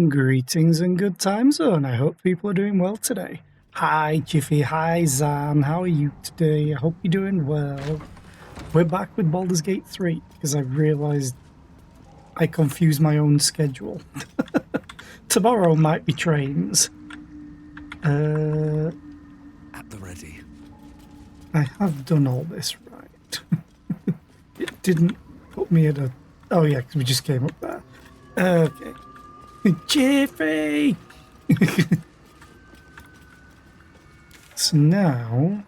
Greetings and good time zone. I hope people are doing well today. Hi Jiffy, hi Zan, how are you today? I hope you're doing well. We're back with Baldur's Gate 3 because I realised I confused my own schedule. Tomorrow might be trains. At the ready. I have done all this right. It didn't put me at a... Oh yeah, because we just came up there. Okay. Jiffy! So now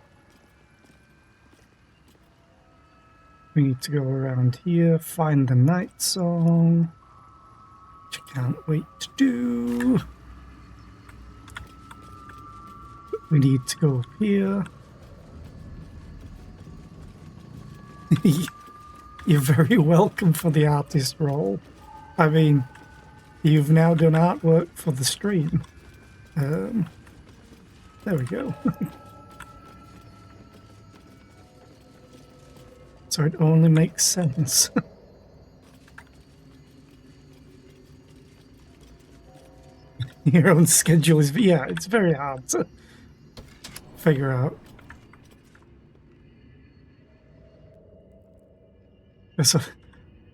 we need to go around here, find the night song, which I can't wait to do. We need to go up here. You're very welcome for the artist role. I mean, you've now done artwork for the stream. There we go. So it only makes sense. Your own schedule is... Yeah, it's very hard to figure out. So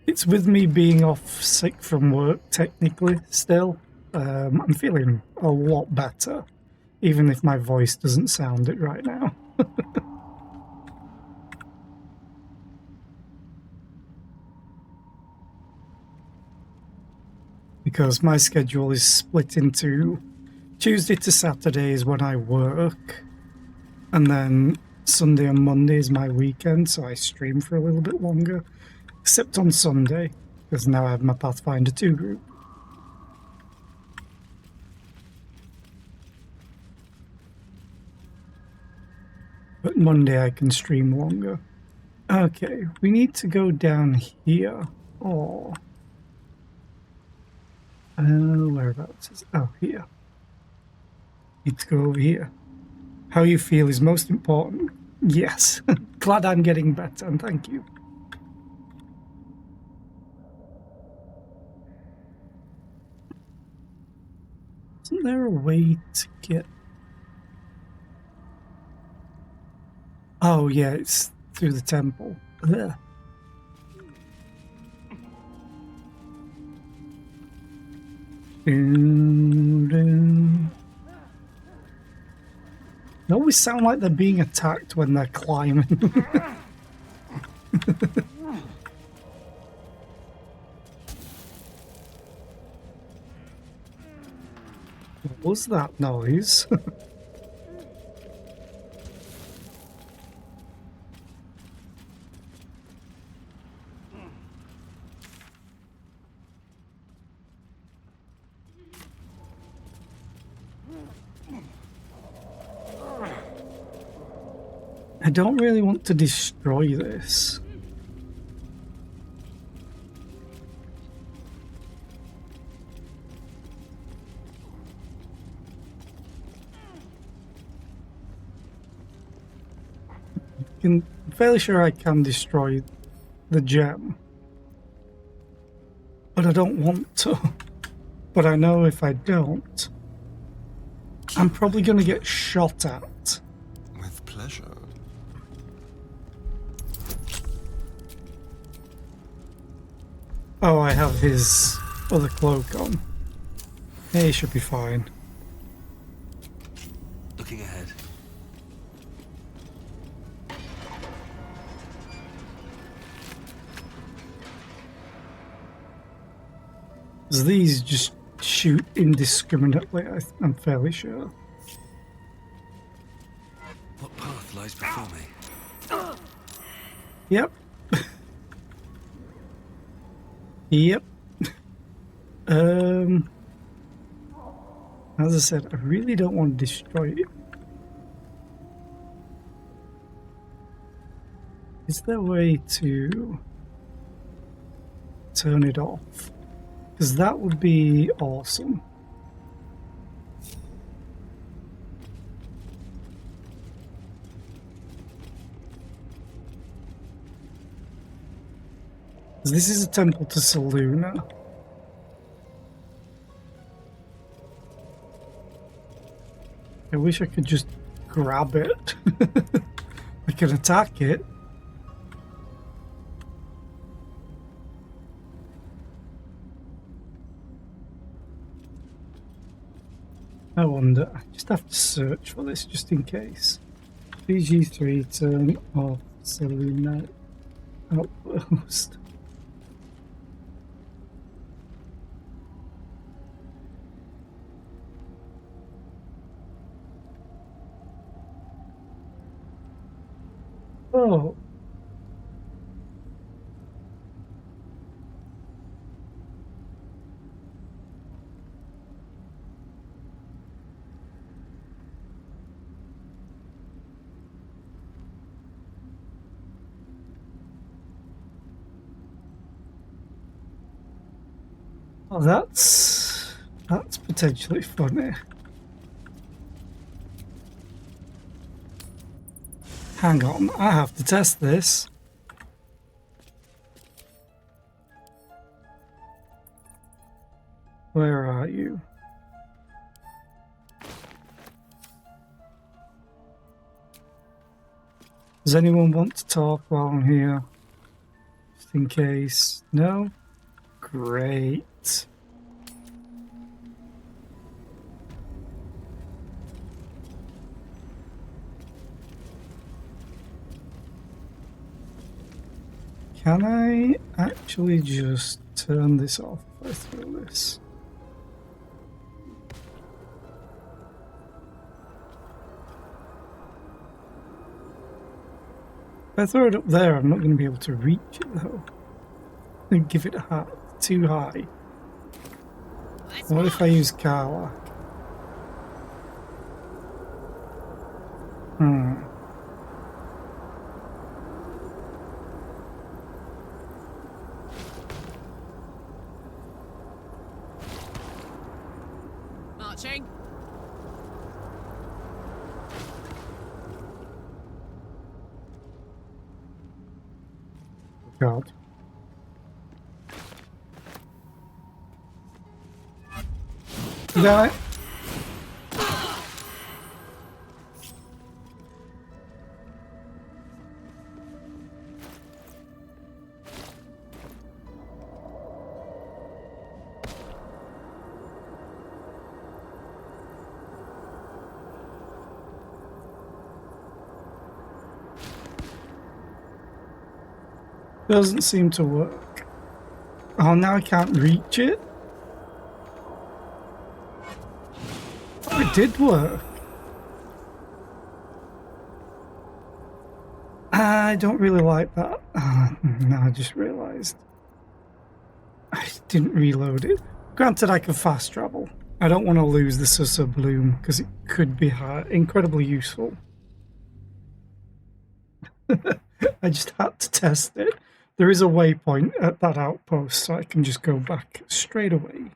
it's with me being off sick from work, technically, still. I'm feeling a lot better, even if my voice doesn't sound it right now. Because my schedule is split into Tuesday to Saturdays when I work, and then Sunday and Monday is my weekend, so I stream for a little bit longer. Except on Sunday, because now I have my Pathfinder 2 group. But Monday I can stream longer. Okay, we need to go down here. Oh. Whereabouts is... Oh, here. Need to go over here. How you feel is most important. Yes. Glad I'm getting better, and thank you. Isn't there a way to get... Oh, yeah, it's through the temple. Ugh. They always sound like they're being attacked when they're climbing. What was that noise? I don't really want to destroy this. I'm fairly sure I can destroy the gem. But I don't want to. But I know if I don't, I'm probably going to get shot at. With pleasure. Oh, I have his other cloak on. Yeah, he should be fine. Looking ahead. These just shoot indiscriminately, I'm fairly sure. What path lies before me? Yep. Yep. As I said, I really don't want to destroy it. Is there a way to turn it off? Because that would be awesome. This is a temple to Saluna. I wish I could just grab it. I can attack it. I wonder. I just have to search for this just in case. PG3 turn off Selena outpost. Oh. Oh, that's potentially funny. Hang on, I have to test this. Where are you? Does anyone want to talk while I'm here? Just in case. No? Great. Can I actually just turn this off if I throw this? If I throw it up there, I'm not going to be able to reach it though. And give it too high. What if I use Karlach? Marching. God. Got it. Doesn't seem to work. Oh, now I can't reach it? Oh, it did work. I don't really like that. No, I just realised. I didn't reload it. Granted, I can fast travel. I don't want to lose the Sussa Bloom because it could be incredibly useful. I just had to test it. There is a waypoint at that outpost, so I can just go back straight away.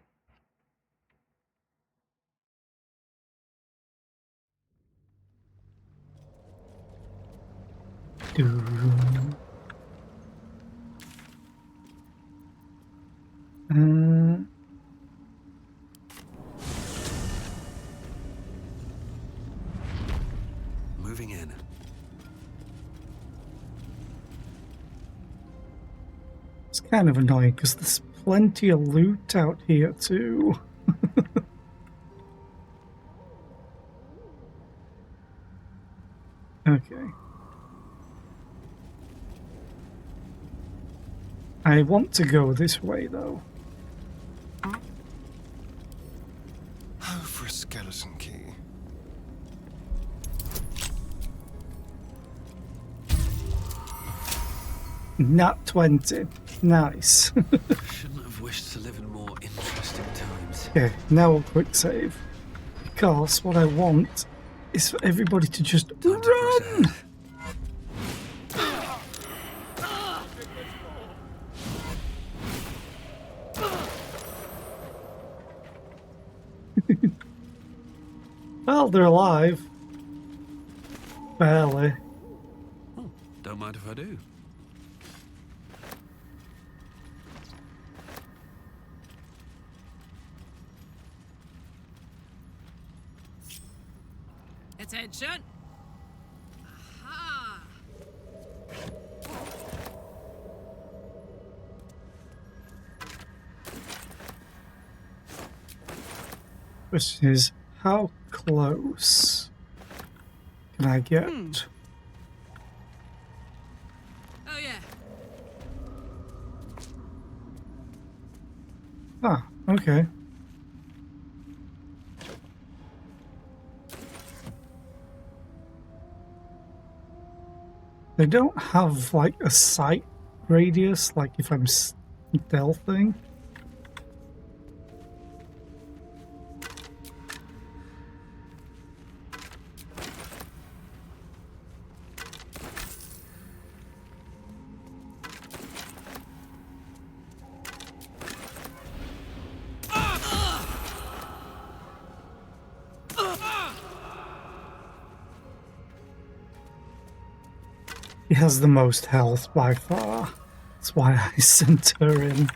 Moving in. It's kind of annoying because there's plenty of loot out here too. Okay. I want to go this way though. Oh, for a skeleton key. Nat 20. Nice. Shouldn't have wished to live in more interesting times. Okay, now a quick save. Because what I want is for everybody to just Time to press run! ahead. Well, they're alive. Barely. Oh, don't mind if I do. Attention! Aha! Question is, how close can I get? Oh yeah. Ah, okay. They don't have like a sight radius, like if I'm stealthing. He has the most health by far. That's why I sent her in.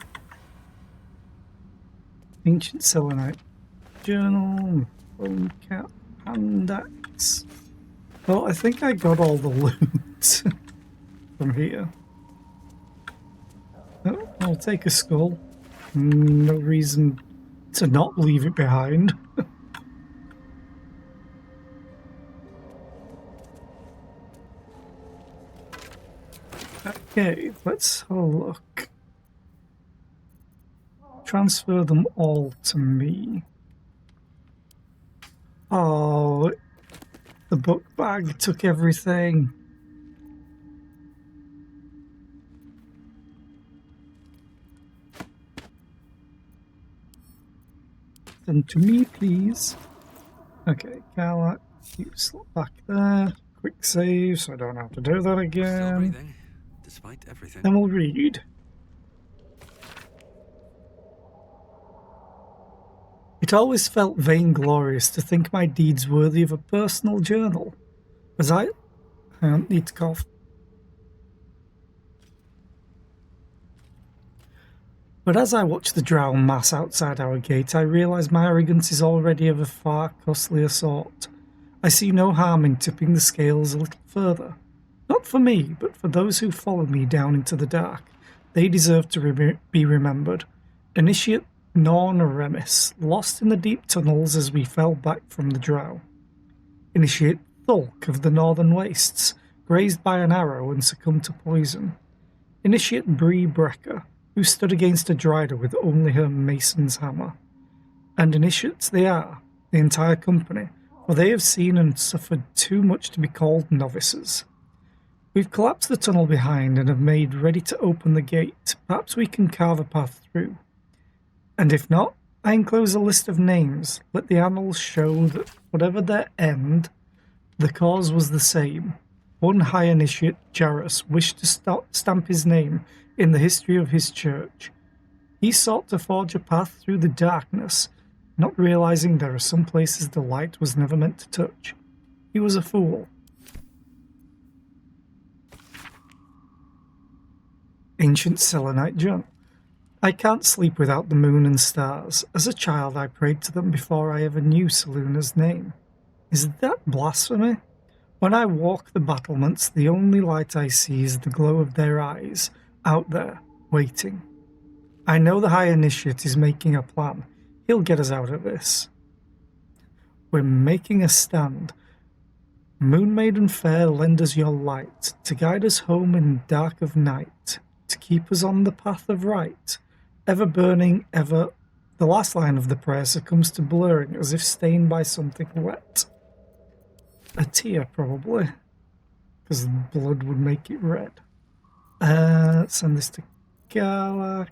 Ancient Selenite Journal, Bone Cat, Hand Axe. Well, I think I got all the loot from here. Oh, I'll take a skull. No reason to not leave it behind. Okay, let's have a look. Transfer them all to me. Oh, the book bag took everything. Send to me, please. Okay, Carla, you slot back there. Quick save, so I don't have to do that Still again. breathing, despite everything. Then we'll read. It always felt vainglorious to think my deeds worthy of a personal journal. As I don't need to cough. But as I watch the drowned mass outside our gate, I realise my arrogance is already of a far costlier sort. I see no harm in tipping the scales a little further. Not for me, but for those who followed me down into the dark. They deserve to be remembered. Initiate Norn Remis, lost in the deep tunnels as we fell back from the drow. Initiate Thulk of the Northern Wastes, grazed by an arrow and succumbed to poison. Initiate Bree Brecker, who stood against a Drider with only her mason's hammer. And initiates they are, the entire company, for they have seen and suffered too much to be called novices. We've collapsed the tunnel behind and have made ready to open the gate. Perhaps we can carve a path through. And if not, I enclose a list of names. Let the annals show that whatever their end, the cause was the same. One high initiate, Jarrus, wished to stamp his name in the history of his church. He sought to forge a path through the darkness, not realizing there are some places the light was never meant to touch. He was a fool. Ancient Selenite Journal. I can't sleep without the moon and stars. As a child, I prayed to them before I ever knew Seluna's name. Is that blasphemy? When I walk the battlements, the only light I see is the glow of their eyes, out there, waiting. I know the High Initiate is making a plan. He'll get us out of this. We're making a stand. Moon Maiden fair, lend us your light, to guide us home in dark of night, to keep us on the path of right, ever burning, ever... The last line of the prayer succumbs to blurring, as if stained by something wet. A tear, probably, because blood would make it red. Send this to Galak.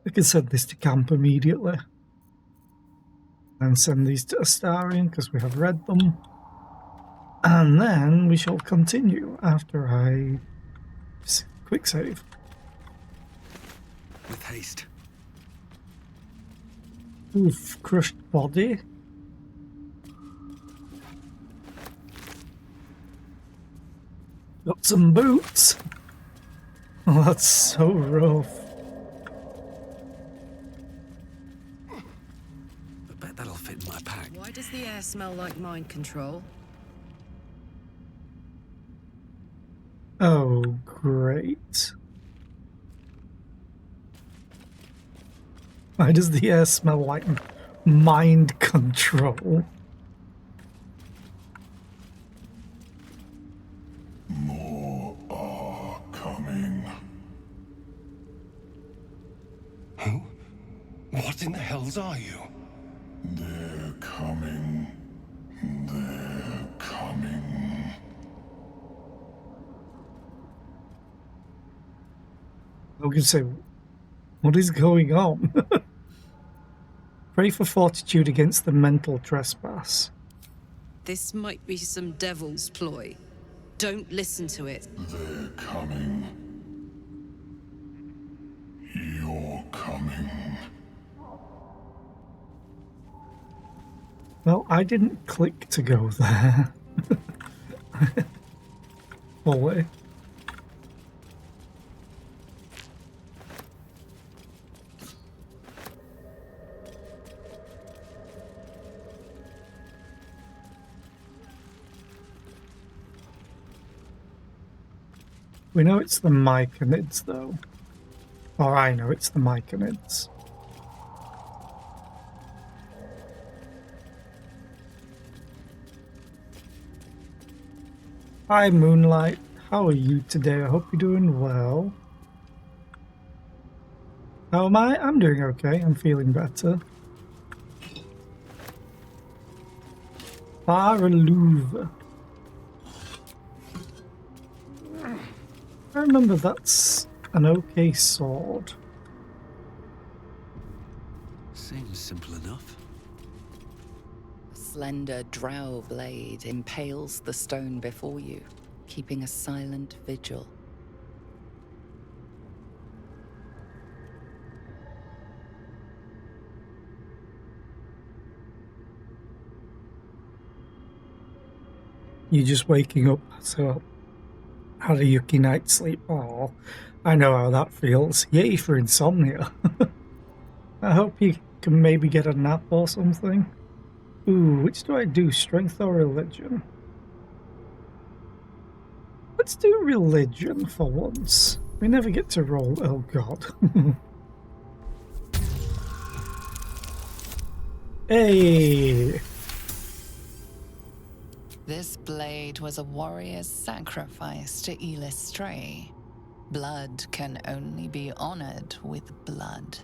We can send this to camp immediately. And send these to Astarion, because we have read them. And then we shall continue after I... quick save. With haste. Oof, crushed body. Got some boots. Oh, that's so rough. in my pack. Why does the air smell like mind control? Oh, great. Why does the air smell like mind control? More are coming. Who? What in the hells are you? They're coming. They're coming. I was going to say, what is going on? Pray for fortitude against the mental trespass. This might be some devil's ploy. Don't listen to it. They're coming. You're coming. Well, I didn't click to go there. Fully. We know it's the Myconids, though. Or I know it's the Myconids. Hi, Moonlight. How are you today? I hope you're doing well. How am I? I'm doing okay. I'm feeling better. Baraluva. I remember that's an okay sword. Seems simple enough. A slender drow blade impales the stone before you, keeping a silent vigil. You're just waking up, so had a yucky night's sleep. Oh, I know how that feels. Yay for insomnia. I hope you can maybe get a nap or something. Ooh, which do I do? Strength or religion? Let's do religion for once. We never get to roll. Oh god. Hey! This blade was a warrior's sacrifice to Eilistrae. Blood can only be honored with blood.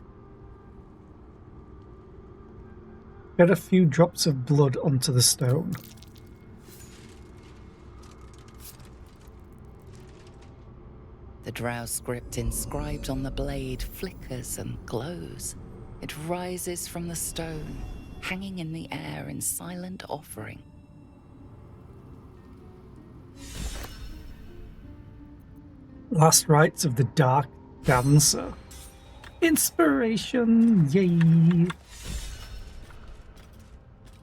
Get a few drops of blood onto the stone. The drow script inscribed on the blade flickers and glows. It rises from the stone, hanging in the air in silent offering. Last rites of the Dark Dancer. Inspiration! Yay!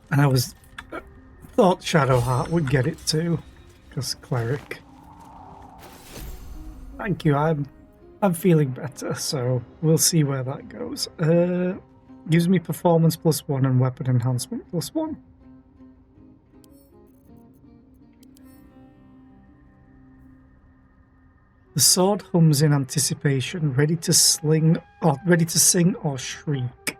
And I thought Shadowheart would get it too, because cleric. Thank you. I'm feeling better, so we'll see where that goes. Gives me performance +1 and weapon enhancement +1. The sword hums in anticipation, ready to sing or shriek.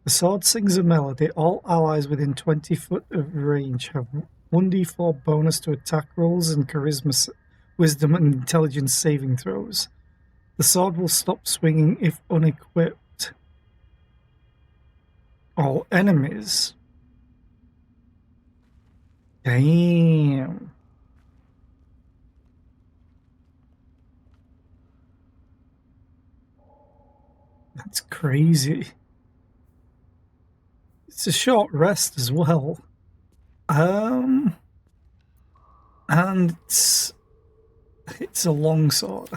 The sword sings a melody. All allies within 20 foot of range have 1d4 bonus to attack rolls and charisma, wisdom, and intelligence saving throws. The sword will stop swinging if unequipped. All enemies. Damn. That's crazy. It's a short rest as well. And it's a long sword.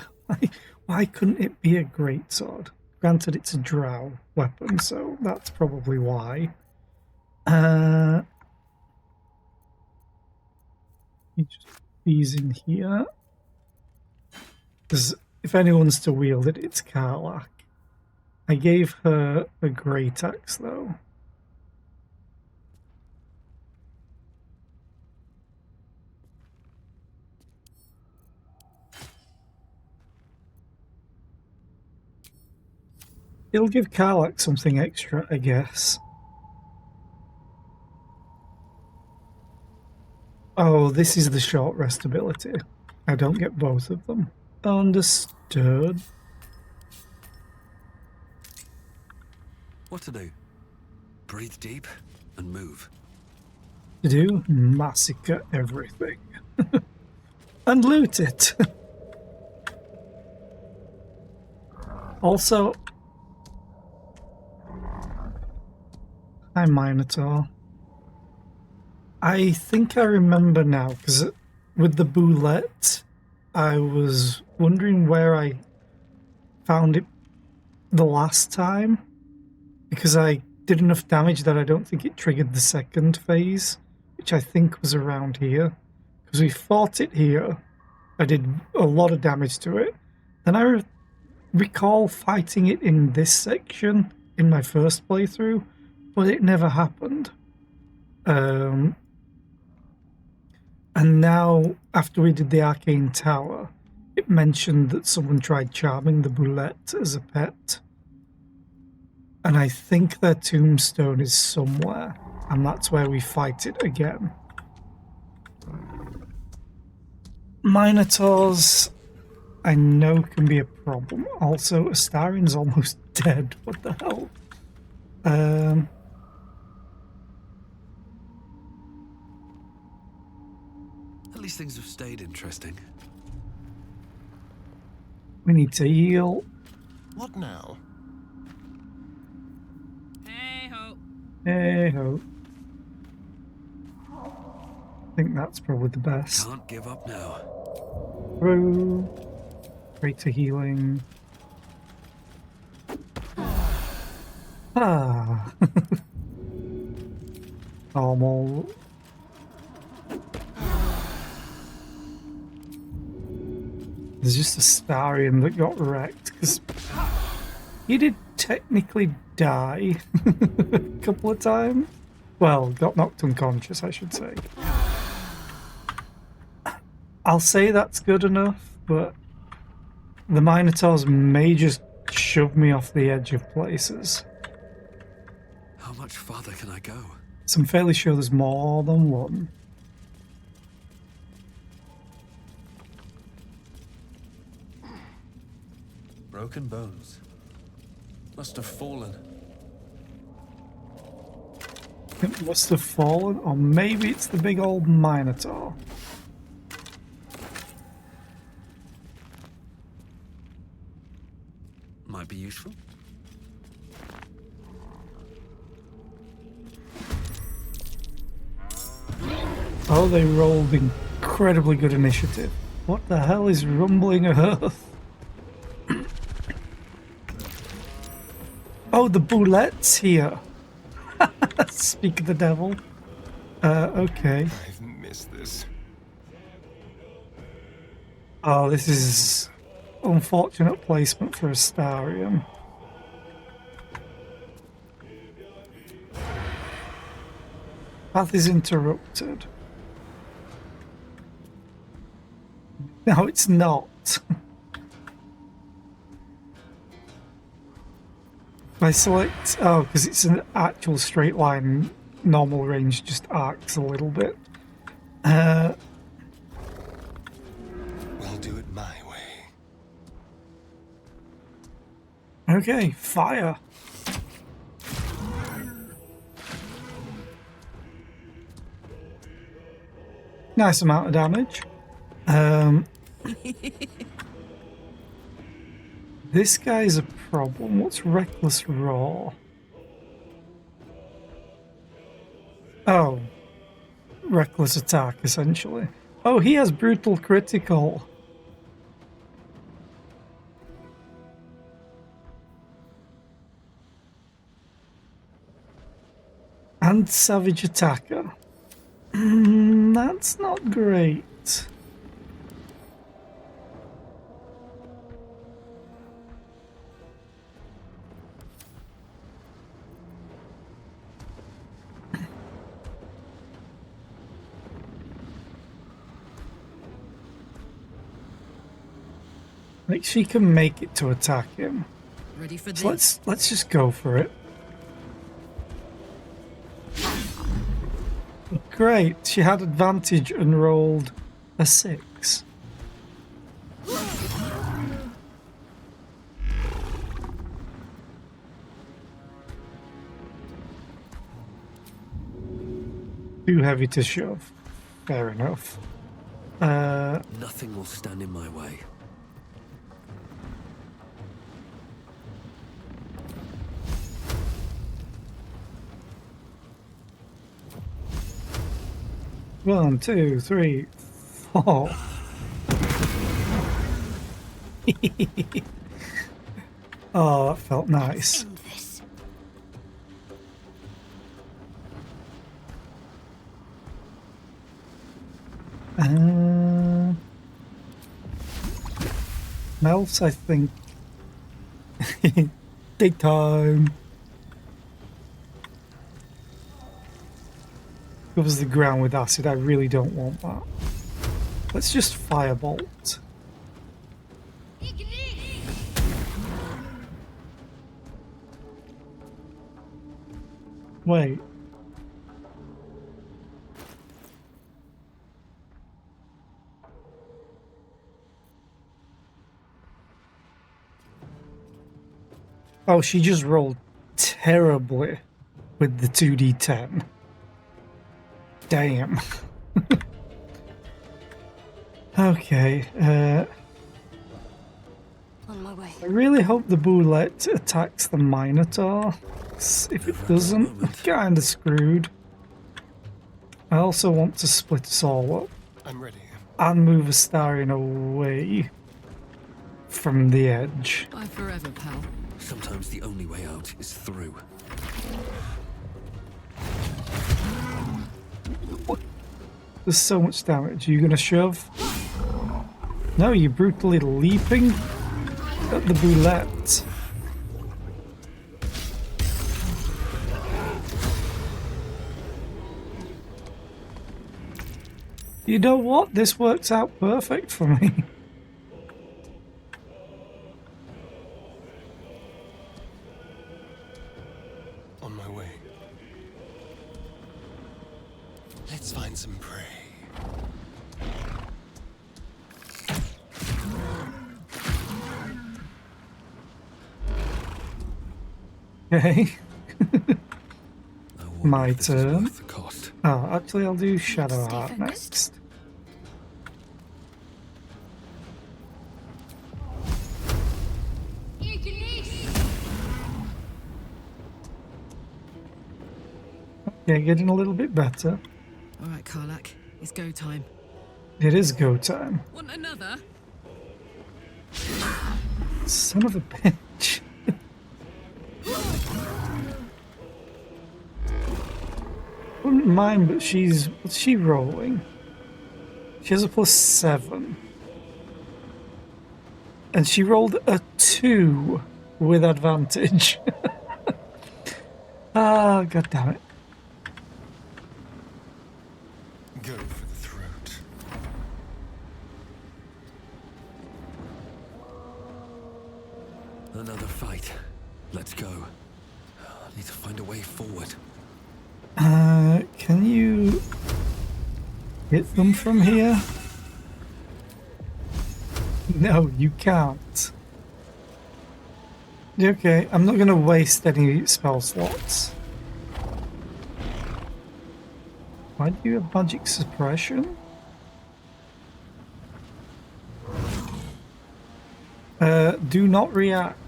Why couldn't it be a great sword? Granted, it's a drow weapon, so that's probably why. You just put these in here. Because if anyone's to wield it, it's Karlach. I gave her a great axe though. It'll give Karlak something extra, I guess. Oh, this is the short rest ability. I don't get both of them. Understood. What to do? Breathe deep and move. To do? Massacre everything. And loot it. Also, hi Minotaur. I think I remember now, because with the boulette, I was wondering where I found it the last time, because I did enough damage that I don't think it triggered the second phase, which I think was around here. Because we fought it here, I did a lot of damage to it. Then I recall fighting it in this section in my first playthrough, but it never happened. And now, after we did the Arcane Tower, it mentioned that someone tried charming the Boulette as a pet. And I think their tombstone is somewhere, and that's where we fight it again. Minotaurs, I know, can be a problem. Also, Astarion's almost dead. What the hell? At least things have stayed interesting. We need to heal. What now? Hey ho. Hey ho. I think that's probably the best. Can't give up now. Through. Greater healing. Ah. Normal. There's just a Starion that got wrecked, because he did technically die a couple of times. Well, got knocked unconscious, I should say. I'll say that's good enough, but the Minotaurs may just shove me off the edge of places. How much farther can I go? So I'm fairly sure there's more than one. Broken bones. Must have fallen. It must have fallen, or maybe it's the big old Minotaur. Might be useful. Oh, they rolled incredibly good initiative. What the hell is rumbling earth? Oh, the Boulette's here. Speak of the devil. Okay. I've missed this. Oh, this is unfortunate placement for Astarion. Path is interrupted. No, it's not. If I select... Oh, because it's an actual straight line, normal range just arcs a little bit. We'll do it my way. Okay, fire. Nice amount of damage. This guy's a problem. What's Reckless Roar? Oh. Reckless Attack, essentially. Oh, he has Brutal Critical. And Savage Attacker. That's not great. Like, she can make it to attack him. Ready for So this? let's just go for it. Great, she had advantage and rolled a 6. Too heavy to shove. Fair enough. Nothing will stand in my way. One, two, three, four. Oh, that felt nice. End this. Melts, I think. Big time. Covers the ground with acid. I really don't want that. Let's just firebolt. Wait. Oh, she just rolled terribly with the 2d10. Damn. Okay, On my way. I really hope the Boulette attacks the Minotaur. 'Cause if it doesn't, I'm kinda screwed. I also want to split us all up I'm ready. and move Astarion away from the edge. Bye forever, pal. Sometimes the only way out is through. There's so much damage. Are you gonna shove? No, you're brutally leaping at the Boulette. You know what? This works out perfect for me. On my way. Let's find some prey. Okay. I wonder My if this is turn. worth the cost. Oh, actually, I'll do Shadow Stay Heart focused. next. Okay, getting a little bit better. All right, Karlak, it's go time. It is go time. Want another? Son of a bitch. Wouldn't mind, but what's she rolling? She has a +7. And she rolled a 2 with advantage. Ah, god damn it. Go for the throat. Another fight. Let's go. I need to find a way forward. Can you hit them from here? No, you can't. Okay, I'm not gonna waste any spell slots. Why do you have magic suppression? Do not react.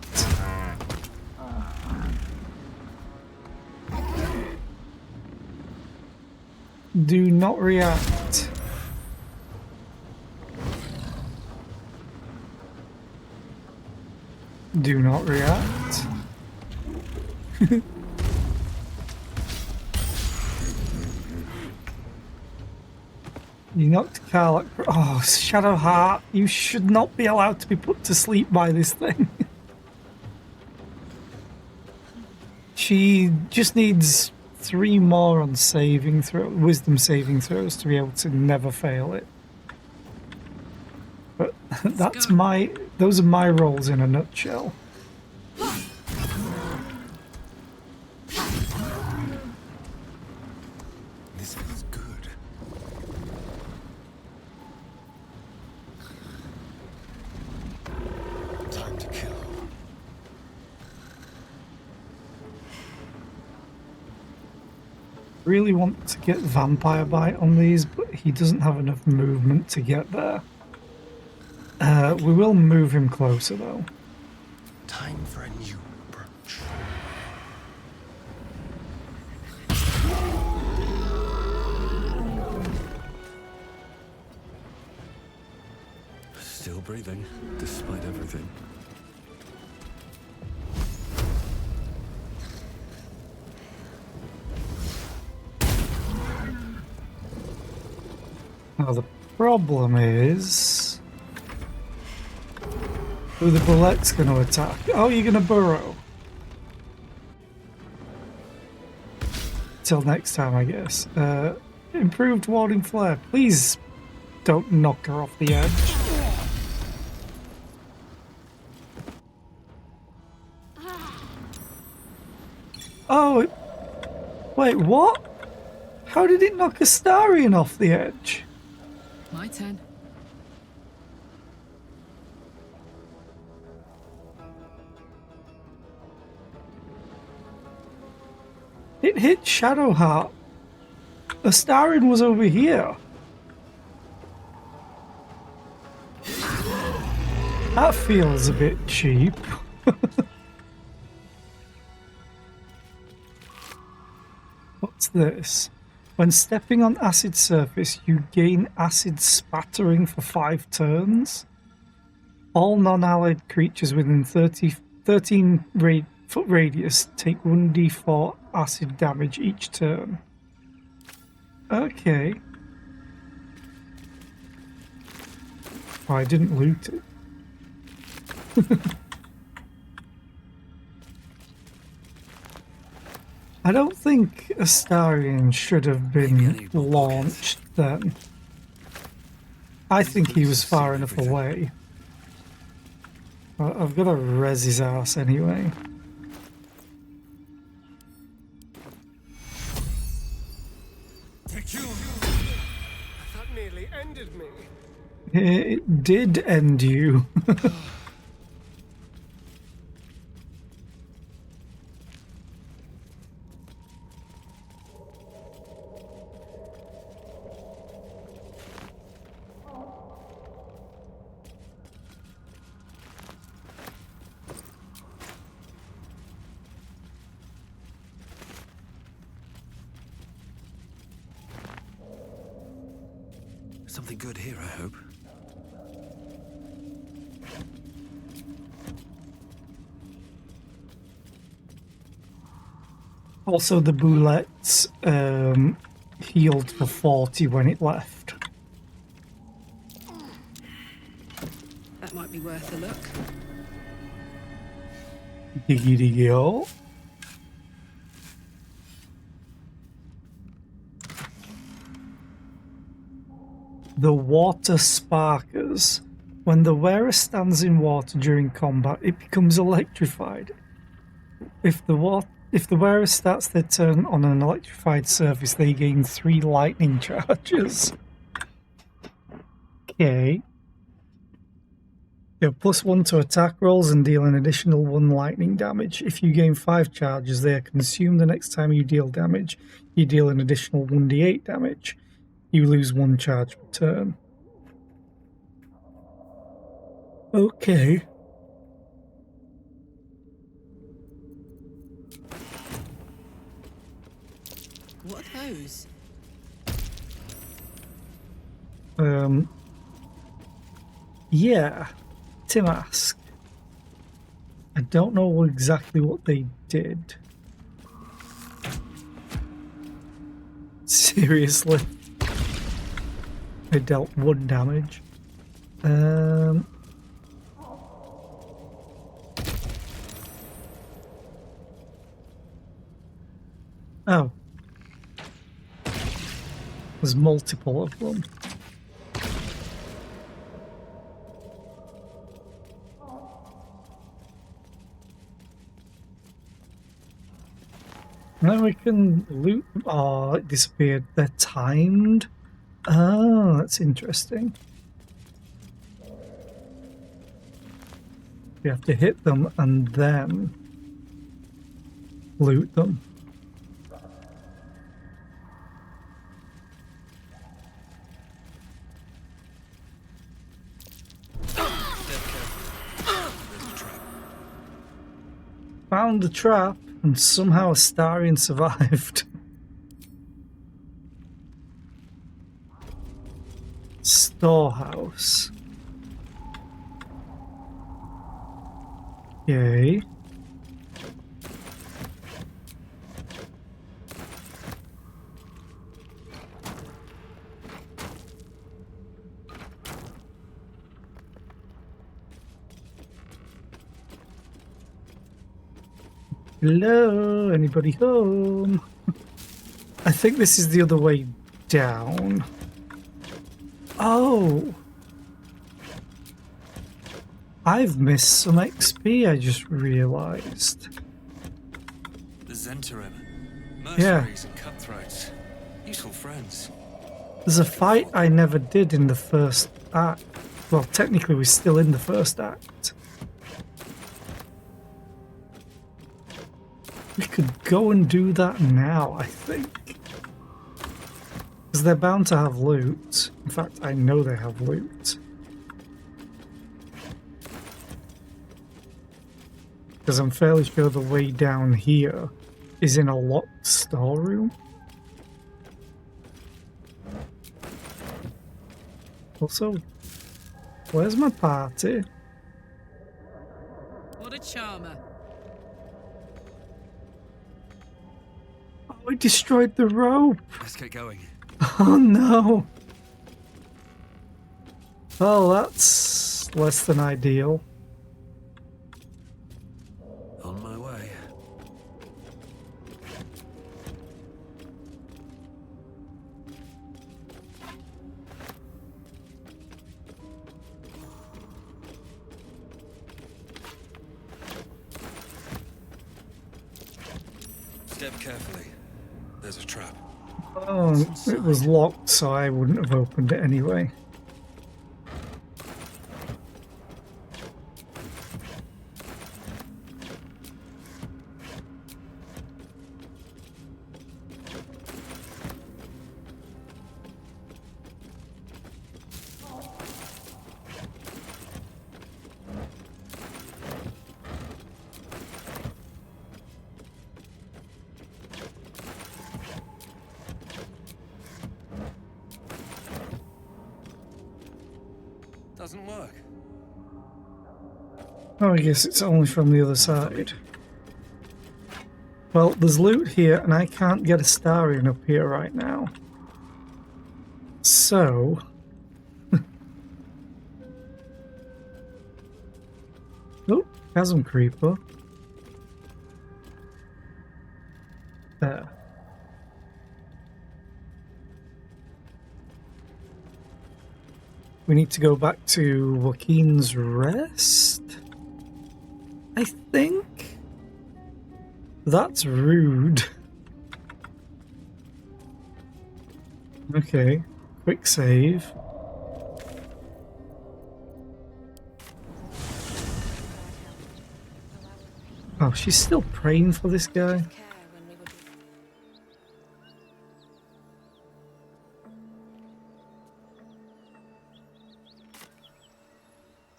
Do not react. Do not react. You knocked Karlak. Oh, Shadow Heart, you should not be allowed to be put to sleep by this thing. She just needs 3 more on wisdom saving throws to be able to never fail it. But that's go. my those are my roles in a nutshell. This feels good. Time to kill. Really want to get Vampire Bite on these, but he doesn't have enough movement to get there. We will move him closer though. Time for a new approach. Still breathing, despite everything. Now the problem is who the bullet's going to attack. Oh, you're going to burrow. Till next time, I guess. Improved warding flare. Please don't knock her off the edge. Oh, wait, what? How did it knock Astarion off the edge? My turn. It hit Shadowheart. Astarion was over here. That feels a bit cheap. What's this? When stepping on acid surface, you gain acid spattering for 5 turns. All non-allied creatures within 13 foot radius take 1d4 acid damage each turn. Okay. Oh, I didn't loot it. I don't think Astarion should have been launched then. I think he was far enough away. I've got to res his ass anyway. Take you! That nearly ended me. It did end you. Something good here, I hope. Also, the bullets healed for 40 when it left. That might be worth a look. Diggy diggy oh. The water sparkers. When the wearer stands in water during combat, it becomes electrified. If the wearer starts their turn on an electrified surface, they gain 3 lightning charges. Okay. You have +1 to attack rolls and deal an additional 1 lightning damage. If you gain 5 charges, they are consumed the next time you deal damage. You deal an additional 1d8 damage. You lose 1 charge per turn. Okay. What are those? Yeah. Tim asked. I don't know exactly what they did. Seriously. They dealt 1 damage. Oh. There's multiple of them. Now we can loot. Oh, it disappeared. They're timed. Oh, that's interesting. We have to hit them and then loot them. Found the trap and somehow Astarion survived. Storehouse. Yay. Hello, anybody home? I think this is the other way down. Oh! I've missed some XP, I just realised. The Zentarim. Yeah. Mercenaries and cutthroats. Useful friends. There's a fight I never did in the first act. Well, technically we're still in the first act. We could go and do that now, I think. Because they're bound to have loot. In fact, I know they have loot. Because I'm fairly sure the way down here is in a locked storeroom. Also, where's my party? What a charmer. Oh, it destroyed the rope. Let's get going. Oh no. Well, that's less than ideal. On my way. Step carefully. There's a trap. Oh, it was locked, so I wouldn't have opened it anyway. Doesn't work. Oh, I guess it's only from the other side. Well, there's loot here, and I can't get a Astarion up here right now. So... oh, Chasm Creeper. There. We need to go back to Joaquin's Rest, I think? That's rude. Okay, quick save. Oh, she's still praying for this guy?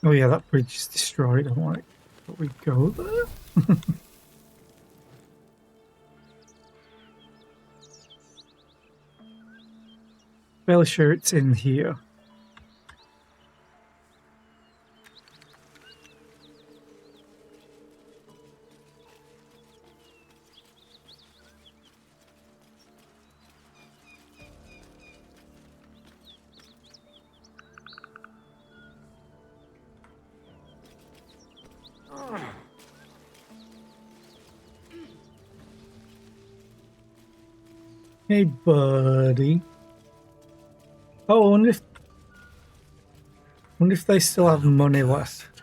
Oh yeah, that bridge is destroyed. I'm like, but we go there? Fairly sure it's in here. Hey, buddy. Oh, I wonder if they still have money left.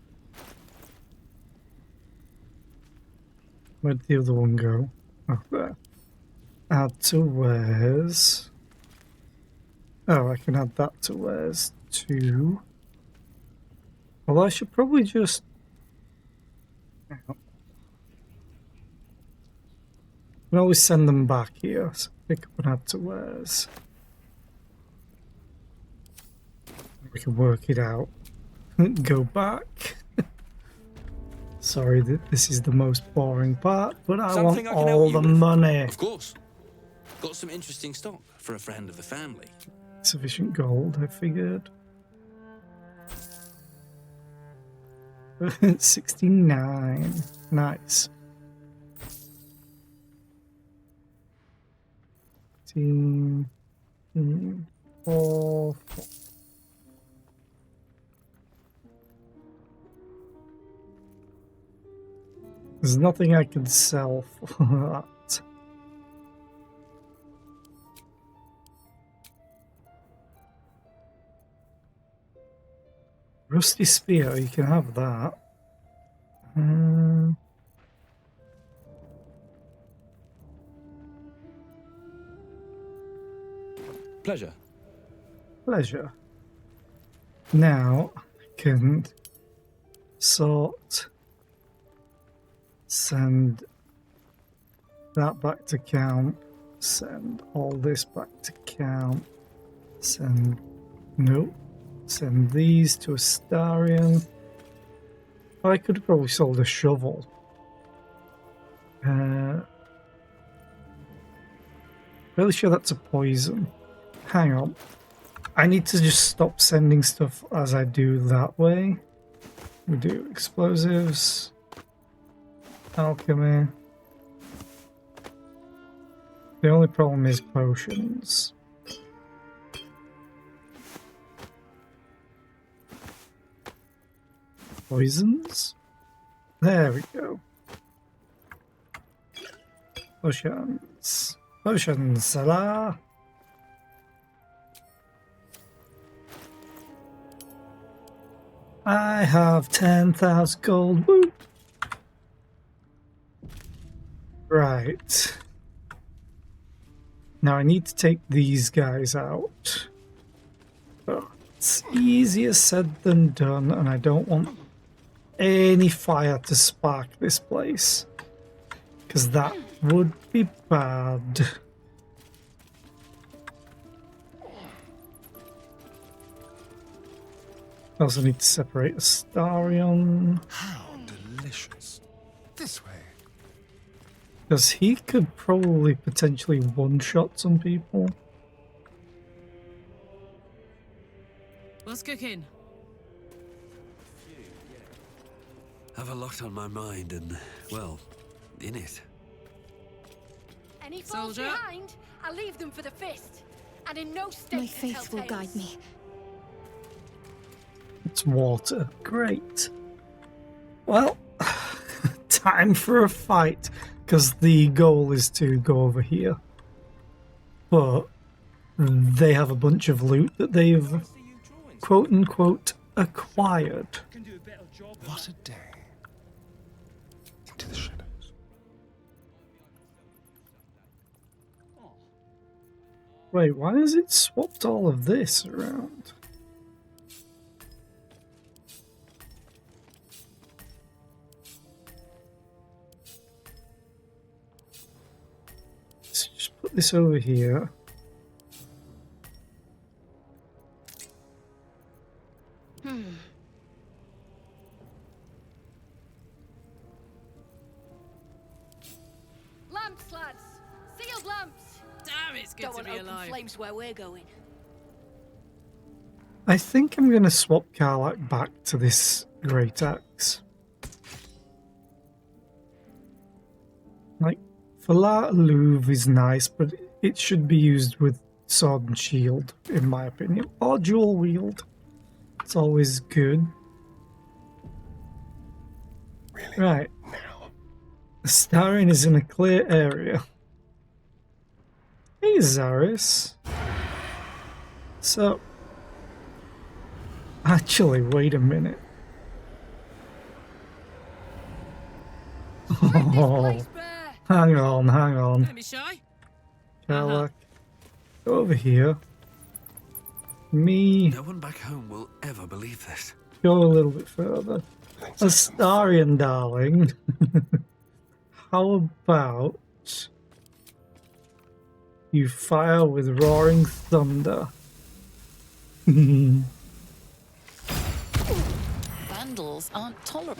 Where'd the other one go? Oh, there. Add to wares. Oh, I can add that to wares too. Well, I should probably just... I can always send them back here. So pick up and add to wares. We can work it out. Go back. Sorry that this is the most boring part, but I Something want I can help all you the with? money. Of course. Got some interesting stock for a friend of the family. Sufficient gold, I figured. 69. Nice. 15, 4. There's nothing I can sell for that. Rusty spear, you can have that. Pleasure. Pleasure. Now I can sort, send that back to camp, send all this back to camp, send, nope, send these to Astarion. I could have probably sold a shovel. Really sure that's a poison. Hang on. I need to just stop sending stuff as I do that way. We do explosives, alchemy. The only problem is potions. Poisons? There we go. Potions. Potions, Salah. I have 10,000 gold. Woo! Right. Now I need to take these guys out. Oh, it's easier said than done, and I don't want any fire to spark this place, because that would be bad. I also need to separate Astarion, How delicious. This way. because he could probably potentially one-shot some people. What's cooking? Have a lot on my mind and, well, in it. Any falls Soldier? behind, I'll leave them for the fist. And in no state My to tell faith will tales. guide me. It's water. Great. Well, time for a fight, because the goal is to go over here. But they have a bunch of loot that they've quote-unquote acquired. What a day. Into the shadows. Wait, why has it swapped all of this around? Let's just put this over here. Lamps, lads! Sealed lamps! Damn, it's good Don't to want be open alive. flames where we're going. I think I'm going to swap Karlak back to this great axe. Like, Falar Louvre is nice, but it should be used with sword and shield, in my opinion. Or dual wield. It's always good. Really? Right. Now. Astarion is in a clear area. Hey, Zaris. So, actually, wait a minute. Rid this Oh, place bare. hang on. Don't be shy. Sherlock, go over here. Me No one back home will ever believe this. go a little bit further. Astarion, darling. How about you fire with roaring thunder? Vandals aren't tolerant.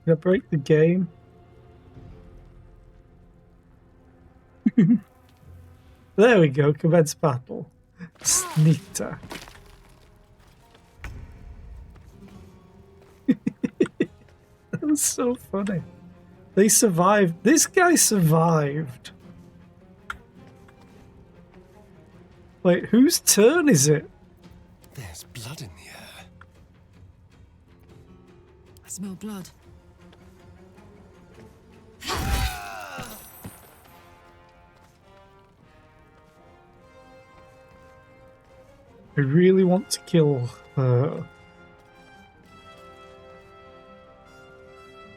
Did I break the game? There we go, commence battle. Sneak attack. That was so funny. They survived. This guy survived. Wait, whose turn is it? There's blood in the air. I smell blood. I really want to kill her.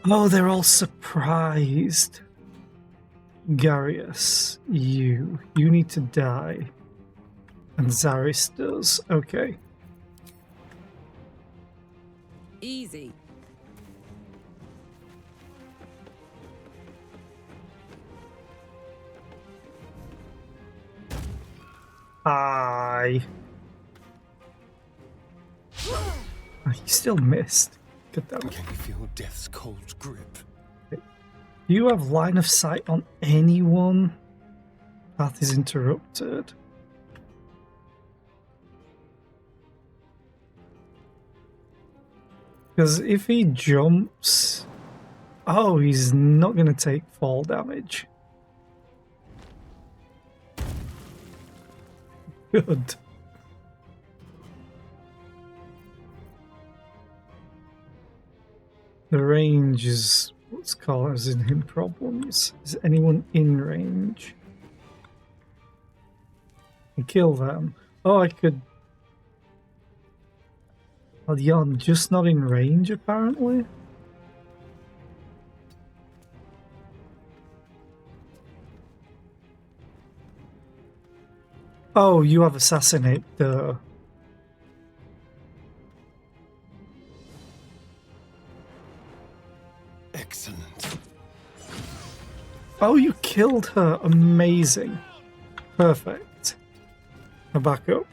Oh, they're all surprised. Garius, you need to die. And Zaris does. Okay. Easy. Aye. Oh, you still missed. Good damn it. Can you feel death's cold grip? Do you have line of sight on anyone? Path is interrupted. Because if he jumps... Oh, he's not going to take fall damage. Good. The range is what's causing him problems. Is anyone in range? And kill them. Oh, I could... Oh, yeah, I'm just not in range, apparently. Oh, you have assassinate the... Excellent. Oh, you killed her. Amazing. Perfect. Now back up.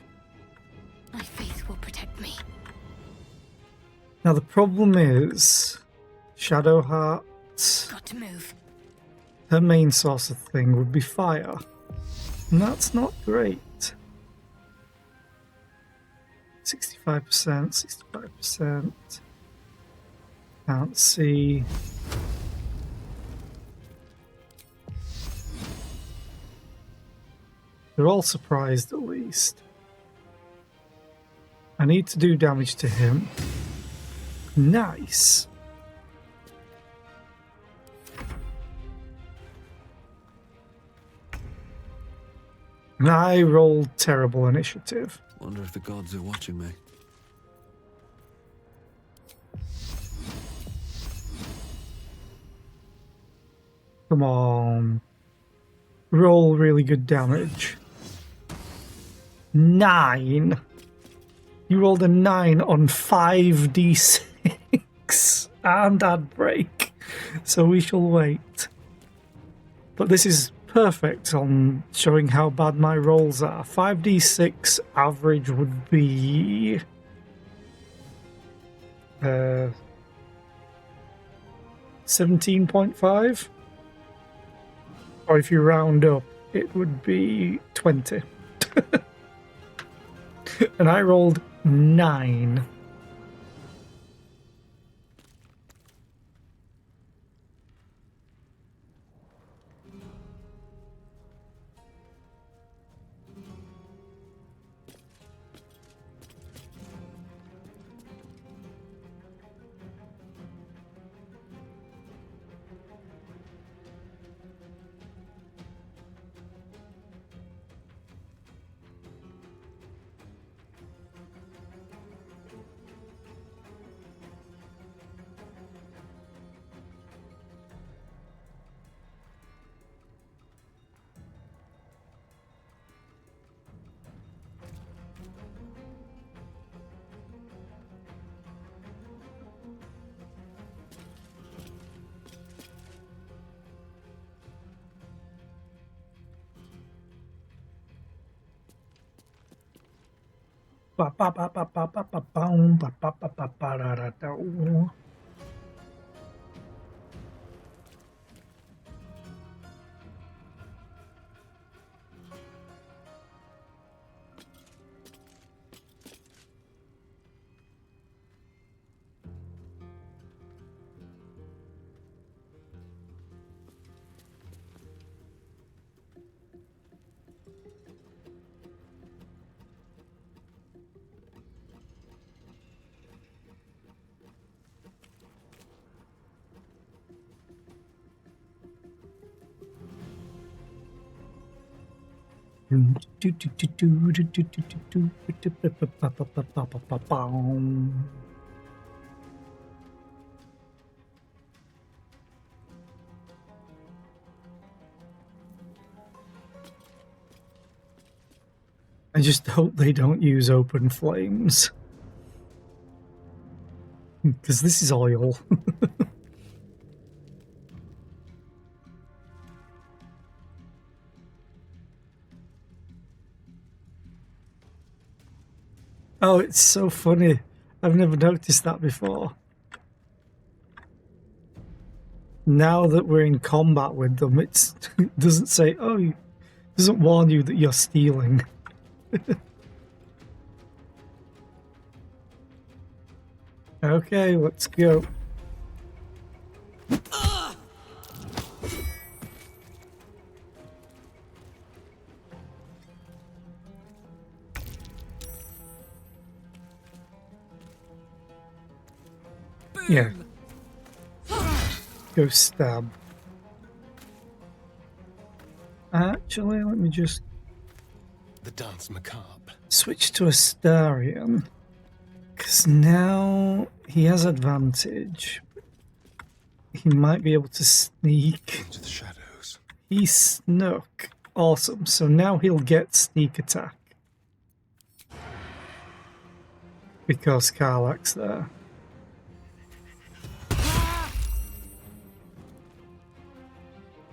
My faith will protect me. Now the problem is... Shadowheart... Got to move. Her main source of thing would be fire. And that's not great. 65%, 65%. Can't see. They're all surprised at least. I need to do damage to him. Nice. And I rolled terrible initiative. Wonder if the gods are watching me. Come on. Roll really good damage. 9. You rolled a 9 on 5d6 and add break. So we shall wait. But this is perfect on showing how bad my rolls are. 5d6 average would be 17.5. Or if you round up, it would be 20. And I rolled 9. Ba ba ba ba ba ba ba boom, ba ba ba ba ba da da da. I just hope they don't use open flames. Because this is oil. Oh, it's so funny. I've never noticed that before. Now that we're in combat with them, it doesn't say, oh, it doesn't warn you that you're stealing. Okay, let's go. Yeah. Go stab. Actually, let me just The dance macabre. switch to Astarion. Because now he has advantage. He might be able to sneak. Into the shadows. He snuck. Awesome. So now he'll get sneak attack. Because Karlach's there.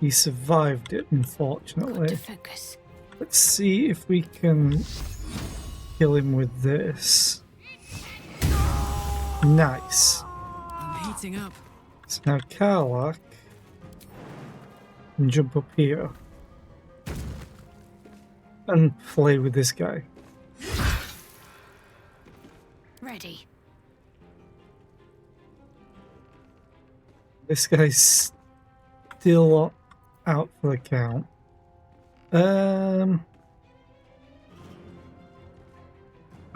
He survived it, unfortunately. Focus. Let's see if we can kill him with this. Nice. I'm heating up. So now Karlach can jump up here and play with this guy. Ready. This guy's still out for the count. I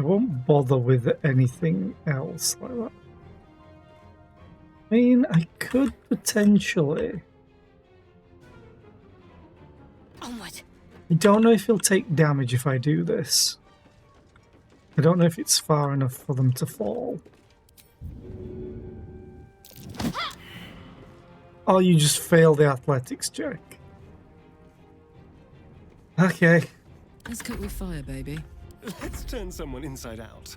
won't bother with anything else like that. I mean, I could potentially. Onward. I don't know if he'll take damage if I do this. I don't know if it's far enough for them to fall. Oh, you just failed the athletics check. Okay. Let's cook with fire, baby. Let's turn someone inside out.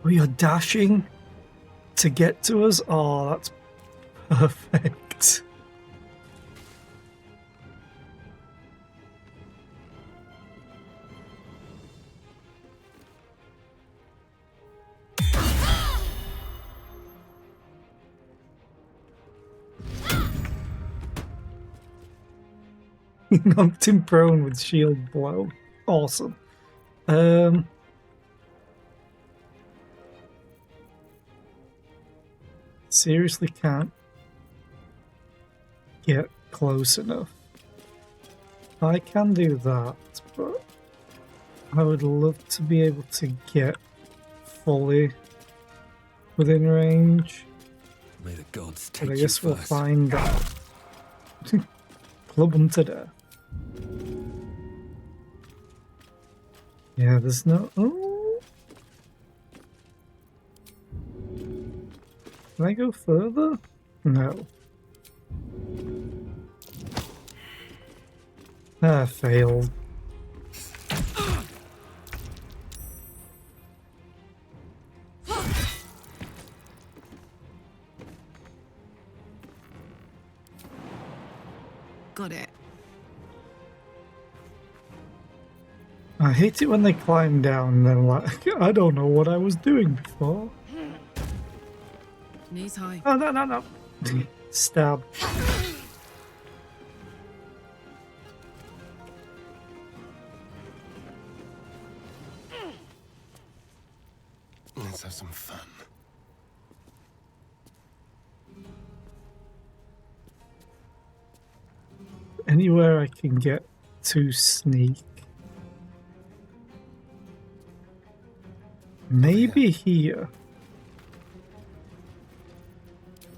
Oh, you're dashing to get to us? Oh, that's perfect. Knocked him prone with shield blow. Awesome. Seriously can't get close enough. I can do that, but I would love to be able to get fully within range. May the gods take But I you guess we'll first. find out. Club them to death. Yeah, there's no... Oh. Can I go further? No. Ah, failed. Got it. I hate it when they climb down and they're like, I don't know what I was doing before. Knees high. Oh, no, no, no. Stab. Let's have some fun. Anywhere I can get to sneak. Maybe here.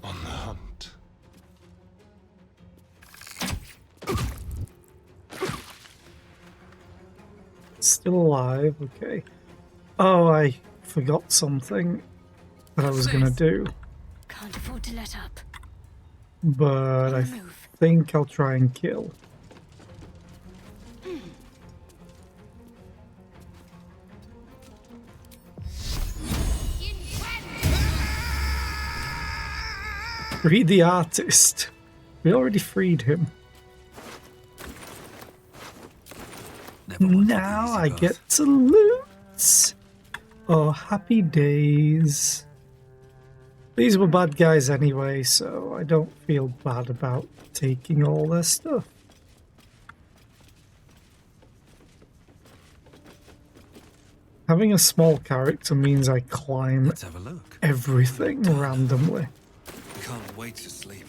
On the hunt. Still alive, okay. Oh, I forgot something that I was gonna do, Can't afford to let up. but I Move. think I'll try and kill. Free the artist. We already freed him. Never wanted the Now easy I path. get to loot. Oh, happy days. These were bad guys anyway, so I don't feel bad about taking all their stuff. Having a small character means I climb Let's have a look. everything randomly. Can't wait to sleep.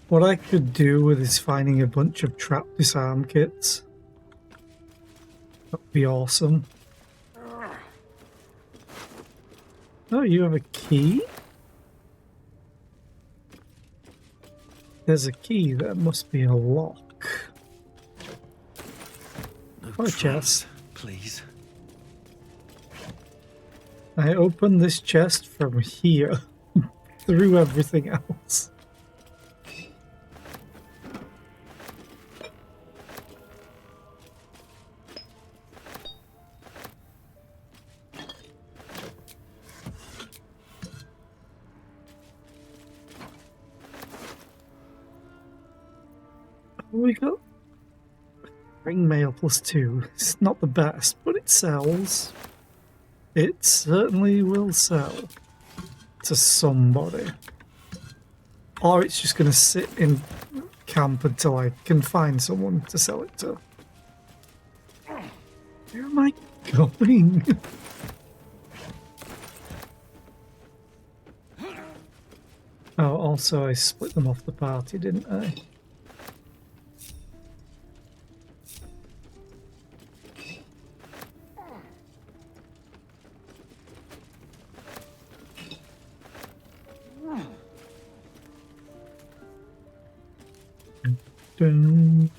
What I could do with is finding a bunch of trap disarm kits. That'd be awesome. Oh, you have a key? There's a key. That must be a lock. No Or a traps, chest. please. I opened this chest from here through everything else. We got ring mail +2. It's not the best, but it sells. It certainly will sell to somebody. Or it's just going to sit in camp until I can find someone to sell it to. Where am I going? Oh, also I split them off the party, didn't I? Dun.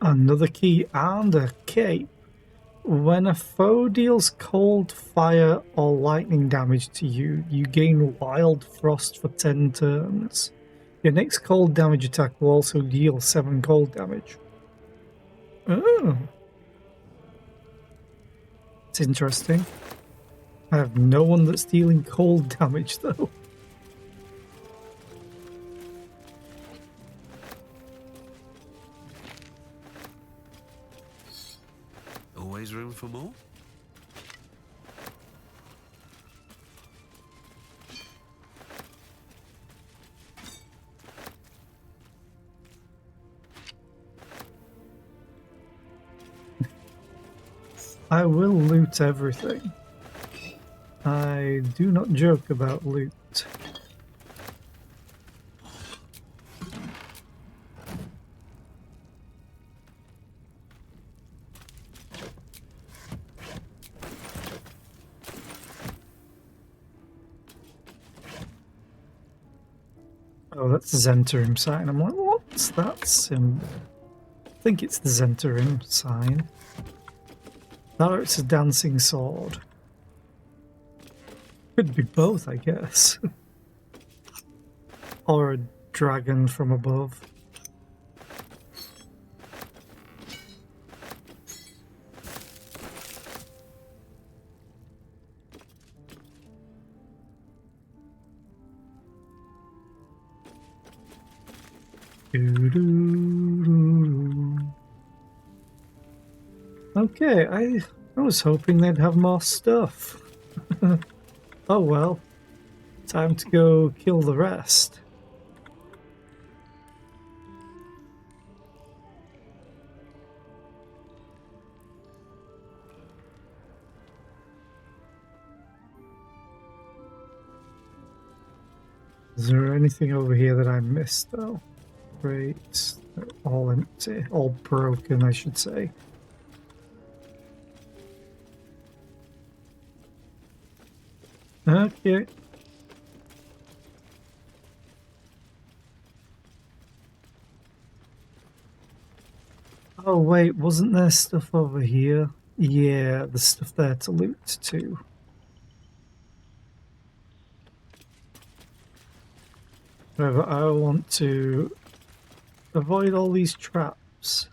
Another key and a cape. When a foe deals cold, fire, or lightning damage to you, you gain wild frost for 10 turns. Your next cold damage attack will also deal 7 cold damage. Oh. It's interesting. I have no one that's dealing cold damage though. Always room for more? I will loot everything. I do not joke about loot. Oh, that's the Zentarim sign. I'm like, what's that symbol? I think it's the Zentarim sign. That or it's a dancing sword. Could be both, I guess. Or a dragon from above. Doo-doo-doo-doo. Okay, I was hoping they'd have more stuff. Oh well. Time to go kill the rest. Is there anything over here that I missed though? Great. They're all empty. All broken, I should say. Okay. Oh wait, wasn't there stuff over here? Yeah, there's stuff there to loot too. However, I want to avoid all these traps.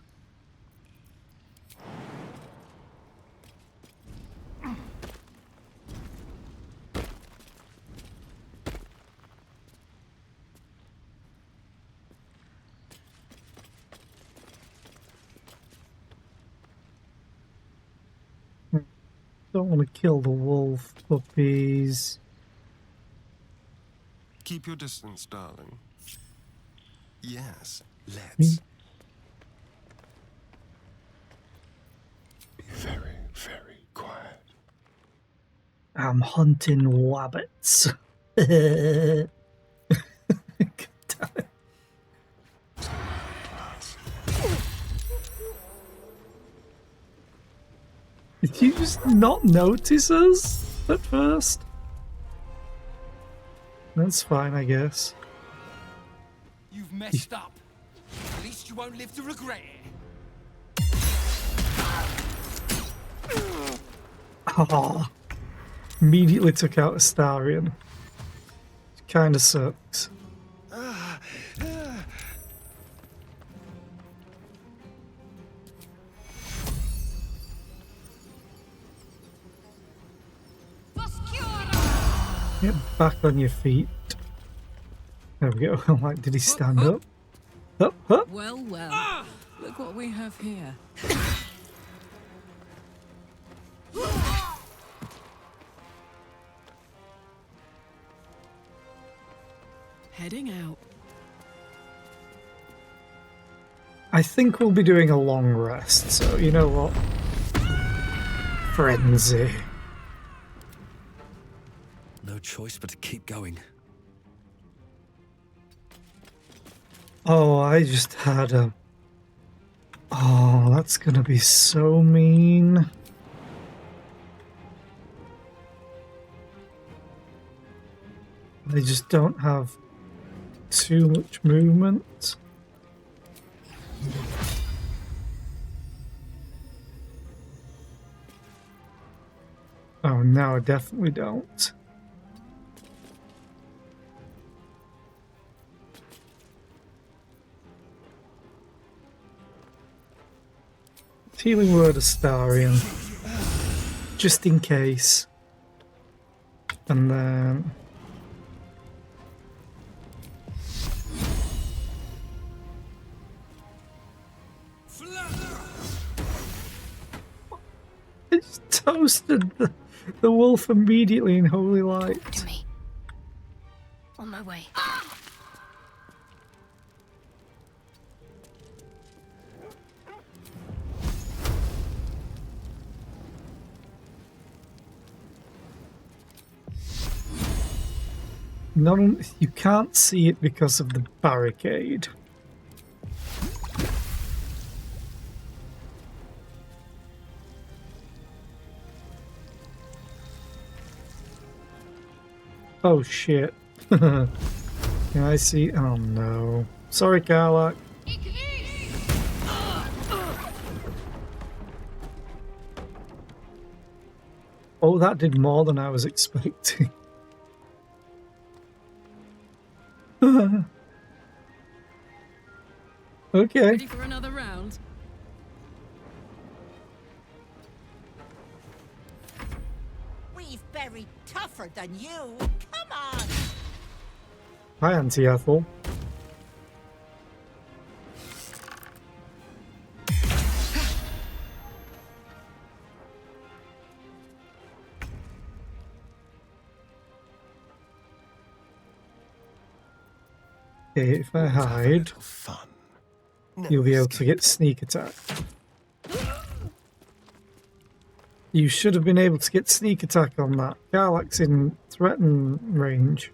Don't want to kill the wolf puppies. Keep your distance, darling. Yes, Hmm. let's. Be very, very quiet. I'm hunting wabbits. God damn it. Did you just not notice us at first? That's fine, I guess. You've messed up. At least you won't live to regret it. Oh, immediately took out Astarion. Kinda sucks. Get back on your feet. There we go. Like, did he stand up? Up, up. Well, well. Look what we have here. Heading out. I think we'll be doing a long rest, so you know what? Frenzy. No choice but to keep going. Oh, I just had a... Oh, that's gonna be so mean. They just don't have too much movement. Oh, no, I definitely don't. Healing word Astarion. Just in case. And then... I just toasted the wolf immediately in holy light. To me. On my way. You can't see it because of the barricade. Oh shit. Can I see? Oh no. Sorry, Karlak. Oh, that did more than I was expecting. Okay. Ready for another round? We've buried tougher than you. Come on! Hi, Auntie Ethel. Okay, if I hide, Fun. you'll be able to get sneak attack. You should have been able to get sneak attack on that. Garlax in threaten range.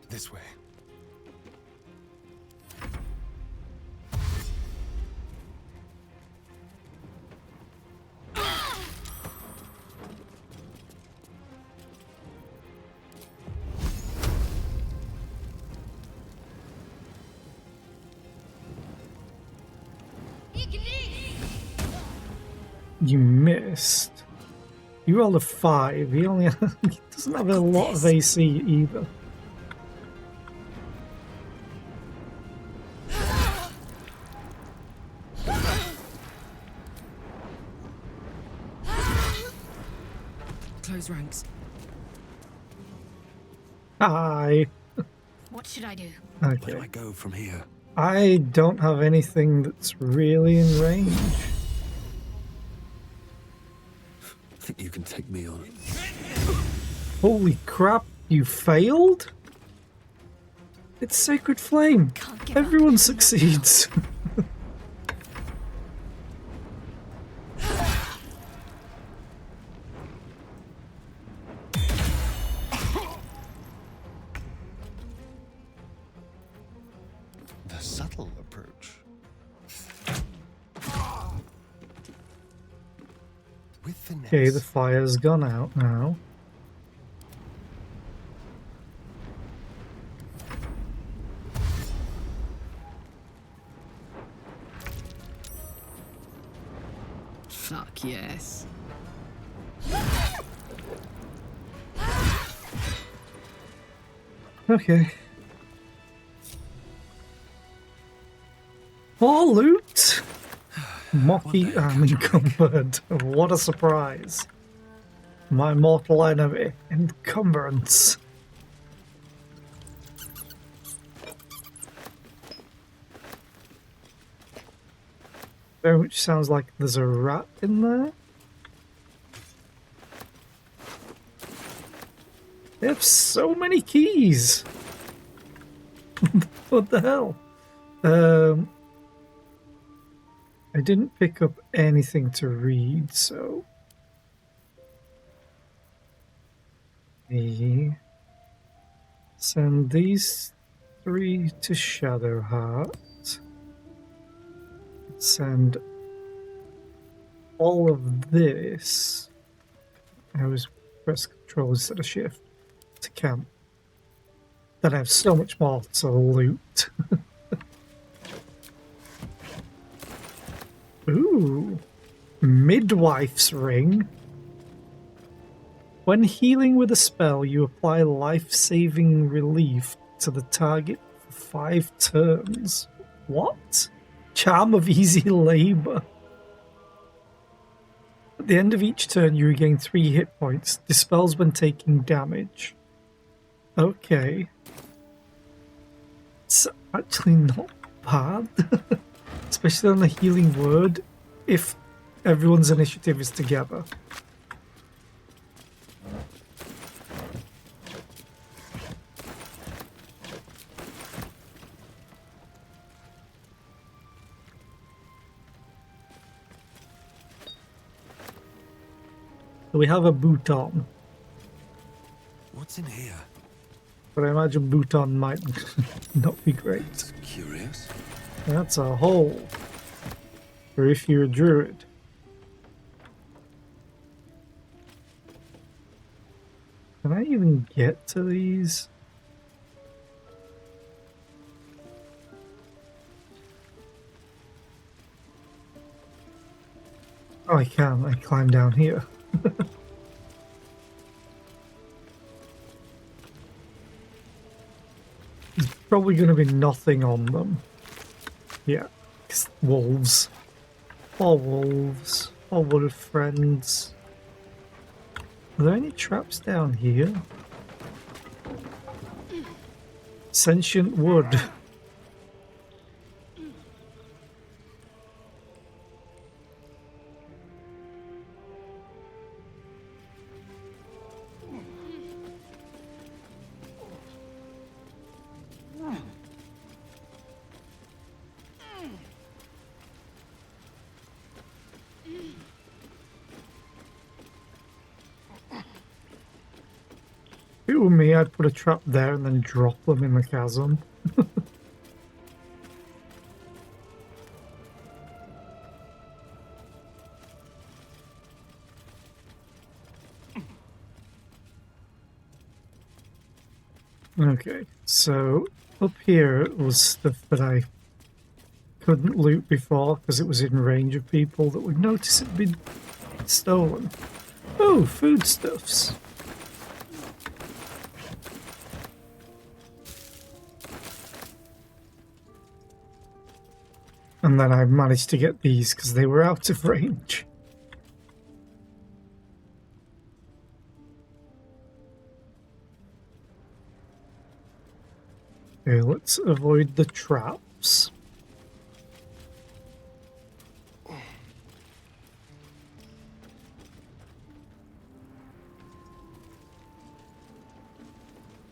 This way. You missed. You rolled a 5. He only he doesn't have a lot of AC either. Close ranks. Hi. What should I do? Where Okay. do I go from here? I don't have anything that's really in range. Think you can take me on? Holy crap, you failed? It's Sacred Flame. Can't give up. Everyone succeeds. The subtle approach. With finesse. Okay, the fire's gone out now. Fuck yes. Okay. More loot! Mocky and encumbered. What a surprise. My mortal enemy, encumbrance. Very much sounds like there's a rat in there. They have so many keys. What the hell? I didn't pick up anything to read, so send these 3 to Shadowheart. Send all of this. I always press Control instead of Shift to camp. Then I have so much more to loot. Ooh, Midwife's Ring. When healing with a spell, you apply life-saving relief to the target for 5 turns. What? Charm of Easy Labor. At the end of each turn, you regain 3 hit points. Dispels when taking damage. Okay. It's actually not bad. Especially on the healing word, if everyone's initiative is together. So we have a Bhutan, What's in here? but I imagine Bhutan might not be great. Curious. That's a hole. For if you're a druid. Can I even get to these? Oh, I can. I climb down here. probably going to be nothing on them. Yeah, wolves. Or wolves. Or would have friends. Are there any traps down here? Sentient wood. If it were me, I'd put a trap there and then drop them in the chasm. Okay, so up here was stuff that I couldn't loot before because it was in range of people that would notice it'd been stolen. Oh, foodstuffs. And then I managed to get these because they were out of range. Okay, let's avoid the traps.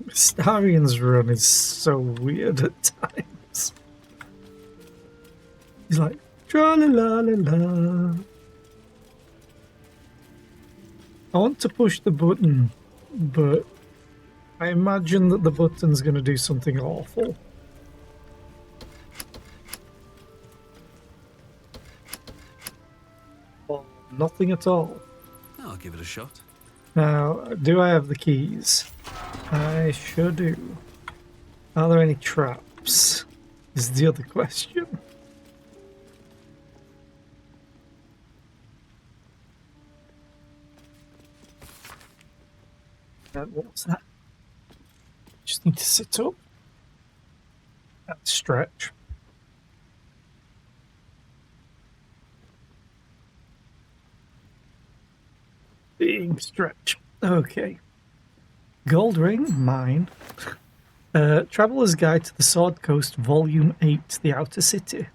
Starian's run is so weird at times. He's like, tra-la-la-la-la. I want to push the button, but I imagine that the button's going to do something awful. Or nothing at all. I'll give it a shot. Now, do I have the keys? I sure do. Are there any traps? Is the other question. What was that? Just need to sit up and stretch. Big stretch. Okay. Gold ring, mine. Traveller's Guide to the Sword Coast, Volume 8, The Outer City.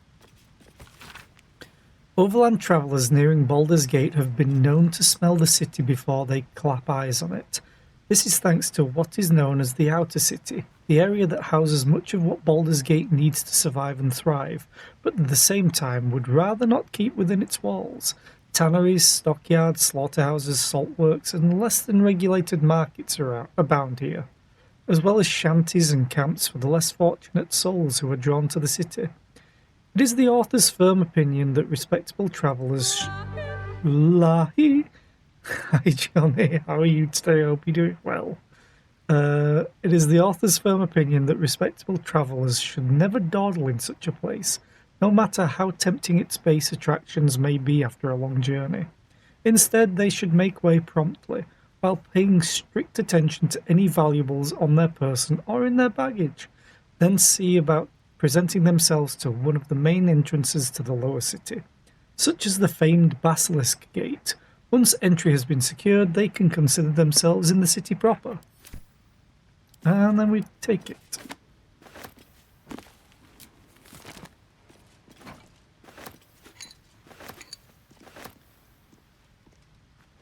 Overland travellers nearing Baldur's Gate have been known to smell the city before they clap eyes on it. This is thanks to what is known as the Outer City, the area that houses much of what Baldur's Gate needs to survive and thrive, but at the same time would rather not keep within its walls. Tanneries, stockyards, slaughterhouses, saltworks, and less than regulated markets abound here, as well as shanties and camps for the less fortunate souls who are drawn to the city. It is the author's firm opinion that respectable travellers... Lahi? Hi Johnny, how are you today? I hope you're doing well. It is the author's firm opinion that respectable travellers should never dawdle in such a place, no matter how tempting its base attractions may be after a long journey. Instead, they should make way promptly, while paying strict attention to any valuables on their person or in their baggage, then see about presenting themselves to one of the main entrances to the lower city, such as the famed Basilisk Gate. Once entry has been secured, they can consider themselves in the city proper. And then we take it.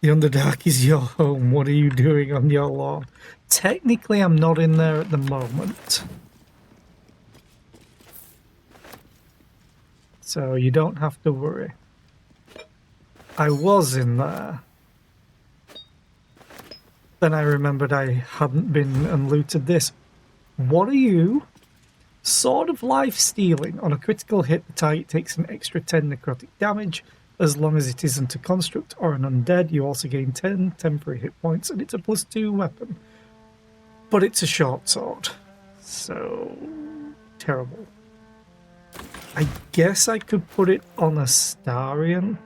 The Underdark is your home. What are you doing on your lawn? Technically, I'm not in there at the moment. So you don't have to worry. I was in there. Then I remembered I hadn't been and looted this. What are you? Sword of Life Stealing. On a critical hit, the target takes an extra 10 necrotic damage. As long as it isn't a construct or an undead, you also gain 10 temporary hit points, and it's a +2 weapon. But it's a short sword. So... terrible. I guess I could put it on a Starian,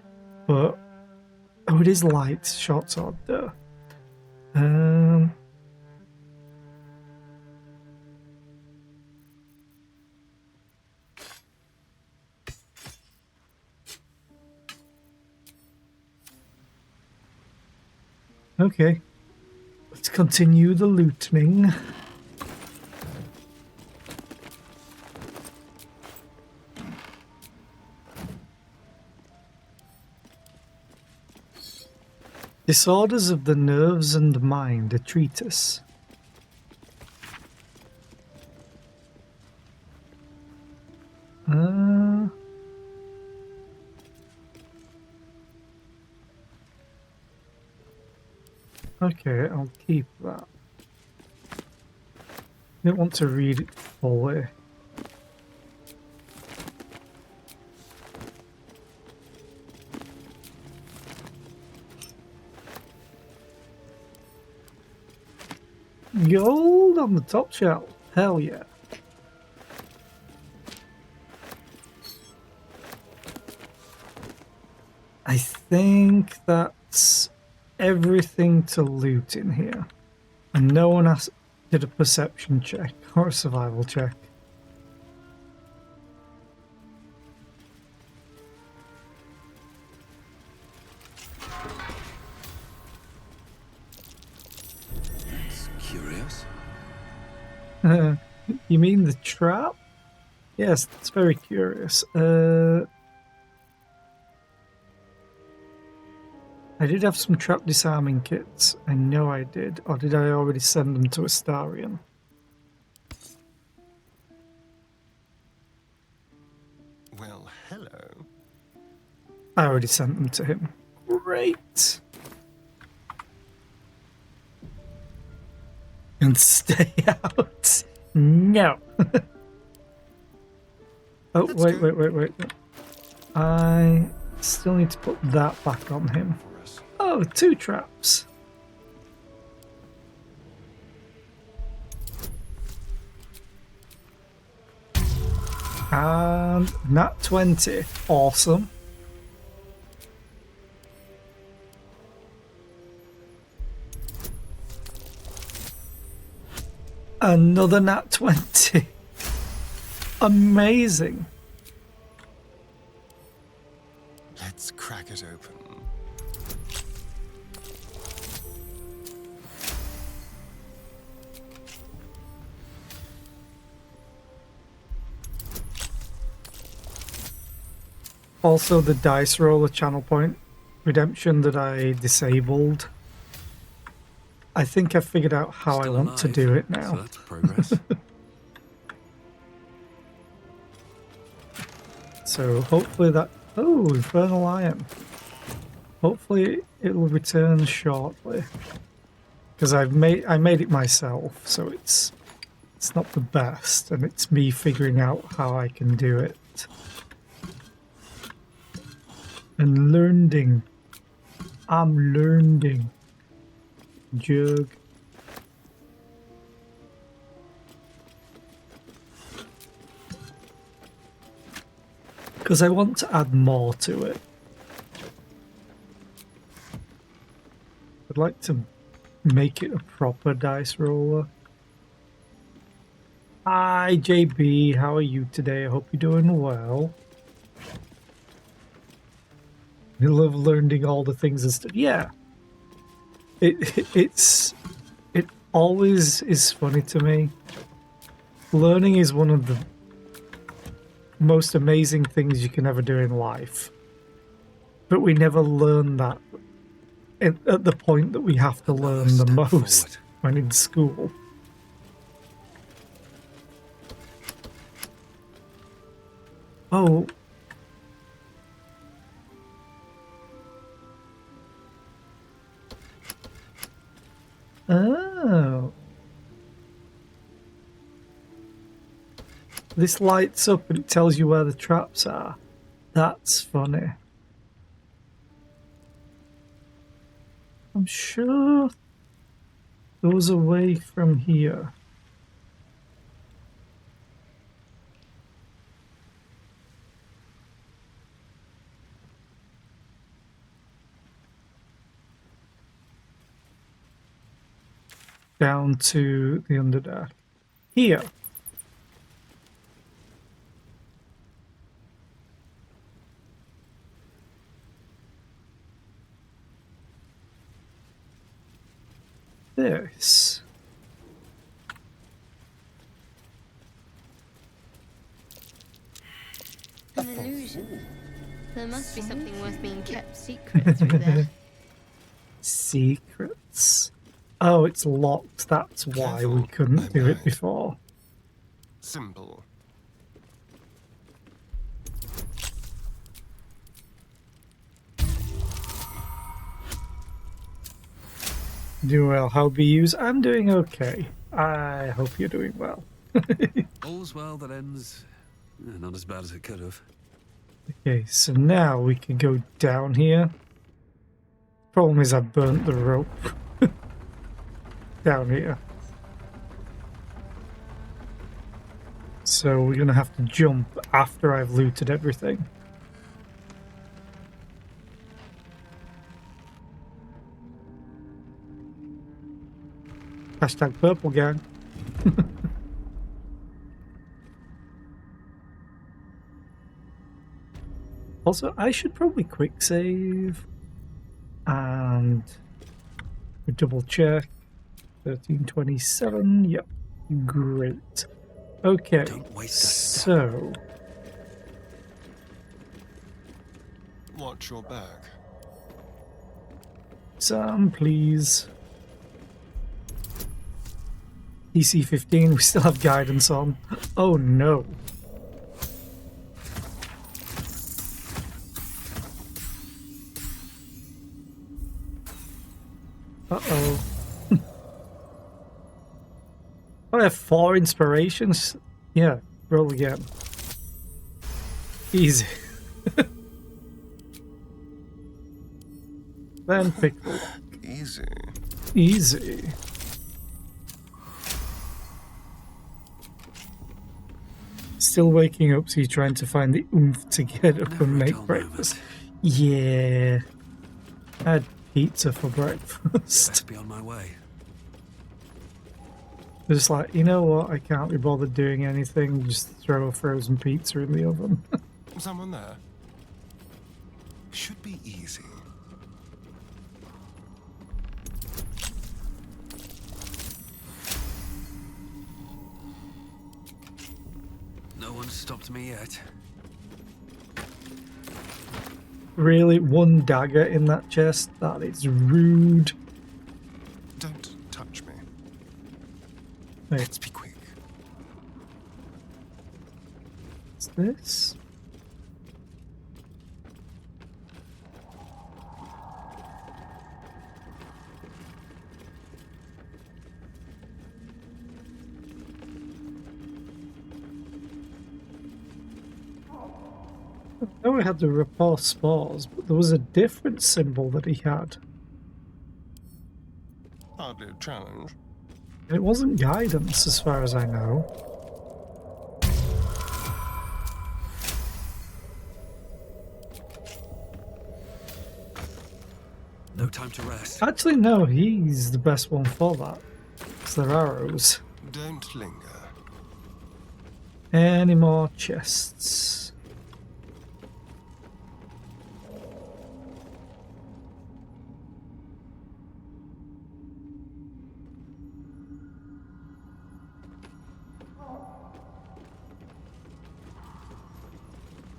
but... oh, it is light. Short sword, though. Okay. Let's continue the looting. Disorders of the Nerves and Mind, a treatise. Okay, I'll keep that. I don't want to read it fully. Gold on the top shelf. Hell yeah. I think that's everything to loot in here. And no one did a perception check or a survival check. It's curious. You mean the trap? Yes, it's very curious. I did have some trap disarming kits. I know I did. Or did I already send them to Astarion? Well, hello. I already sent them to him. Great. And stay out. No. Oh, wait. I still need to put that back on him. Oh, 2 traps. And nat 20. Awesome. Another nat 20. Amazing. Let's crack it open. Also, the dice roller channel point redemption that I disabled. I think I figured out how Still I want to alive, do it So now. that's progress. So hopefully that... Oh, Infernal Iron. Hopefully it will return shortly. Because I made it myself, so it's not the best, and it's me figuring out how I can do it. And learning. I'm learning. Jug. Because I want to add more to it. I'd like to make it a proper dice roller. Hi JB, how are you today? I hope you're doing well. I love learning all the things and stuff. Yeah. It always is funny to me. Learning is one of the most amazing things you can ever do in life. But we never learn that at the point that we have to Another learn the step most forward. when in school. Oh. Oh. This lights up and it tells you where the traps are. That's funny. I'm sure there was a way from here. Down to the Underdark. Here. this? An illusion. There must be something worth being kept secret through there. Secrets. Oh, it's locked. That's why we couldn't do it before. Simple. Doing well. How be yous? I'm doing okay. I hope you're doing well. All's well that ends not as bad as it could have. Okay, so now we can go down here. Problem is I burnt the rope down here. So we're gonna have to jump after I've looted everything. Hashtag purple gang. Also, I should probably quick save and double check. 1327. Yep. Great. Okay. Don't waste a step. So Watch your back. Sam, please. DC 15, we still have guidance on. Oh no. Uh-oh. I have 4 inspirations. Yeah, roll again. Easy. Then pick the lock. Easy. Easy. Still waking up, so you're trying to find the oomph to get up and make breakfast. Yeah. I had pizza for breakfast. Best be on my way. Just like, you know what, I can't be bothered doing anything, just throw a frozen pizza in the oven. Someone there? Should be easy. No one's stopped me yet. Really? 1 dagger in that chest? That is rude. Don't touch me. Wait, Let's be quick. what's this? I know we had the repulse spores, but there was a different symbol that he had. Hardly a challenge. And it wasn't guidance, as far as I know. No time to rest. Actually, no, he's the best one for that. It's their arrows. Don't linger. Any more chests?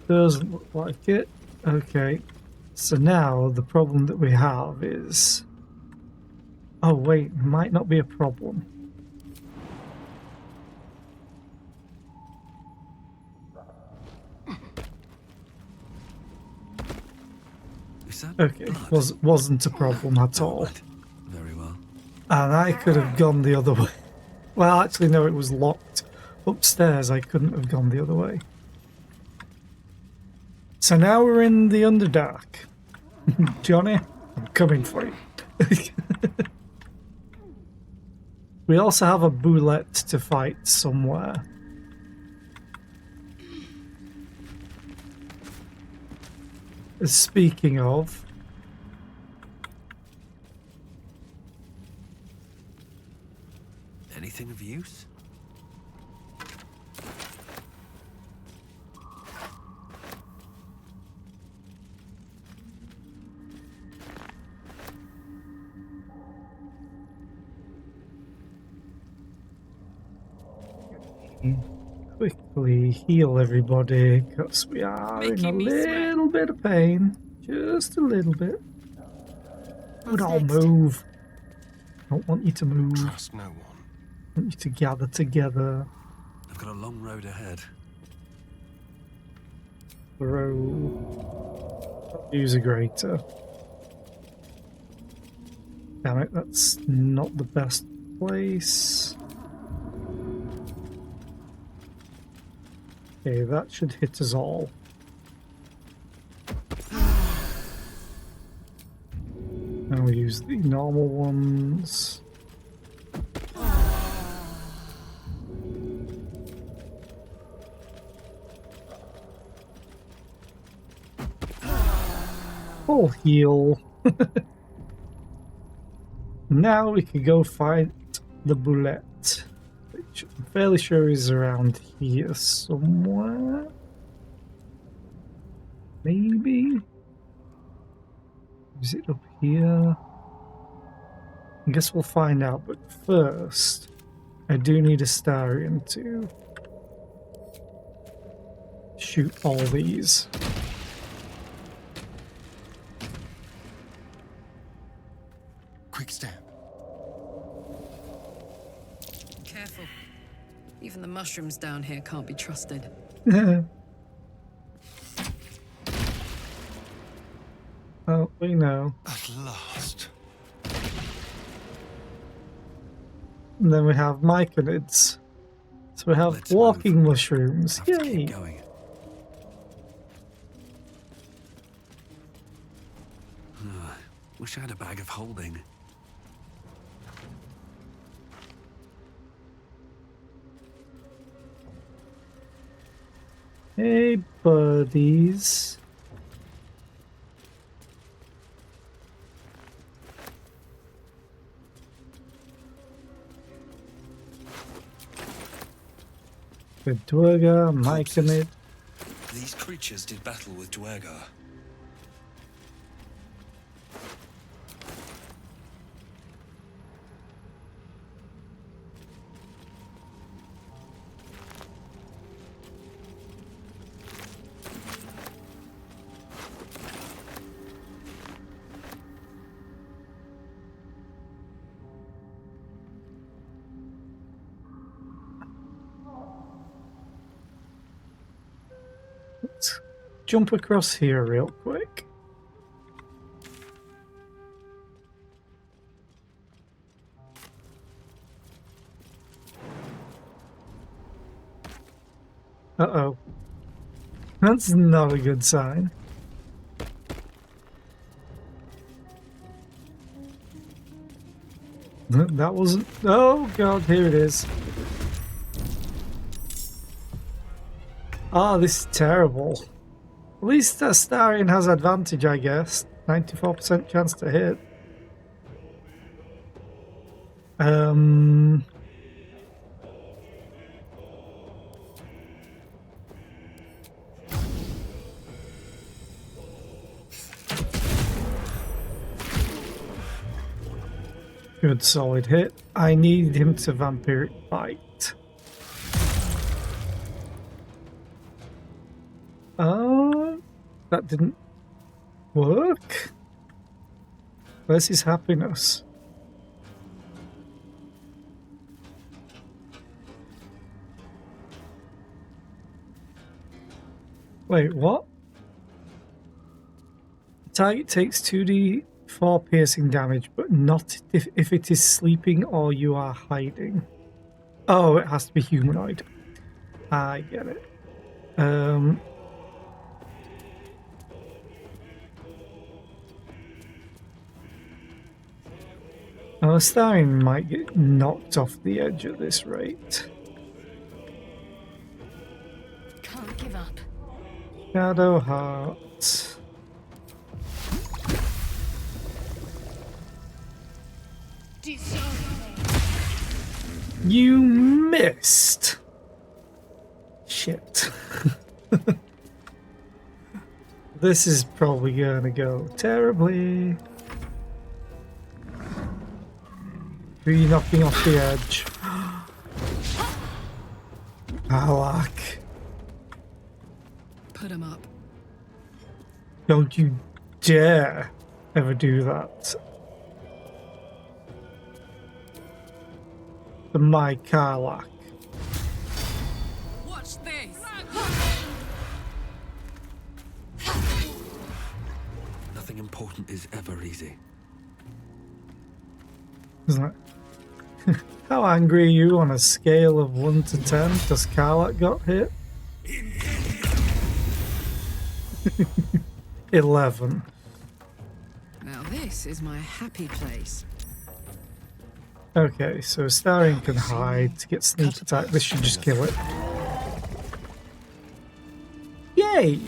Doesn't look like it. Okay. So now the problem that we have is... Oh wait, might not be a problem. Is that Okay, blood? wasn't a problem at all. Very well. And I could have gone the other way. Well, actually no, it was locked upstairs. I couldn't have gone the other way. So now we're in the Underdark. Johnny, I'm coming for you. We also have a boulette to fight somewhere. Speaking of, Anything of use? quickly heal everybody because we are in a Making me sweat. little bit of pain. Just a little bit. What's Don't next? move. Don't want you to move. Trust no one. Want you to gather together. I've got a long road ahead. Throw. Use a grater. Damn it, that's not the best place. Okay, that should hit us all. And we use the normal ones. Full heal. Now we can go find the bullet, which I'm fairly sure is around here somewhere. Maybe? Is it up here? I guess we'll find out, but first, I do need a Starion to shoot all these. Quick step. Careful. Even the mushrooms down here can't be trusted. Oh, we know. At last. And then we have myconids. So we have Let's walking mushrooms. Have to Yay! keep going. Wish I had a bag of holding. Hey, buddies. With Dwerga, myconid. These creatures did battle with Dwergar. Let's jump across here real quick. Uh-oh. That's not a good sign. That wasn't... Oh god, here it is. Ah, this is terrible. At least Astarion has advantage, I guess. 94% chance to hit. Good solid hit. I need him to vampiric bite. That didn't work. Where's his happiness? Wait, what? The target takes 2d4 piercing damage, but not if it is sleeping or you are hiding. Oh, it has to be humanoid. I get it. Astarion might get knocked off the edge at this rate. Can't give up. Shadow Heart. You missed! Shit. This is probably gonna go terribly. Who are you knocking off the edge? Karlach. Put him up. Don't you dare ever do that. To my Karlach. Watch this! Nothing important is ever easy. Isn't it? How angry are you on a scale of 1 to 10 because Karlach got hit? 11. Now this is my happy place. Okay, so Starion can hide to get sneak attack. This should just kill it. Yay!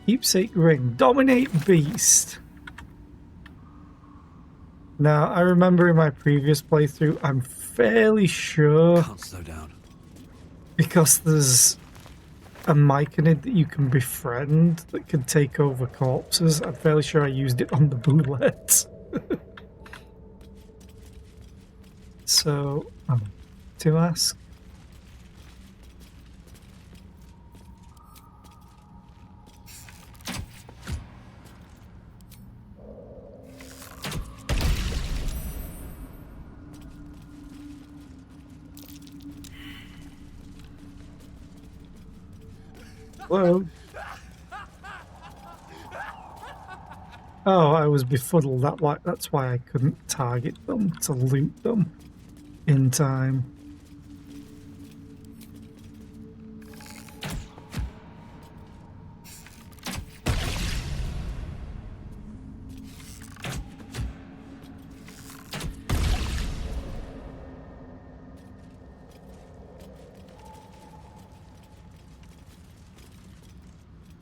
Keepsake ring. Dominate beast. Now, I remember in my previous playthrough, I'm fairly sure, Can't slow down. because there's a myconid that you can befriend that can take over corpses, I'm fairly sure I used it on the boulette. So, to ask. Hello? Oh, I was befuddled. That's why I couldn't target them to loot them in time.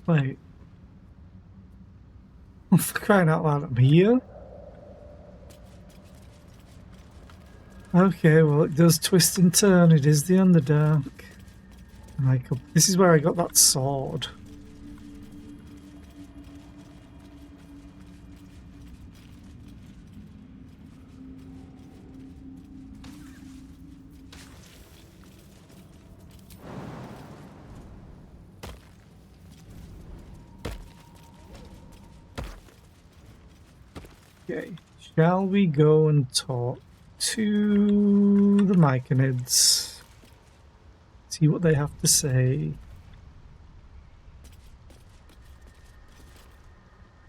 Wait. For crying out loud, I'm here? Okay, well, it does twist and turn. It is the Underdark. This is where I got that sword. Okay, shall we go and talk to the myconids? See what they have to say.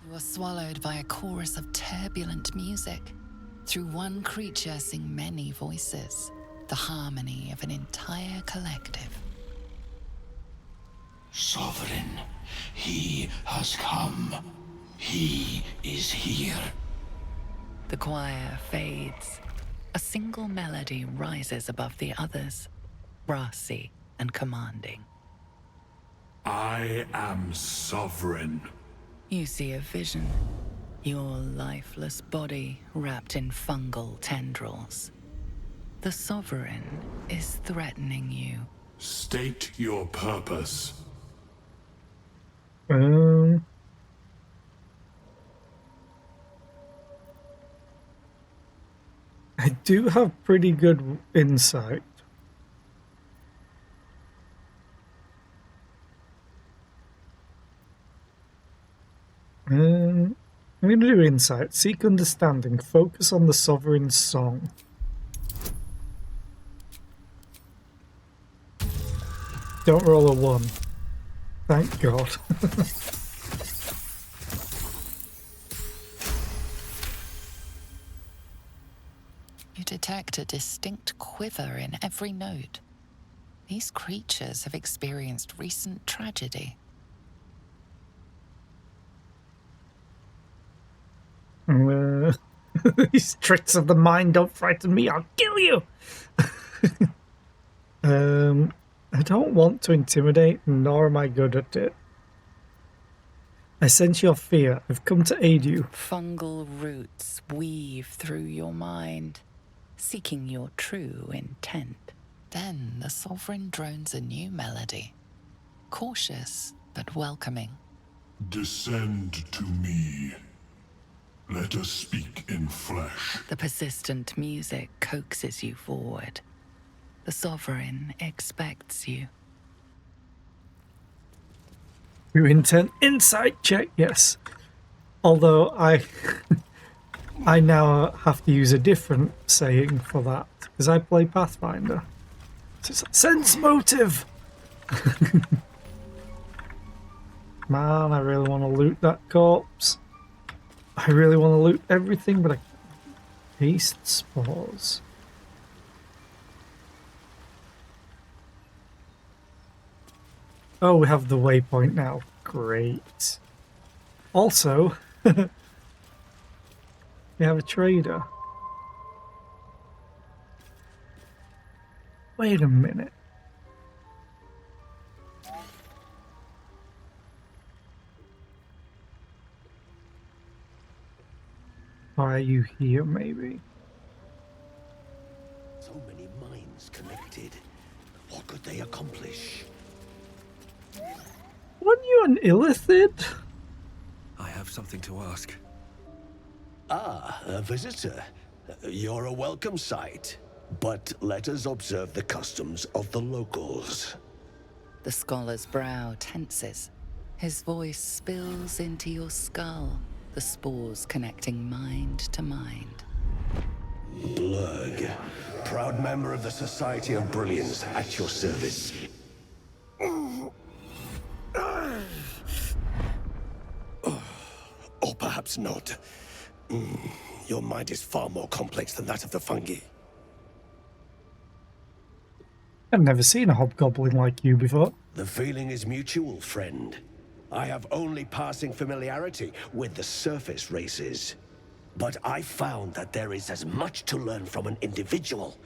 You are swallowed by a chorus of turbulent music. Through one creature sing many voices, the harmony of an entire collective. Sovereign, he has come. He is here. The choir fades. A single melody rises above the others, brassy and commanding. I am sovereign. You see a vision. Your lifeless body wrapped in fungal tendrils. The Sovereign is threatening you. State your purpose. I do have pretty good insight. I'm going to do insight. Seek understanding. Focus on the Sovereign's song. Don't roll a 1. Thank God. You detect a distinct quiver in every note. These creatures have experienced recent tragedy. These tricks of the mind don't frighten me. I'll kill you. I don't want to intimidate, nor am I good at it. I sense your fear. I've come to aid you. Fungal roots weave through your mind, seeking your true intent. Then the Sovereign drones a new melody, cautious but welcoming. Descend to me. Let us speak in flesh. The persistent music coaxes you forward. The Sovereign expects you. You intend insight check, yes. Although I now have to use a different saying for that because I play Pathfinder. So it's like, sense motive. Man, I really want to loot that corpse. I really want to loot everything, but I haste spores. Oh, we have the waypoint now. Great. Also, we have a trader. Wait a minute. Why are you here, maybe? So many minds connected. What could they accomplish? Weren't you an illithid? I have something to ask. Ah, a visitor. You're a welcome sight. But let us observe the customs of the locals. The scholar's brow tenses. His voice spills into your skull, the spores connecting mind to mind. Blurg, proud member of the Society of Brilliance, at your service. Or perhaps not. Your mind is far more complex than that of the fungi. I've never seen a hobgoblin like you before. The feeling is mutual, friend. I have only passing familiarity with the surface races. But I found that there is as much to learn from an individual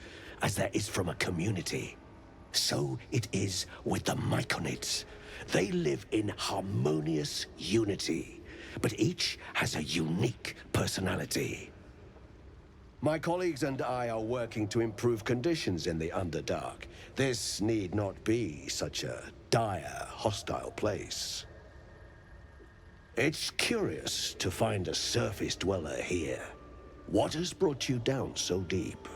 as there is from a community. So it is with the Myconids. They live in harmonious unity, but each has a unique personality. My colleagues and I are working to improve conditions in the Underdark. This need not be such a dire, hostile place. It's curious to find a surface dweller here. What has brought you down so deep?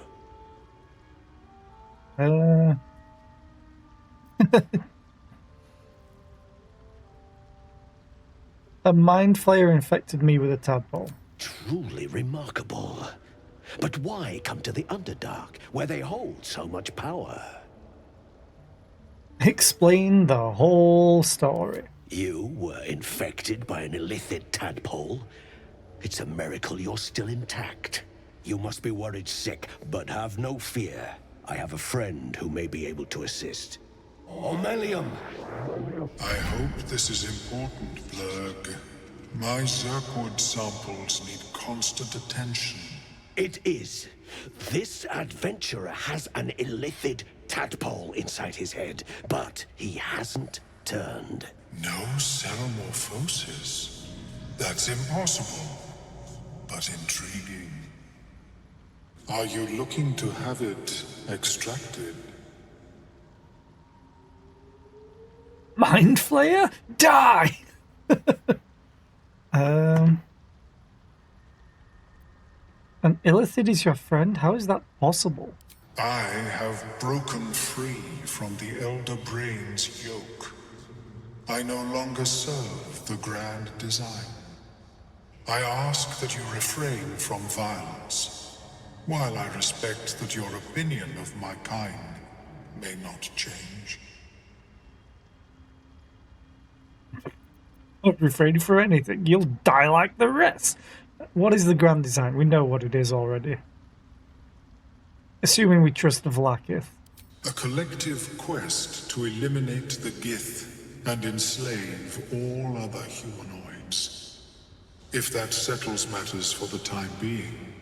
A mind flayer infected me with a tadpole. Truly remarkable. But why come to the Underdark, where they hold so much power? Explain the whole story. You were infected by an illithid tadpole? It's a miracle you're still intact. You must be worried sick, but have no fear. I have a friend who may be able to assist. Omelium! I hope this is important, Blurg. My Zirkwood samples need constant attention. It is. This adventurer has an illithid tadpole inside his head, but he hasn't turned. No ceremorphosis. That's impossible, but intriguing. Are you looking to have it extracted? Mind flayer? Die! An illithid is your friend? How is that possible? I have broken free from the Elder Brain's yoke. I no longer serve the grand design. I ask that you refrain from violence, while I respect that your opinion of my kind may not change. Not refraining for anything. You'll die like the rest. What is the grand design? We know what it is already. Assuming we trust the Vlakith. A collective quest to eliminate the Gith and enslave all other humanoids. If that settles matters for the time being,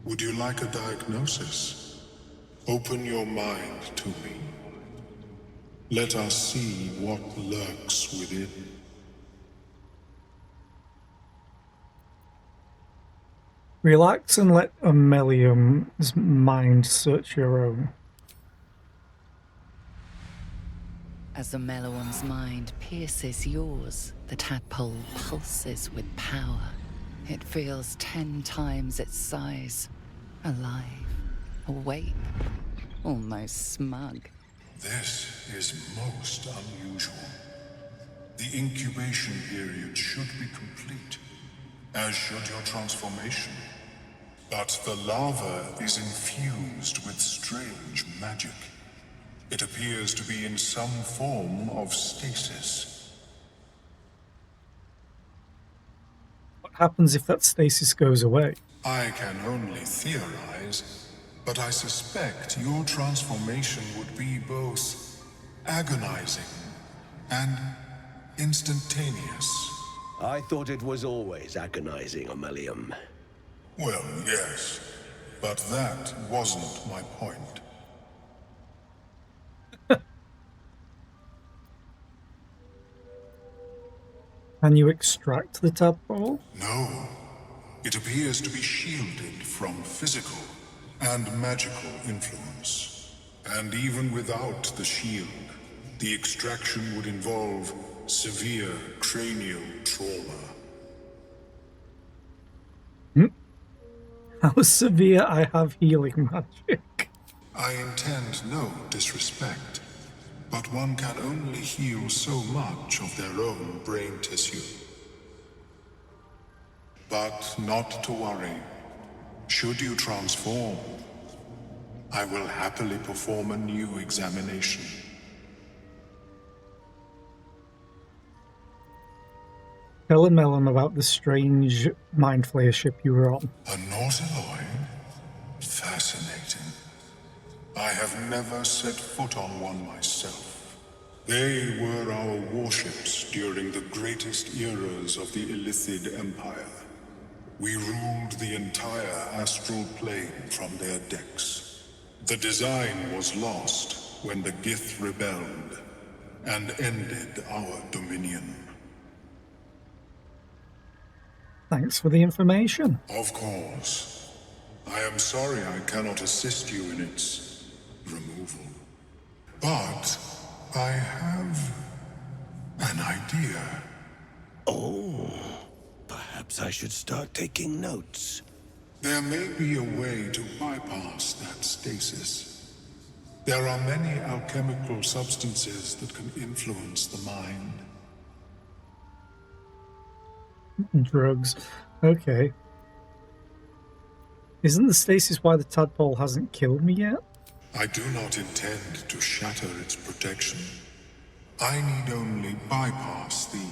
would you like a diagnosis? Open your mind to me. Let us see what lurks within. Relax and let Omelium's mind search your own. As Omelium's mind pierces yours, the tadpole pulses with power. It feels 10 times its size. Alive. Awake. Almost smug. This is most unusual. The incubation period should be complete, as should your transformation. But the lava is infused with strange magic. It appears to be in some form of stasis. What happens if that stasis goes away? I can only theorize, but I suspect your transformation would be both agonizing and instantaneous. I thought it was always agonizing, Omelium. Well, yes, but that wasn't my point. Can you extract the tadpole? No. It appears to be shielded from physical and magical influence. And even without the shield, the extraction would involve severe cranial trauma. How severe I have healing magic. I intend no disrespect, but one can only heal so much of their own brain tissue. But not to worry. Should you transform, I will happily perform a new examination. Tell Melon about the strange mind flayer ship you were on. A Nautiloid? Fascinating. I have never set foot on one myself. They were our warships during the greatest eras of the Illithid Empire. We ruled the entire astral plane from their decks. The design was lost when the Gith rebelled and ended our dominion. Thanks for the information. Of course. I am sorry I cannot assist you in its removal. But I have an idea. Oh, perhaps I should start taking notes. There may be a way to bypass that stasis. There are many alchemical substances that can influence the mind. Drugs. Okay. Isn't the stasis why the tadpole hasn't killed me yet? I do not intend to shatter its protection. I need only bypass the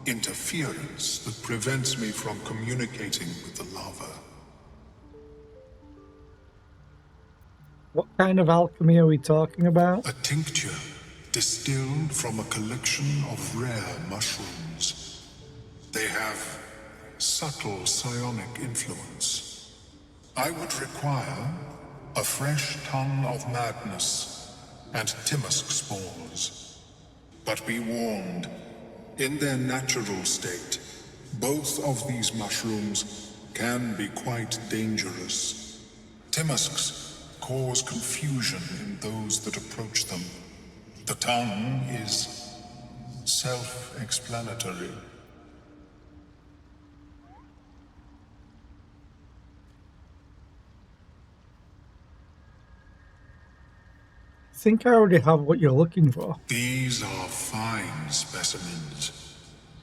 interference that prevents me from communicating with the lava. What kind of alchemy are we talking about? A tincture distilled from a collection of rare mushrooms. They have subtle psionic influence. I would require a fresh tongue of madness and Timusk spores. But be warned, in their natural state, both of these mushrooms can be quite dangerous. Timusks cause confusion in those that approach them. The tongue is self-explanatory. I think I already have what you're looking for. These are fine specimens.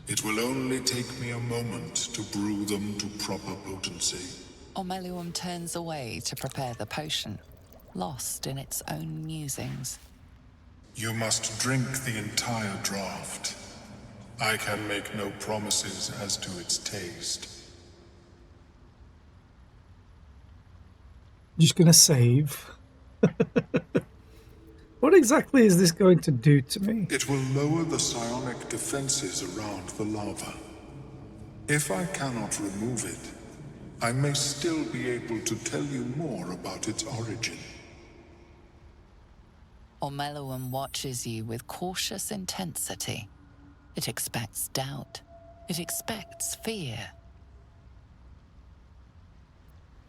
It will only take me a moment to brew them to proper potency. Omelium turns away to prepare the potion, lost in its own musings. You must drink the entire draught. I can make no promises as to its taste. Just gonna save. What exactly is this going to do to me? It will lower the psionic defenses around the lava. If I cannot remove it, I may still be able to tell you more about its origin. Omelium watches you with cautious intensity. It expects doubt. It expects fear.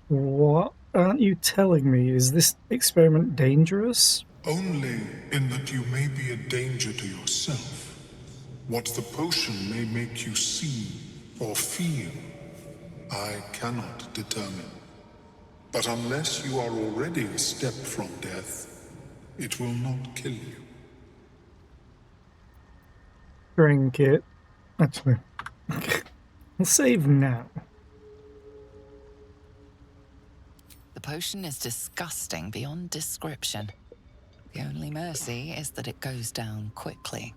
What aren't you telling me? Is this experiment dangerous? Only in that you may be a danger to yourself. What the potion may make you see or feel, I cannot determine. But unless you are already a step from death, It will not kill you. Drink it. Actually, I'll save now. The potion is disgusting beyond description. The only mercy is that it goes down quickly.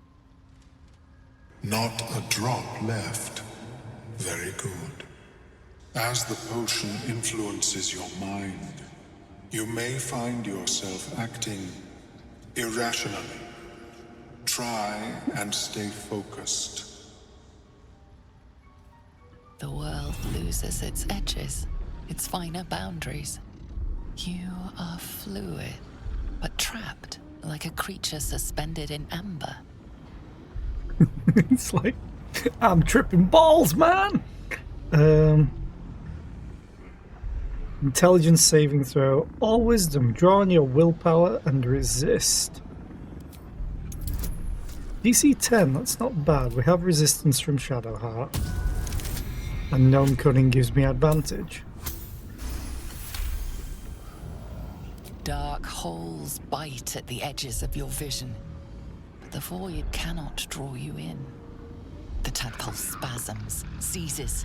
Not a drop left. Very good. As the potion influences your mind, you may find yourself acting irrationally. Try and stay focused. The world loses its edges, its finer boundaries. You are fluid, but trapped like a creature suspended in amber. It's like, I'm tripping balls, man! Intelligence saving throw, or wisdom, draw on your willpower and resist. DC 10, that's not bad. We have resistance from Shadowheart. And Gnome Cunning gives me advantage. Dark holes bite at the edges of your vision, but the void cannot draw you in. The tadpole spasms, seizes.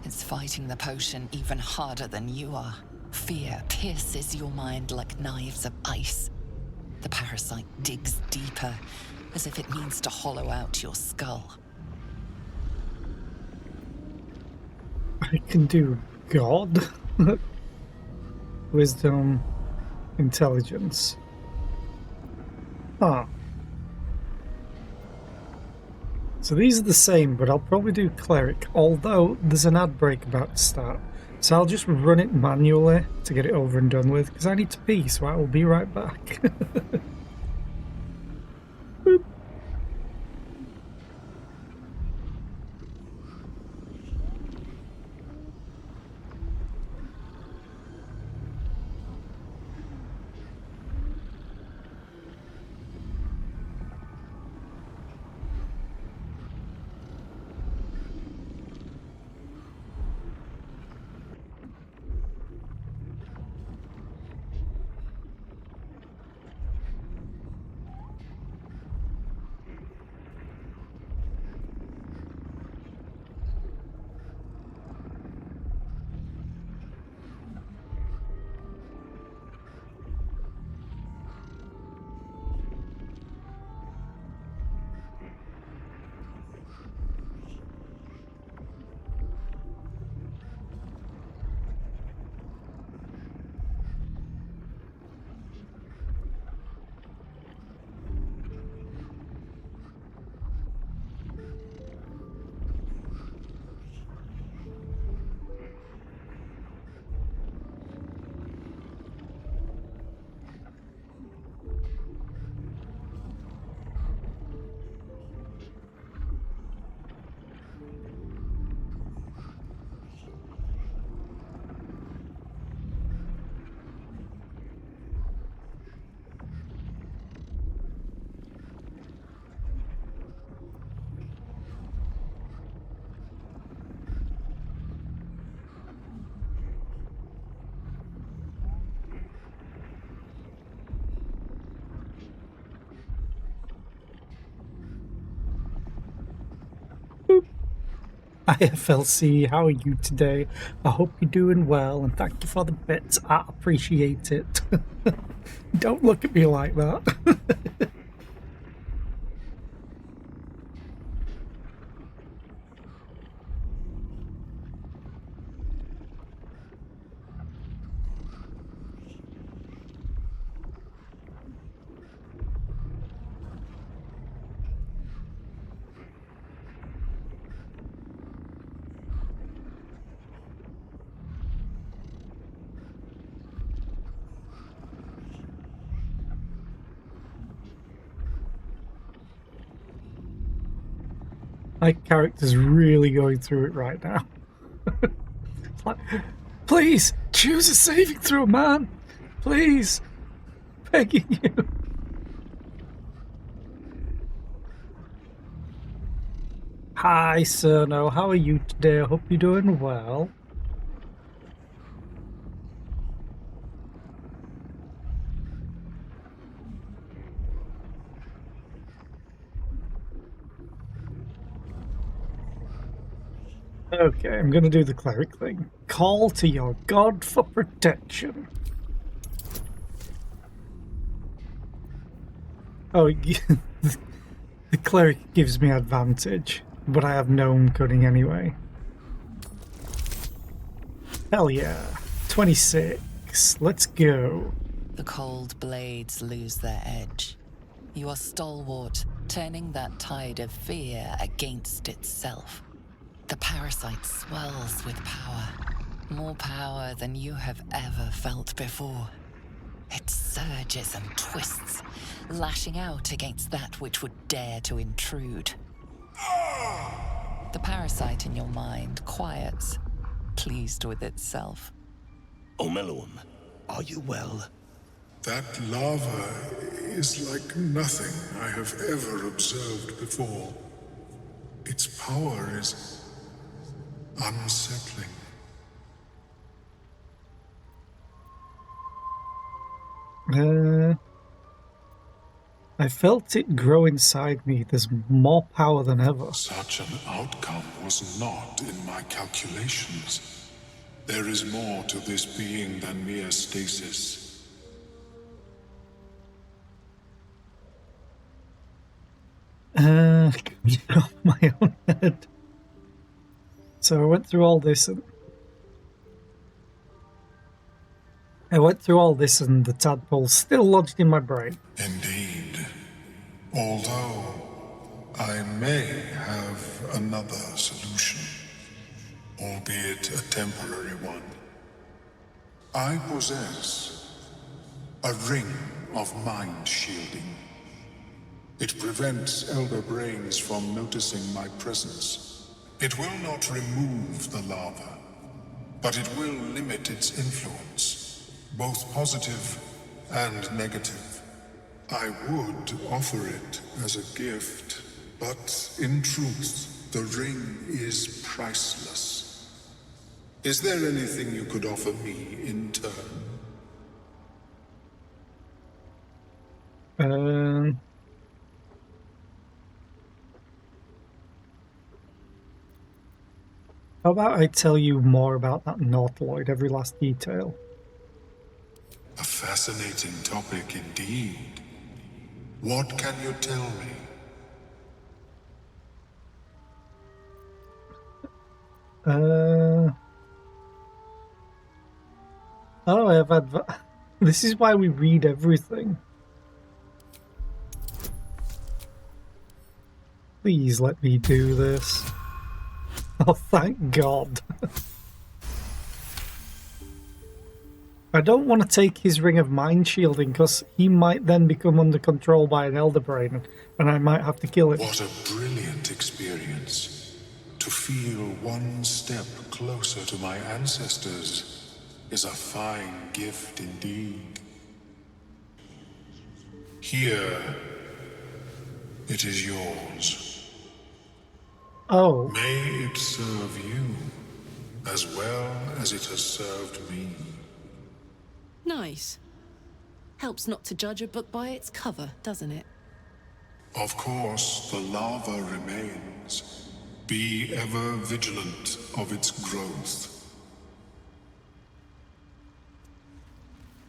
It's fighting the potion even harder than you are. Fear pierces your mind like knives of ice. The parasite digs deeper, as if it needs to hollow out your skull. I can do God. Wisdom, intelligence. Ah. So these are the same, but I'll probably do cleric, although there's an ad break about to start. So I'll just run it manually to get it over and done with, because I need to pee, so I will be right back. Boop. IFLC, how are you today? I hope you're doing well, and thank you for the bits. I appreciate it. Don't look at me like that. My character's really going through it right now. It's like, please, choose a saving throw, man! Please! Begging you. Hi, Cerno. How are you today? I hope you're doing well. Okay, I'm gonna do the cleric thing. Call to your god for protection. Oh, the cleric gives me advantage, but I have gnome cunning anyway. Hell yeah. 26. Let's go. The cold blades lose their edge. You are stalwart, turning that tide of fear against itself. The parasite swells with power. More power than you have ever felt before. It surges and twists, lashing out against that which would dare to intrude. The parasite in your mind quiets, pleased with itself. Omeluum, are you well? That lava is like nothing I have ever observed before. Its power is unsettling. I felt it grow inside me. There's more power than ever. Such an outcome was not in my calculations. There is more to this being than mere stasis. Off my own head. So I went through all this and the tadpole's still lodged in my brain. Indeed. Although I may have another solution, albeit a temporary one. I possess a ring of mind shielding. It prevents elder brains from noticing my presence. It will not remove the lava, but it will limit its influence, both positive and negative. I would offer it as a gift, but in truth, the ring is priceless. Is there anything you could offer me in turn? How about I tell you more about that Nautiloid, every last detail? A fascinating topic indeed. What can you tell me? Oh, I have this is why we read everything. Please let me do this. Oh, thank God. I don't want to take his ring of mind shielding because he might then become under control by an elder brain and I might have to kill him. What a brilliant experience. To feel one step closer to my ancestors is a fine gift indeed. Here, it is yours. Oh. May it serve you as well as it has served me. Nice. Helps not to judge a book by its cover, doesn't it? Of course, the lava remains. Be ever vigilant of its growth.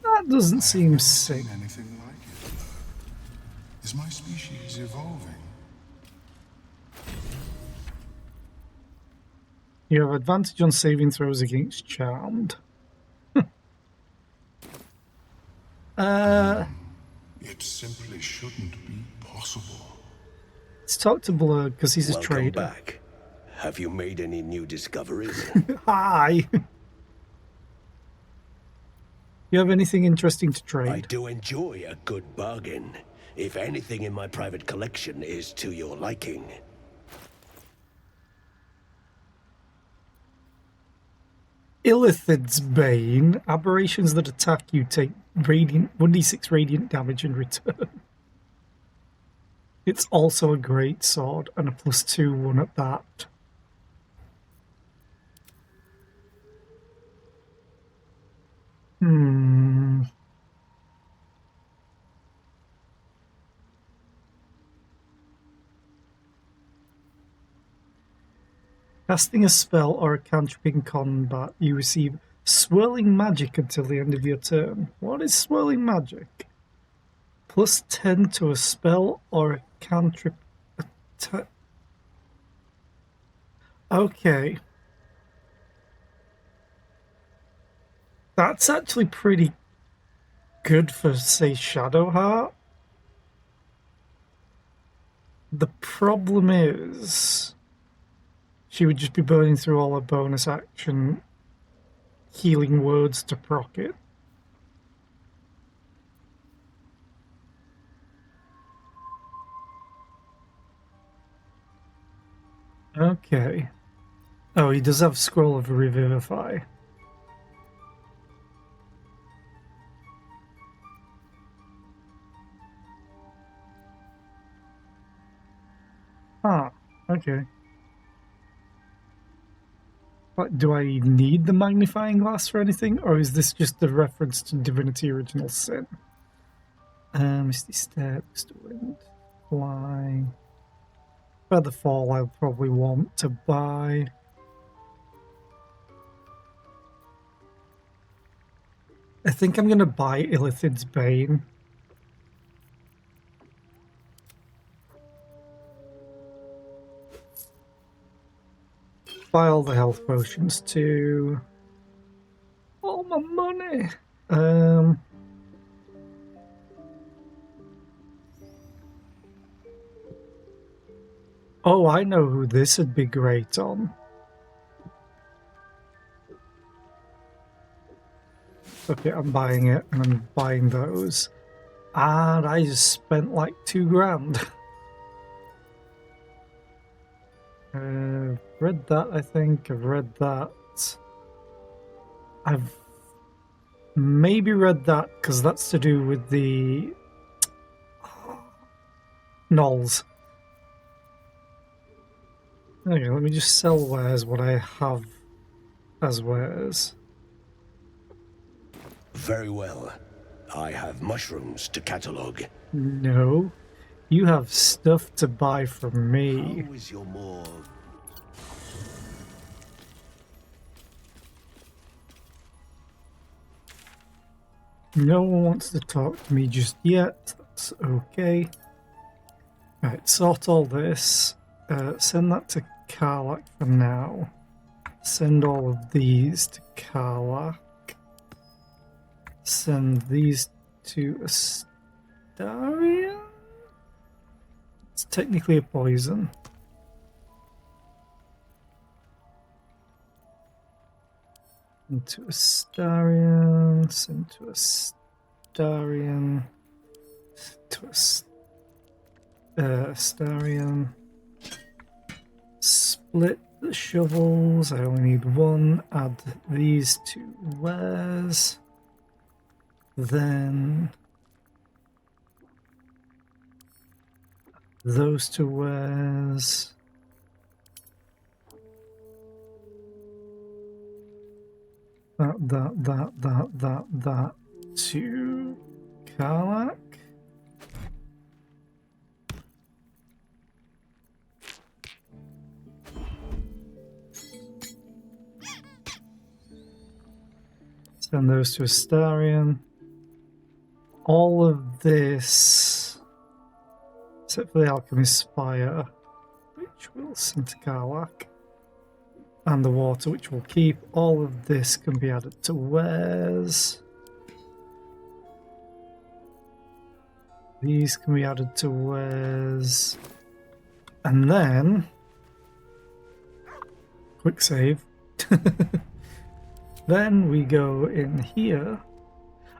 That doesn't seem sick. Anything like it? Is my species evolving? You have advantage on saving throws against Charmed. It simply shouldn't be possible. Let's talk to Blurg because he's a trader. Welcome back. Have you made any new discoveries? Hi. You have anything interesting to trade? I do enjoy a good bargain. If anything in my private collection is to your liking. Illithid's Bane. Aberrations that attack you take radiant 1d6 radiant damage in return. It's also a great sword and a +2/1 at that. Casting a spell or a cantrip in combat, you receive swirling magic until the end of your turn. What is swirling magic? Plus 10 to a spell or a cantrip attack. Okay. That's actually pretty good for, say, Shadowheart. The problem is she would just be burning through all her bonus action healing words to proc it. Okay. Oh, he does have Scroll of Revivify. Ah, okay. But do I need the magnifying glass for anything, or is this just a reference to Divinity Original Sin? Misty Step, Gust of Wind, Fly. Featherfall I'll probably want to buy. I think I'm going to buy Illithid's Bane. Buy all the health potions too. All my money. Oh, I know who this would be great on. Okay, I'm buying it, and I'm buying those. And I just spent like $2,000. Read that, I think. I've read that. I've maybe read that because that's to do with the Knolls. Okay, let me just sell wares what I have as wares. Very well. I have mushrooms to catalogue. No, you have stuff to buy from me. How is your more... No one wants to talk to me just yet. That's okay. Right, sort all this. Send that to Karlak for now. Send all of these to Karlak. Send these to Astaria? It's technically a poison. Send to Astarian. Send to Astarian. To Astarian. Split the shovels. I only need one. Add these to wares. Then those two wares. That to Karlak. Send those to Astarian. All of this, except for the Alchemist's Spire, which we'll send to Karlak, and the water, which we'll keep. All of this can be added to wares. These can be added to wares. And then, quick save. Then we go in here.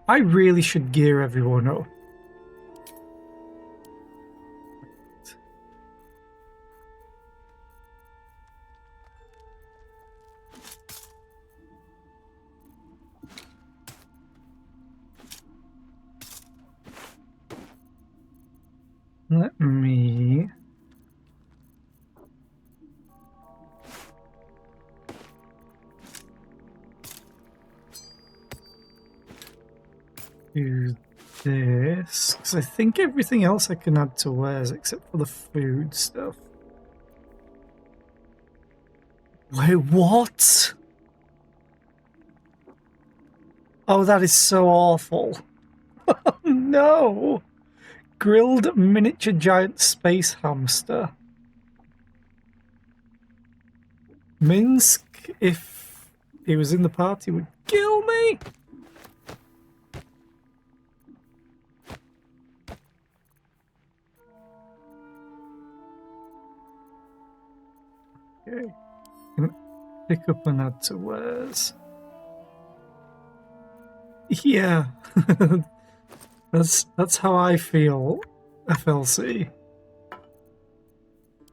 I really should gear everyone up. Let me do this, because I think everything else I can add to wares except for the food stuff. Wait, what? Oh, that is so awful. No! Grilled miniature giant space hamster. Minsk, if he was in the party, would kill me! Okay. Can pick up and add to wares. Yeah. That's how I feel, FLC.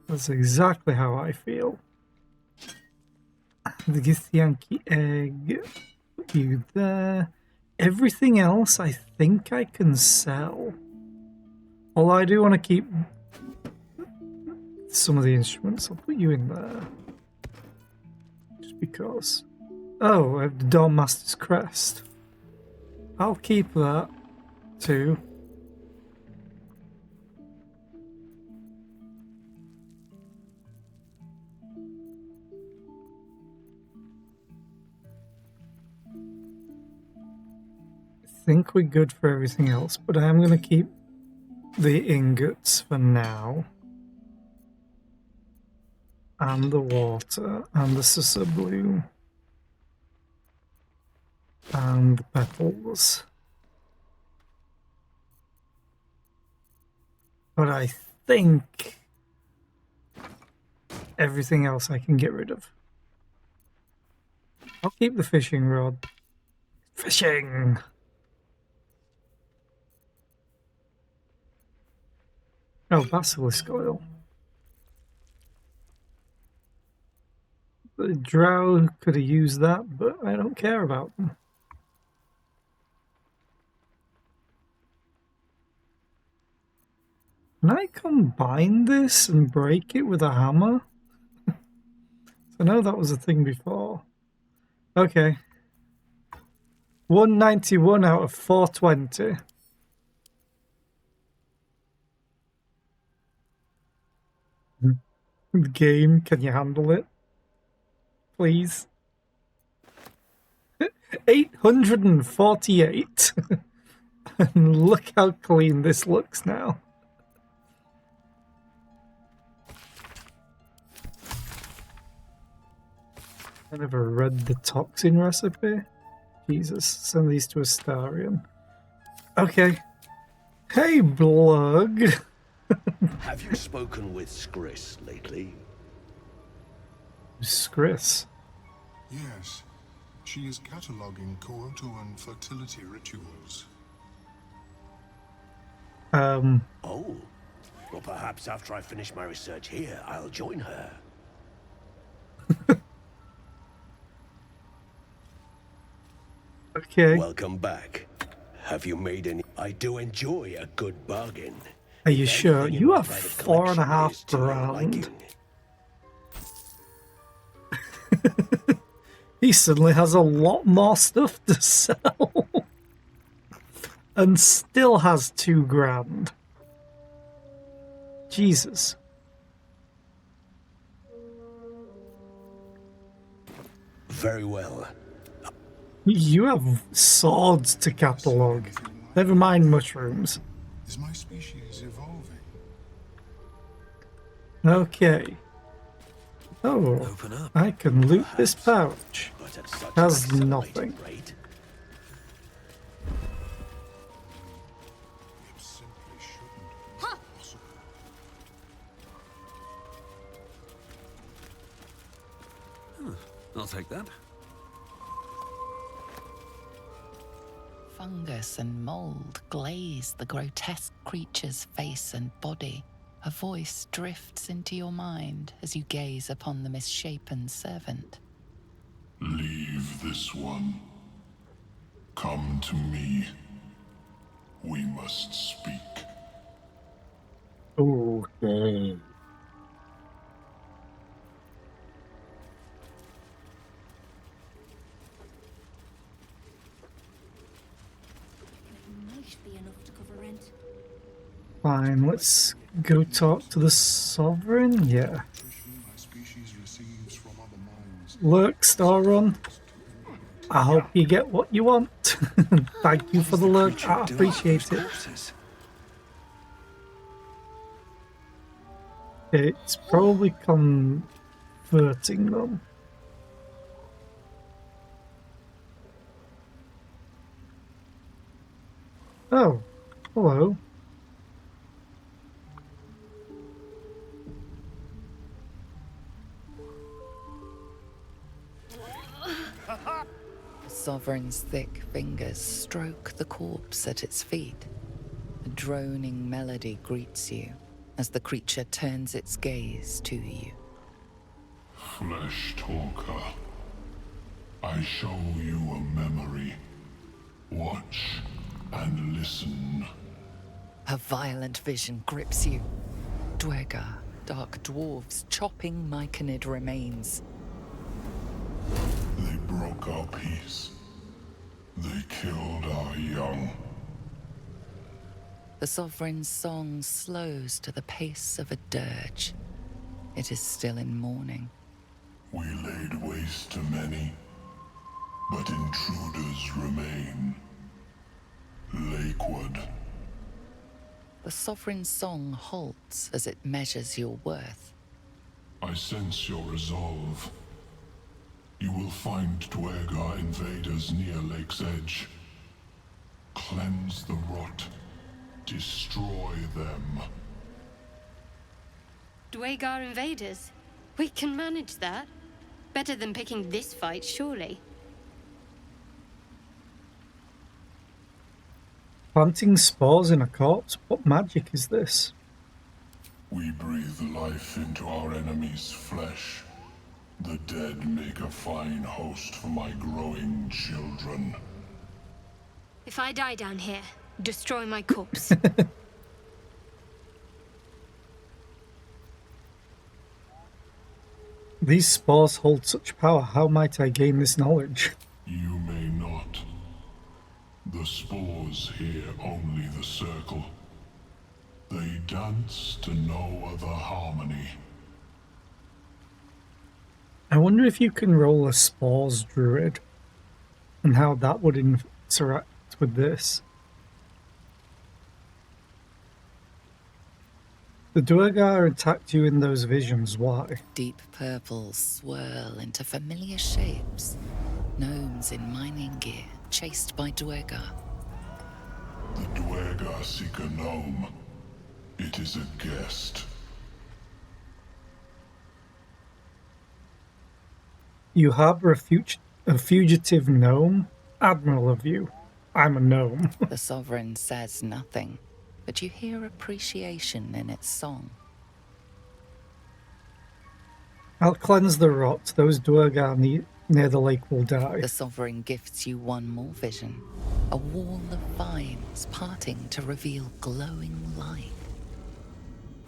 That's exactly how I feel. The Githyanki egg. Put you there. Everything else I think I can sell. Although I do want to keep some of the instruments. I'll put you in there. Just because. Oh, I have the Dawn Master's Crest. I'll keep that too. I think we're good for everything else, but I am going to keep the ingots for now. And the water, and the Susa Bloom. And the petals. But I think everything else I can get rid of. I'll keep the fishing rod. Fishing! Oh, basilisk oil. The drow could have used that, but I don't care about them. Can I combine this and break it with a hammer? I know that was a thing before. Okay. 191 out of 420. Game, can you handle it? Please. 848. And look how clean this looks now. I never read the toxin recipe. Jesus, send these to Astarion. Okay. Hey, Blug. Have you spoken with Skris lately? Skris? Yes. She is cataloguing Koto and fertility rituals. Oh. Well, perhaps after I finish my research here, I'll join her. Okay. Welcome back. Have you made any? I do enjoy a good bargain. Are you sure? You have 4.5 grand. He suddenly has a lot more stuff to sell. And still has 2 grand. Jesus. Very well. You have swords to catalogue. Never mind mushrooms. Is my species evolving? Okay. Oh, I can loot this pouch. Has nothing. I'll take that. Fungus and mold glaze the grotesque creature's face and body. A voice drifts into your mind as you gaze upon the misshapen servant. Leave this one. Come to me. We must speak. Okay. Fine, let's go talk to the Sovereign. Yeah. species receives from other minds. Lurk, Staron. I hope you get what you want. Thank you for the lurk. I appreciate it. It's probably converting them. Oh, hello. The Sovereign's thick fingers stroke the corpse at its feet. A droning melody greets you as the creature turns its gaze to you. Flesh talker, I show you a memory. Watch and listen. A violent vision grips you. Dwergar, dark dwarves chopping myconid remains. They broke our peace. They killed our young. The Sovereign's song slows to the pace of a dirge. It is still in mourning. We laid waste to many, but intruders remain. Lakeward. The Sovereign's song halts as it measures your worth. I sense your resolve. You will find Dwergar invaders near Lake's Edge. Cleanse the rot. Destroy them. Dwagar invaders? We can manage that. Better than picking this fight, surely. Planting spores in a corpse? What magic is this? We breathe life into our enemy's flesh. The dead make a fine host for my growing children. If I die down here, destroy my corpse. These spores hold such power. How might I gain this knowledge? You may not. The spores hear only the circle. They dance to no other harmony. I wonder if you can roll a spores druid and how that would interact with this. The Dwergar attacked you in those visions. Why? Deep purples swirl into familiar shapes. Gnomes in mining gear, chased by Dwergar. The Dwergar seek a gnome. It is a guest. You harbor a fugitive gnome? Admiral of you. I'm a gnome. The Sovereign says nothing, but you hear appreciation in its song. I'll cleanse the rot. Those Dwergar near the lake will die. The Sovereign gifts you one more vision. A wall of vines parting to reveal glowing light.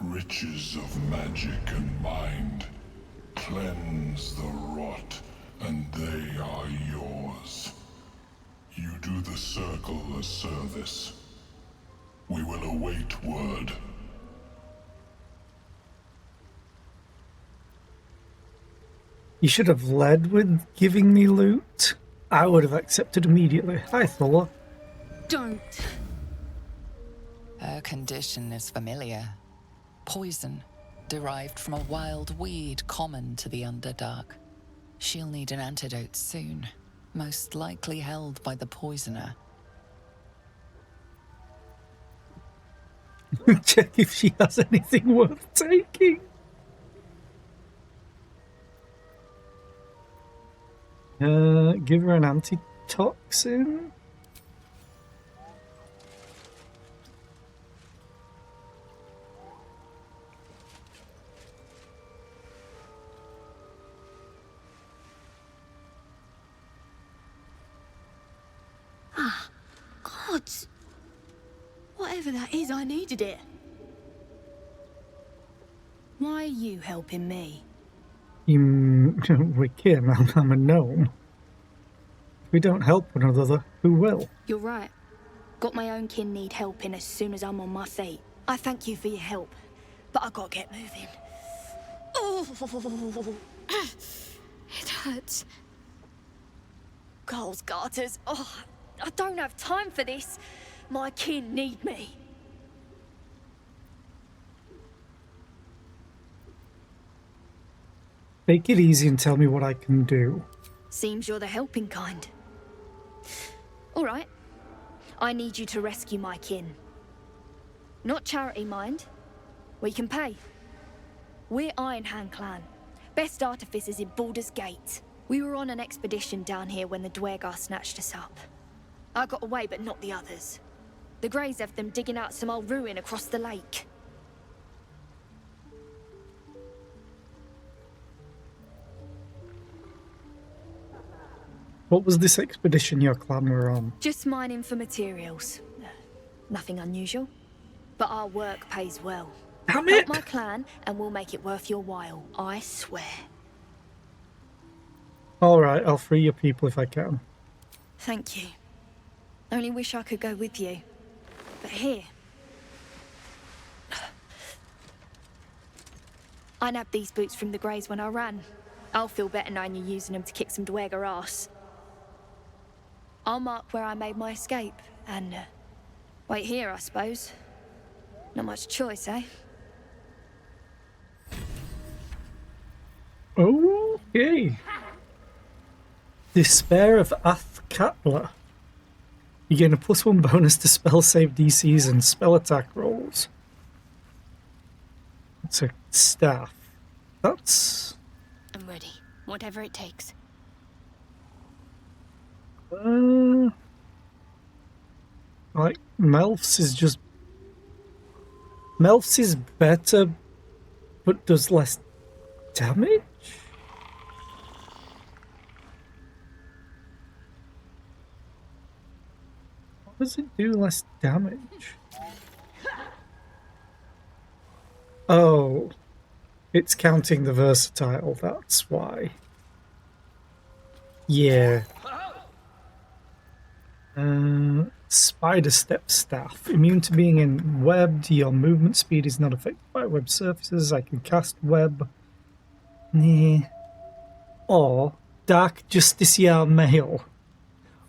Riches of magic and mind. Cleanse the rot, and they are yours. You do the circle a service. We will await word. You should have led with giving me loot. I would have accepted immediately. Hi, Thula. Don't. Her condition is familiar. Poison, derived from a wild weed common to the Underdark. She'll need an antidote soon, most likely held by the poisoner. Check if she has anything worth taking. Give her an antitoxin. Ah, gods. Whatever that is, I needed it. Why are you helping me? We can. I'm a gnome. If we don't help one another, who will? You're right. Got my own kin need helping as soon as I'm on my feet. I thank you for your help, but I gotta get moving. Oh! It hurts. Girls' garters. Oh, I don't have time for this. My kin need me. Take it easy and tell me what I can do. Seems you're the helping kind. All right. I need you to rescue my kin. Not charity, mind. We can pay. We're Iron Hand Clan. Best artificers in Baldur's Gate. We were on an expedition down here when the Dwergar snatched us up. I got away, but not the others. The Greys have them digging out some old ruin across the lake. What was this expedition your clan were on? Just mining for materials. Nothing unusual. But our work pays well. Damn Help it! my clan, and we'll make it worth your while. I swear. Alright, I'll free your people if I can. Thank you. Only wish I could go with you. But here... I nabbed these boots from the Greys when I ran. I'll feel better knowing you're using them to kick some Dwergar ass. I'll mark where I made my escape, and wait here, I suppose. Not much choice, eh? Okay. Despair of Athkatla. You gain a +1 bonus to spell save DCs and spell attack rolls. It's a staff. That's... I'm ready. Whatever it takes. Like, Melf's is just... Melf's is better, but does less damage? What does it do less damage? Oh, it's counting the versatile, that's why. Yeah. Spider Step Staff. Immune to being in webbed. Your movement speed is not affected by web surfaces. I can cast web. Nah. Or Dark Justiciar Mail.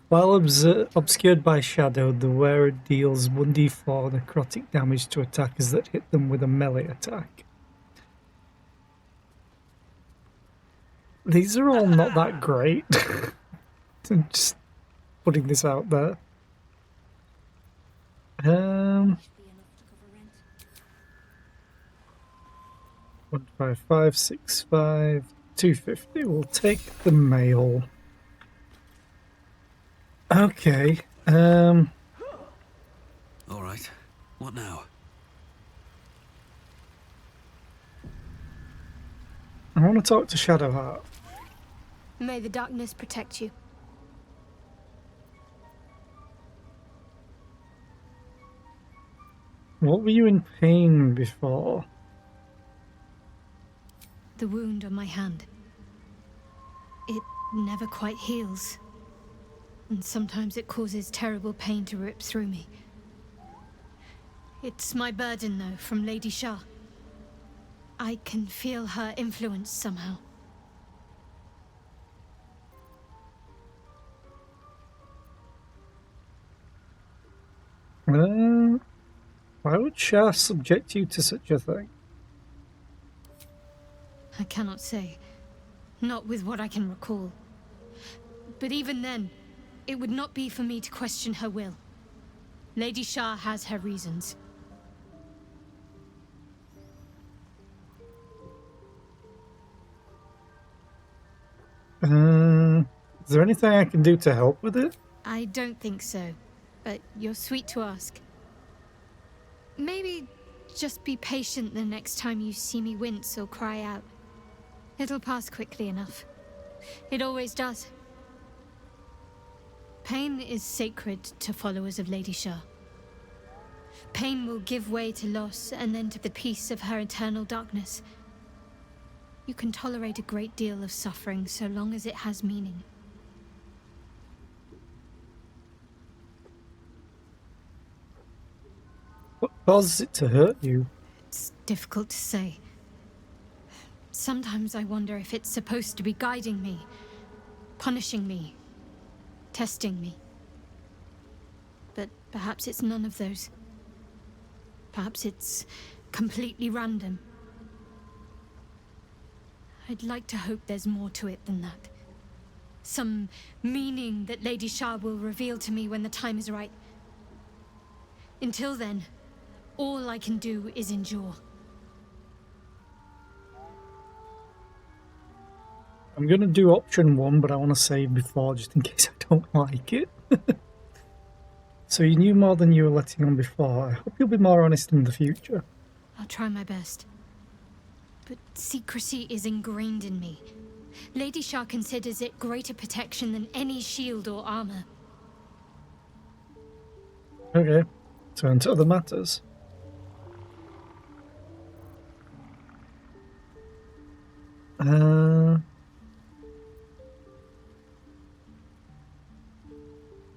While obscured by shadow, the wearer deals 1d4 necrotic damage to attackers that hit them with a melee attack. These are all not that great. I'm just putting this out there. 155, 65, 250. We'll take the mail. Okay. All right. What now? I want to talk to Shadowheart. May the darkness protect you. What were you in pain before? The wound on my hand. It never quite heals. And sometimes it causes terrible pain to rip through me. It's my burden, though, from Lady Shah. I can feel her influence somehow. Why would Shah subject you to such a thing? I cannot say. Not with what I can recall. But even then, it would not be for me to question her will. Lady Shah has her reasons. Is there anything I can do to help with it? I don't think so, but you're sweet to ask. Maybe just be patient the next time you see me wince or cry out. It'll pass quickly enough. It always does. Pain is sacred to followers of Lady Shah. Pain will give way to loss and then to the peace of her eternal darkness. You can tolerate a great deal of suffering so long as it has meaning. What causes it to hurt you? It's difficult to say. Sometimes I wonder if it's supposed to be guiding me, punishing me, testing me. But perhaps it's none of those. Perhaps it's completely random. I'd like to hope there's more to it than that. Some meaning that Lady Shah will reveal to me when the time is right. Until then, all I can do is endure. I'm going to do option 1, but I want to save before just in case I don't like it. So you knew more than you were letting on before. I hope you'll be more honest in the future. I'll try my best. But secrecy is ingrained in me. Lady Shah considers it greater protection than any shield or armor. Okay, so into other matters.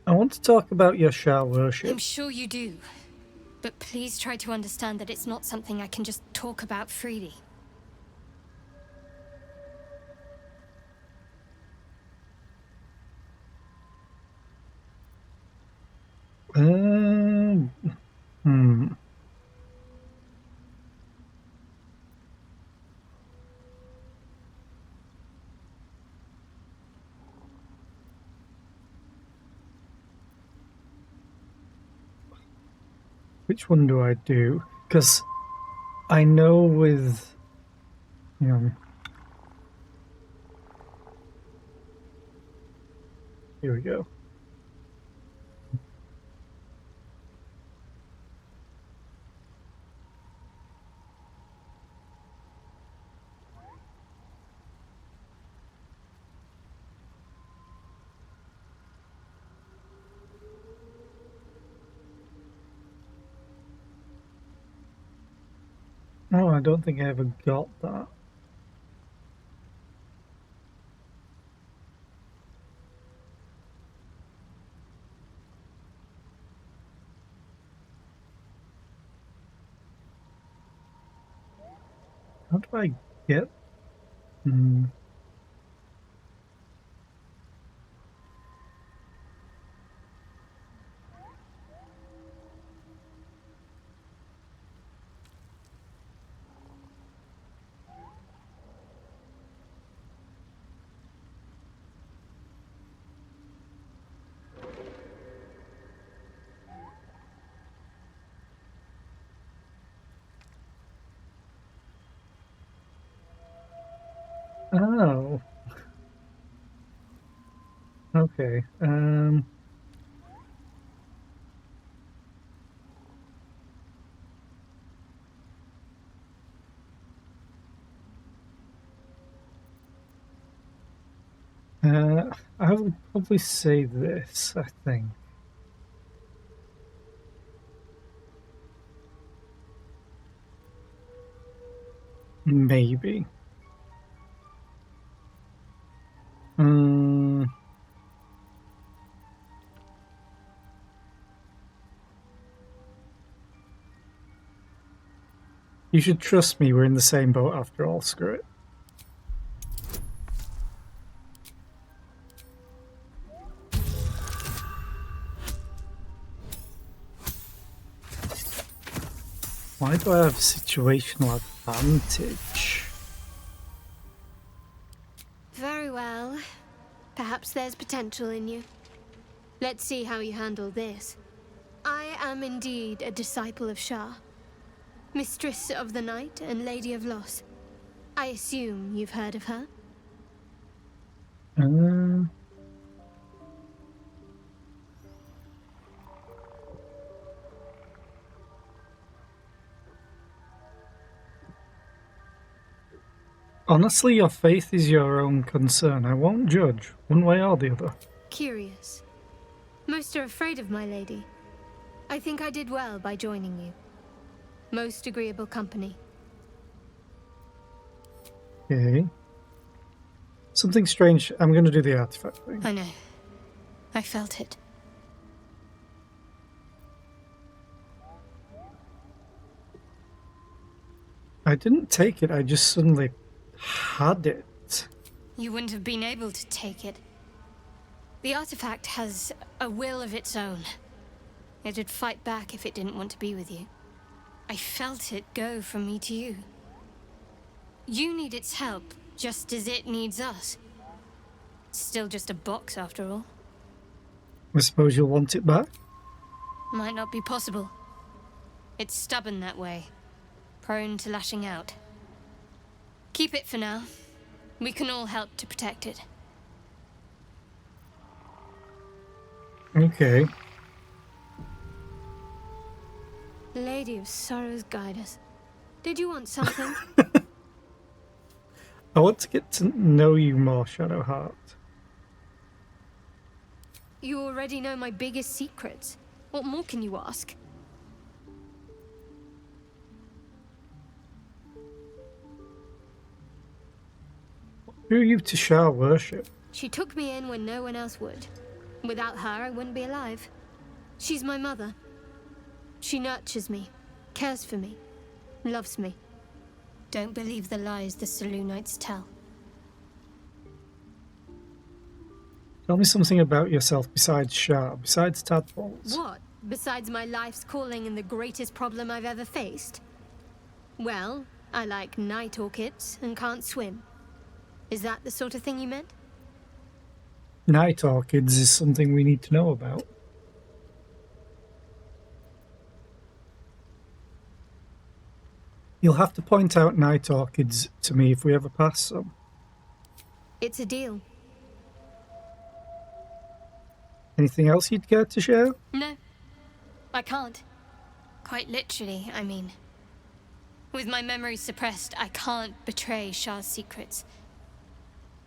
I want to talk about your Shah worship. I'm sure you do. But please try to understand that it's not something I can just talk about freely. Which one do I do? Because I know with, you know, here we go. Oh, I don't think I ever got that. How do I get? Oh. Okay. I would probably say this, I think. Maybe. You should trust me, we're in the same boat after all, screw it. Why do I have situational advantage? Very well. Perhaps there's potential in you. Let's see how you handle this. I am indeed a disciple of Shah, Mistress of the Night and Lady of Loss. I assume you've heard of her? Honestly, your faith is your own concern. I won't judge, one way or the other. Curious. Most are afraid of my lady. I think I did well by joining you. Most agreeable company. Okay. Something strange. I'm going to do the artifact thing. I know. I felt it. I didn't take it, I just suddenly had it. You wouldn't have been able to take it. The artifact has a will of its own. It'd fight back if it didn't want to be with you. I felt it go from me to you. You need its help, just as it needs us. It's still just a box, after all. I suppose you'll want it back? Might not be possible. It's stubborn that way. Prone to lashing out. Keep it for now. We can all help to protect it. Okay. Lady of Sorrows, guide us. Did you want something? I want to get to know you more, Shadowheart. You already know my biggest secrets. What more can you ask? Who are you to Shah worship? She took me in when no one else would. Without her, I wouldn't be alive. She's my mother. She nurtures me, cares for me, loves me. Don't believe the lies the Selûnites tell. Tell me something about yourself besides Shah, besides tadpoles. What? Besides my life's calling and the greatest problem I've ever faced? Well, I like night orchids and can't swim. Is that the sort of thing you meant? Night orchids is something we need to know about. You'll have to point out night orchids to me if we ever pass some. It's a deal. Anything else you'd care to share? No, I can't. Quite literally, I mean. With my memory suppressed, I can't betray Shah's secrets.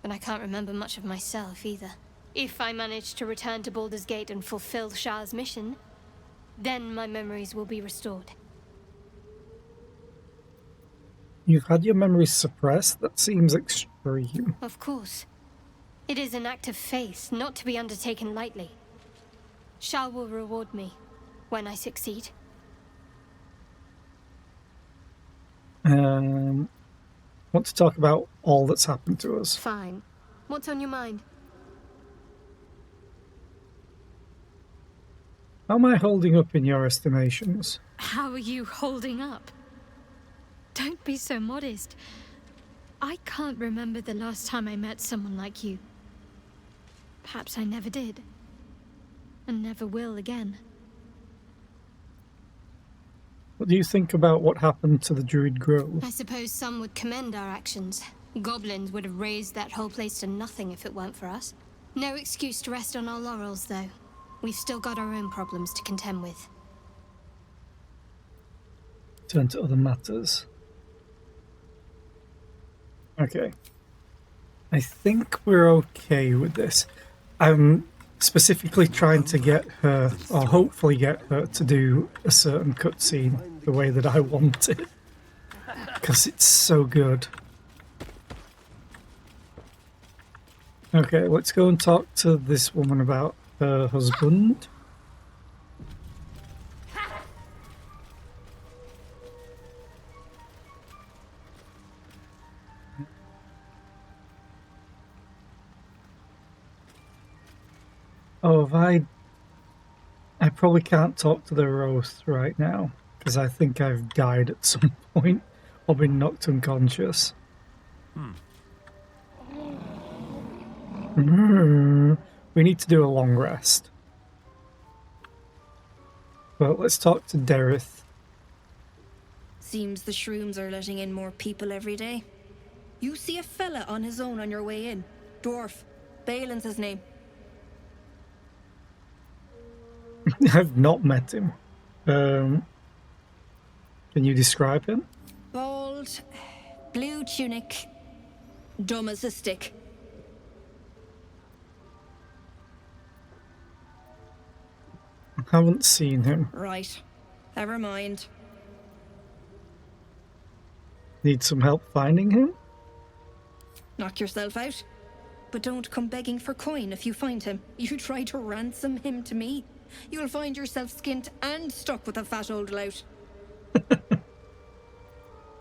But I can't remember much of myself either. If I manage to return to Baldur's Gate and fulfill Shah's mission, then my memories will be restored. You've had your memories suppressed? That seems extreme. Of course. It is an act of faith, not to be undertaken lightly. Shah will reward me when I succeed. Want to talk about all that's happened to us? Fine. What's on your mind? How am I holding up in your estimations? How are you holding up? Don't be so modest. I can't remember the last time I met someone like you. Perhaps I never did. And never will again. What do you think about what happened to the Druid Grove? I suppose some would commend our actions. Goblins would have razed that whole place to nothing if it weren't for us. No excuse to rest on our laurels, though. We've still got our own problems to contend with. Turn to other matters. Okay. I think we're okay with this. I'm specifically trying to get her, or hopefully get her, to do a certain cutscene the way that I want it. Because it's so good. Okay, let's go and talk to this woman about her husband. Oh, I probably can't talk to the Wraith right now, because I think I've died at some point, or been knocked unconscious. We need to do a long rest. But let's talk to Dareth. Seems the shrooms are letting in more people every day. You see a fella on his own on your way in. Dwarf. Balin's his name. I've not met him. Can you describe him? Bald, blue tunic, dumb as a stick. Haven't seen him. Right. Never mind. Need some help finding him? Knock yourself out. But don't come begging for coin if you find him. You try to ransom him to me, you'll find yourself skint and stuck with a fat old lout.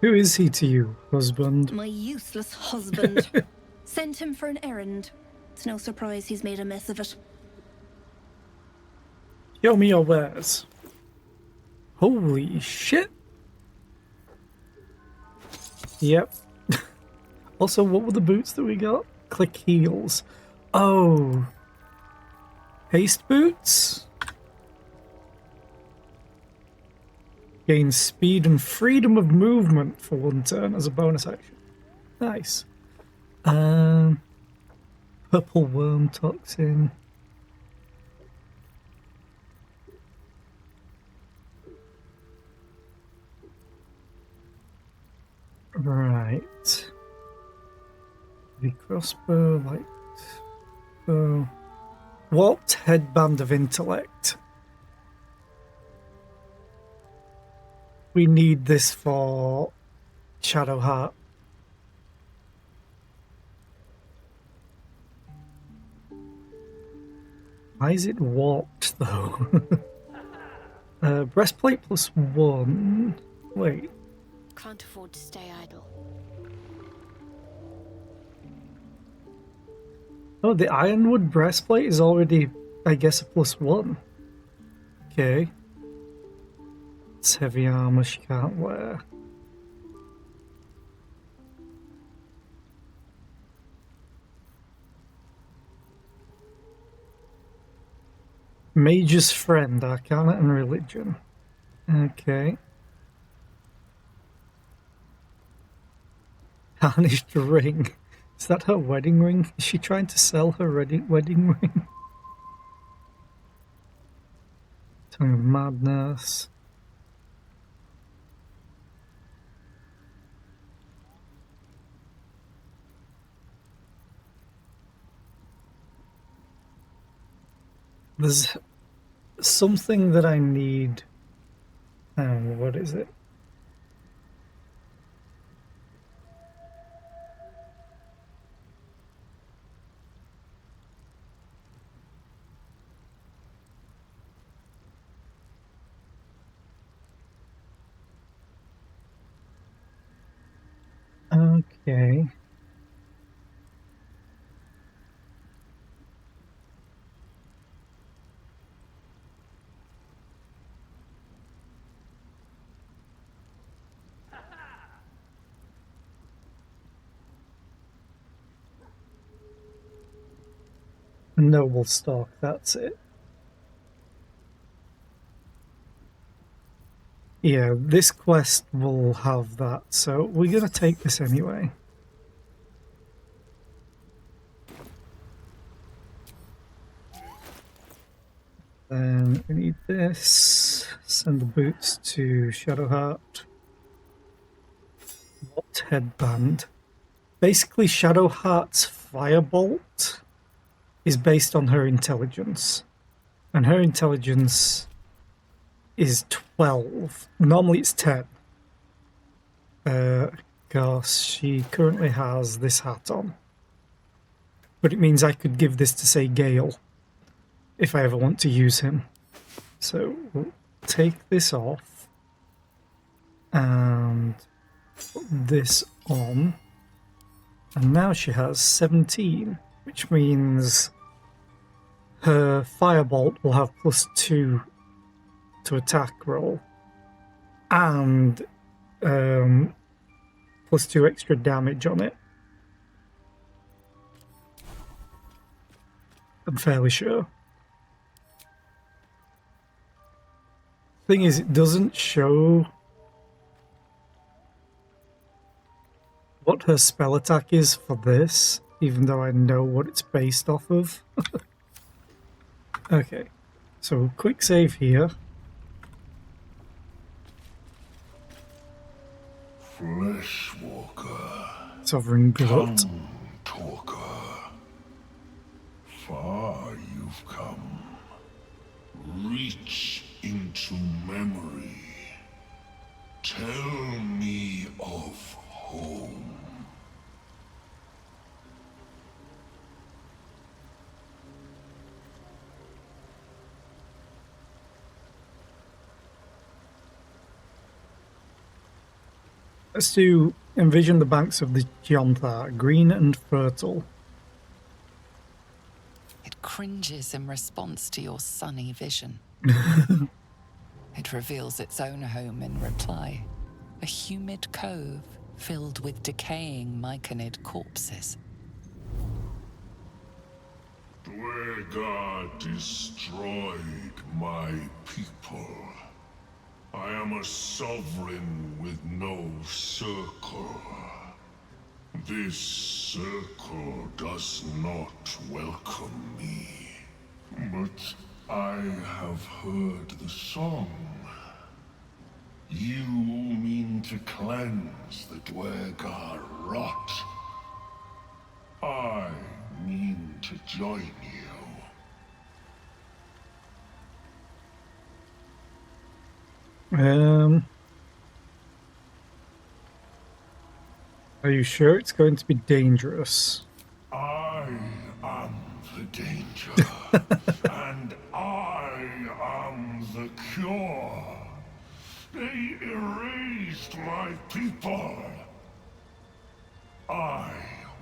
Who is he to you, husband? My useless husband. Sent him for an errand. It's no surprise he's made a mess of it. Show me your wares. Holy shit. Yep. Also, what were the boots that we got? Click heels. Oh. Haste boots? Gain speed and freedom of movement for 1 turn as a bonus action. Nice. Purple worm toxin. Right. The crossbow, light bow. Warped headband of intellect. We need this for Shadowheart. Why is it warped though? Breastplate +1. Wait. Can't afford to stay idle. Oh, the ironwood breastplate is already, I guess, a +1. Okay. It's heavy armor she can't wear. Mage's Friend, Arcana and Religion. Okay. Tarnished ring. Is that her wedding ring? Is she trying to sell her wedding ring? Tongue of Madness. There's something that I need. What is it? Okay. Noble stock, that's it. Yeah, this quest will have that, so we're gonna take this anyway. Then we need this. Send the boots to Shadowheart. What headband? Basically, Shadowheart's firebolt is based on her intelligence. And her intelligence is 12. Normally it's 10. Because she currently has this hat on. But it means I could give this to, say, Gale, if I ever want to use him. So we'll take this off and put this on. And now she has 17, which means her firebolt will have +2 to attack roll and +2 extra damage on it. I'm fairly sure. Thing is, it doesn't show what her spell attack is for this, even though I know what it's based off of. Okay, so quick save here. Fleshwalker. Sovereign Glut. Talker. Far you've come. Reach into memory. Tell me of home. Let's do envision the banks of the Gionthar, green and fertile. It cringes in response to your sunny vision. It reveals its own home in reply. A humid cove filled with decaying myconid corpses. Dwegar destroyed my people. I am a sovereign with no circle. This circle does not welcome me. But I have heard the song. You mean to cleanse the Dwegar rot. I mean to join you. Are you sure it's going to be dangerous? I am the danger, and I am the cure. They erased my people. I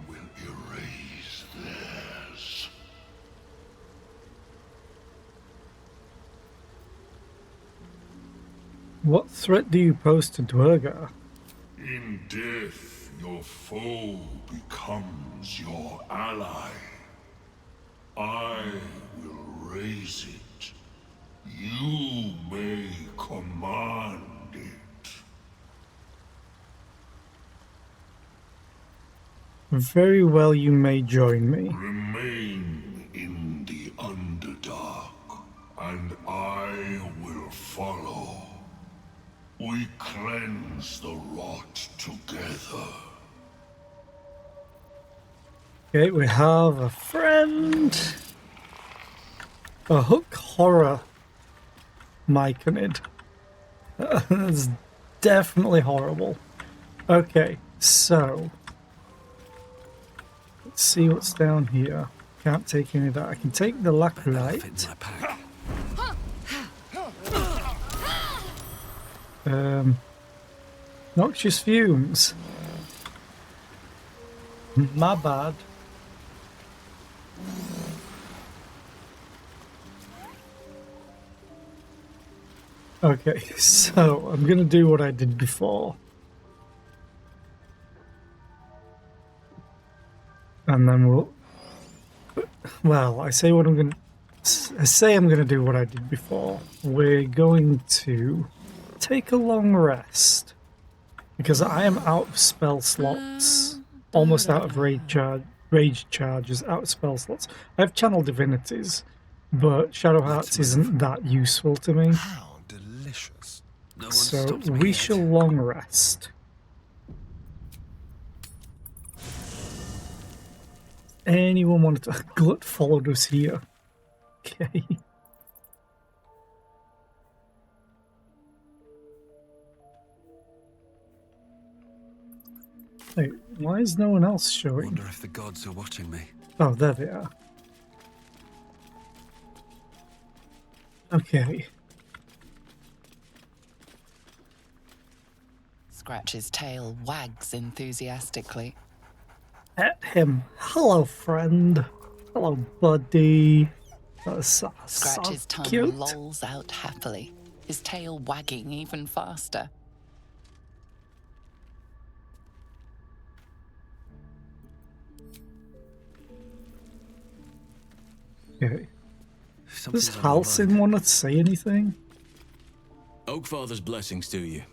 will erase theirs. What threat do you pose to Dwergar? In death, your foe becomes your ally. I will raise it. You may command it. Very well, you may join me. Remain in the Underdark, and I will follow. We cleanse the rot together. Okay, we have a friend. A hook horror myconid. That's definitely horrible. Okay, so let's see what's down here. Can't take any of that. I can take the lacrolite. Noxious fumes. My bad. Okay, so I'm gonna do what I did before. And then well, I say I'm gonna do what I did before. We're going to take a long rest. Because I am out of spell slots. Almost out of rage charges, out of spell slots. I have channel divinities, but Shadow Hearts isn't that useful to me. How delicious. No one So stops me we yet. shall long rest. Anyone wanted to... Glut followed us here. Okay. Wait, why is no one else showing? Wonder if the gods are watching me. Oh, there they are. Okay. Scratch's tail wags enthusiastically. At him. Hello, friend. Hello, buddy. That's so Scratch's tongue cute. lolls out happily, his tail wagging even faster. Okay. Something's Does on my Halcyon mind. want to say anything? Oakfather's blessings to you.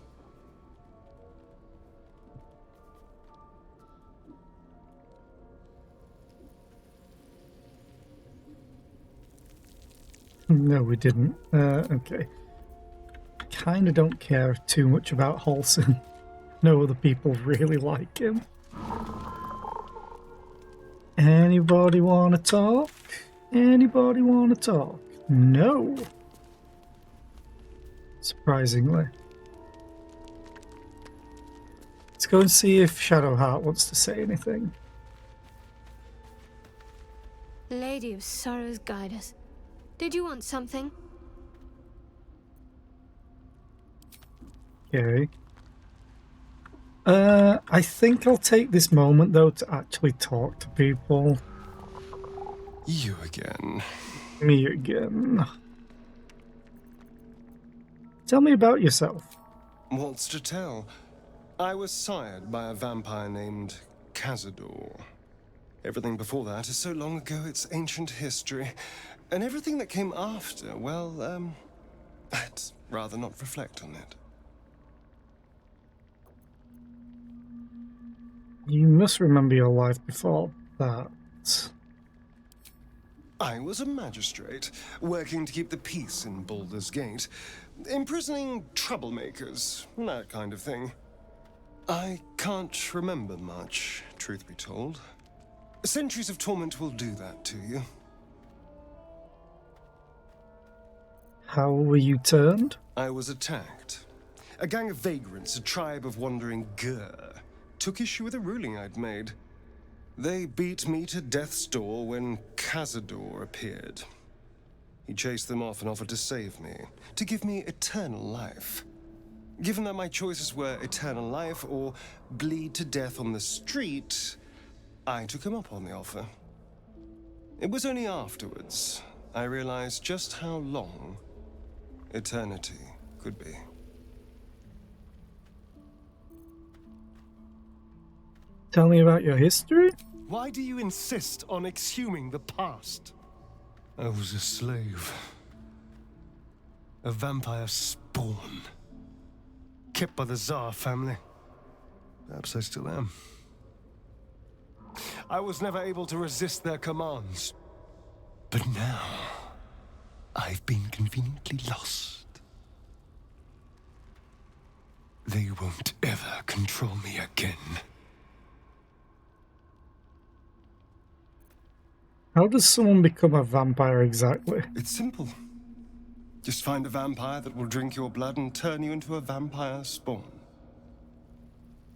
No, we didn't. Okay. Kinda don't care too much about Halcyon. No other people really like him. Anybody wanna talk? Anybody wanna talk? No. Surprisingly. Let's go and see if Shadowheart wants to say anything. Lady of Sorrows, guide us. Did you want something? Okay. I think I'll take this moment, though, to actually talk to people. You again. Me again. Tell me about yourself. What's to tell? I was sired by a vampire named Cazador. Everything before that is so long ago it's ancient history. And everything that came after, well, I'd rather not reflect on it. You must remember your life before that. I was a magistrate, working to keep the peace in Baldur's Gate, imprisoning troublemakers, that kind of thing. I can't remember much, truth be told. Centuries of torment will do that to you. How were you turned? I was attacked. A gang of vagrants, a tribe of wandering Gur, took issue with a ruling I'd made. They beat me to death's door when Cazador appeared. He chased them off and offered to save me, to give me eternal life. Given that my choices were eternal life or bleed to death on the street, I took him up on the offer. It was only afterwards I realized just how long eternity could be. Tell me about your history? Why do you insist on exhuming the past? I was a slave. A vampire spawn. Kept by the Tsar family. Perhaps I still am. I was never able to resist their commands. But now, I've been conveniently lost. They won't ever control me again. How does someone become a vampire exactly? It's simple. Just find a vampire that will drink your blood and turn you into a vampire spawn.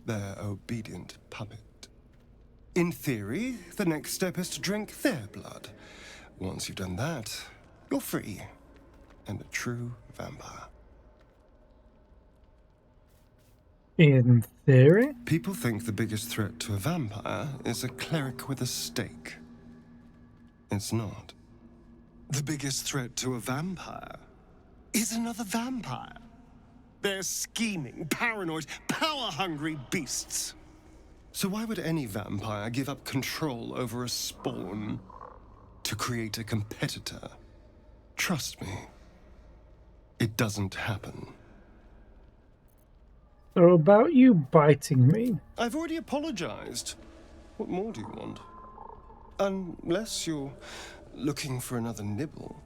Their obedient puppet. In theory, the next step is to drink their blood. Once you've done that, you're free and a true vampire. In theory? People think the biggest threat to a vampire is a cleric with a stake. It's not. The biggest threat to a vampire is another vampire. They're scheming, paranoid, power-hungry beasts. So why would any vampire give up control over a spawn to create a competitor? Trust me, it doesn't happen. So about you biting me. I've already apologized. What more do you want? Unless you're looking for another nibble.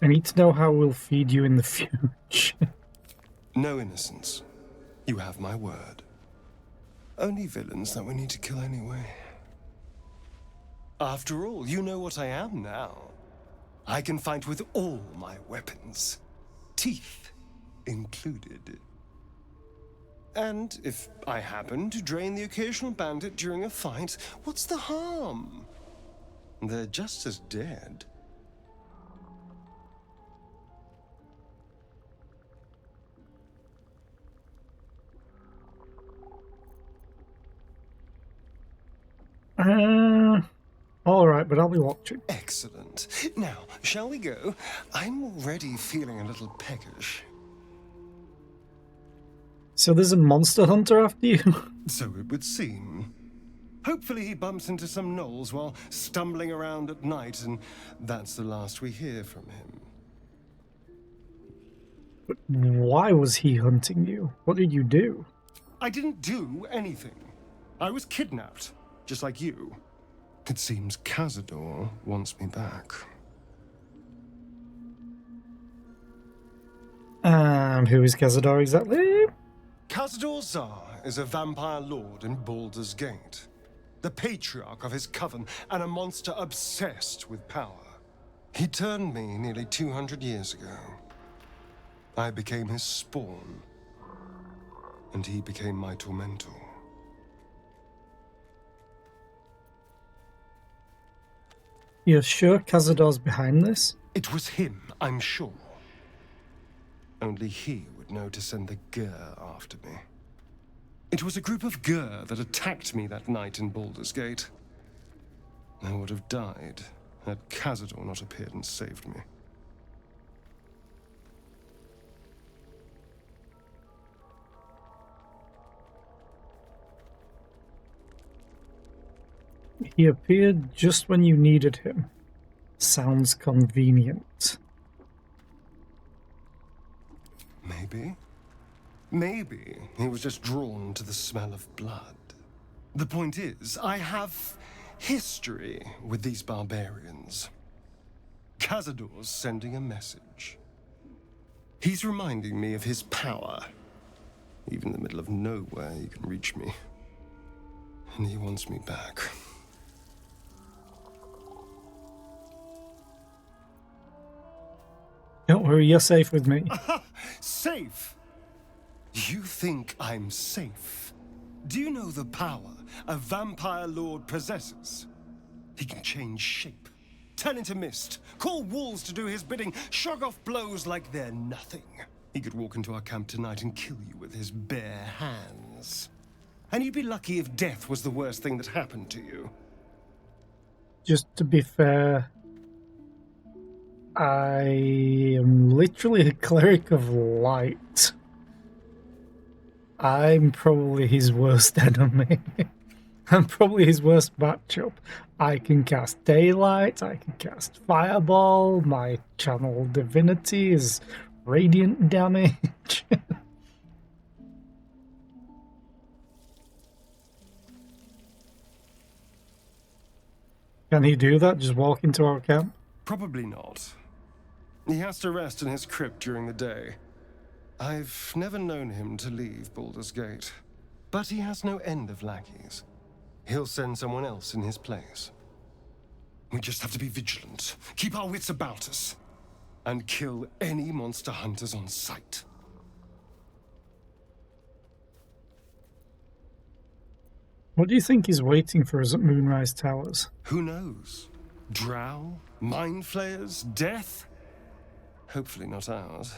I need to know how we'll feed you in the future. No innocence. You have my word. Only villains that we need to kill anyway. After all, you know what I am now. I can fight with all my weapons. Teeth included. And if I happen to drain the occasional bandit during a fight, what's the harm? They're just as dead. All right, but I'll be watching. Excellent. Now, shall we go? I'm already feeling a little peckish. So there's a monster hunter after you? So it would seem. Hopefully he bumps into some gnolls while stumbling around at night, and that's the last we hear from him. But why was he hunting you? What did you do? I didn't do anything. I was kidnapped, just like you. It seems Cazador wants me back. And who is Cazador exactly? Cazador Tsar is a vampire lord in Baldur's Gate. The patriarch of his coven and a monster obsessed with power. He turned me nearly 200 years ago. I became his spawn, and he became my tormentor. You're sure Cazador's behind this? It was him, I'm sure. Only he would know to send the Gur after me. It was a group of Gur that attacked me that night in Baldur's Gate. I would have died had Cazador not appeared and saved me. He appeared just when you needed him. Sounds convenient. Maybe. Maybe he was just drawn to the smell of blood. The point is, I have history with these barbarians. Cazador's sending a message. He's reminding me of his power. Even in the middle of nowhere, he can reach me. And he wants me back. Don't worry, you're safe with me. Safe? You think I'm safe? Do you know the power a vampire lord possesses? He can change shape, turn into mist, call wolves to do his bidding, shrug off blows like they're nothing. He could walk into our camp tonight and kill you with his bare hands. And you'd be lucky if death was the worst thing that happened to you. Just to be fair, I am literally a cleric of light. I'm probably his worst enemy. I'm probably his worst matchup. I can cast daylight, I can cast fireball, my channel divinity is radiant damage. Can he do that? Just walk into our camp? Probably not. He has to rest in his crypt during the day. I've never known him to leave Baldur's Gate. But he has no end of lackeys. He'll send someone else in his place. We just have to be vigilant, keep our wits about us, and kill any monster hunters on sight. What do you think is waiting for us at Moonrise Towers? Who knows? Drow? Mind flayers? Death? Hopefully not ours.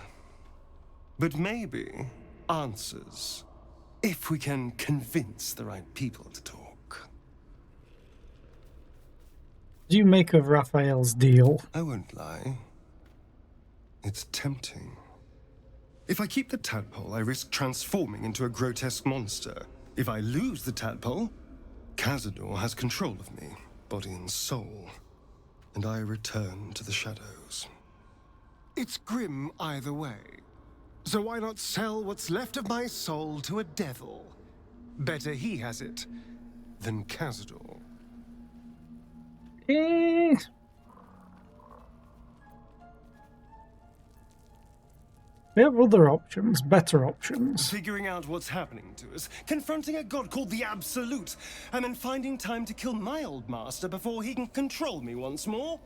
But maybe answers, if we can convince the right people to talk. What do you make of Raphael's deal? I won't lie. It's tempting. If I keep the tadpole, I risk transforming into a grotesque monster. If I lose the tadpole, Cazador has control of me, body and soul, and I return to the shadows. It's grim either way. So why not sell what's left of my soul to a devil? Better he has it than Cazador. We have other options, better options. Figuring out what's happening to us, confronting a god called the Absolute, and then finding time to kill my old master before he can control me once more?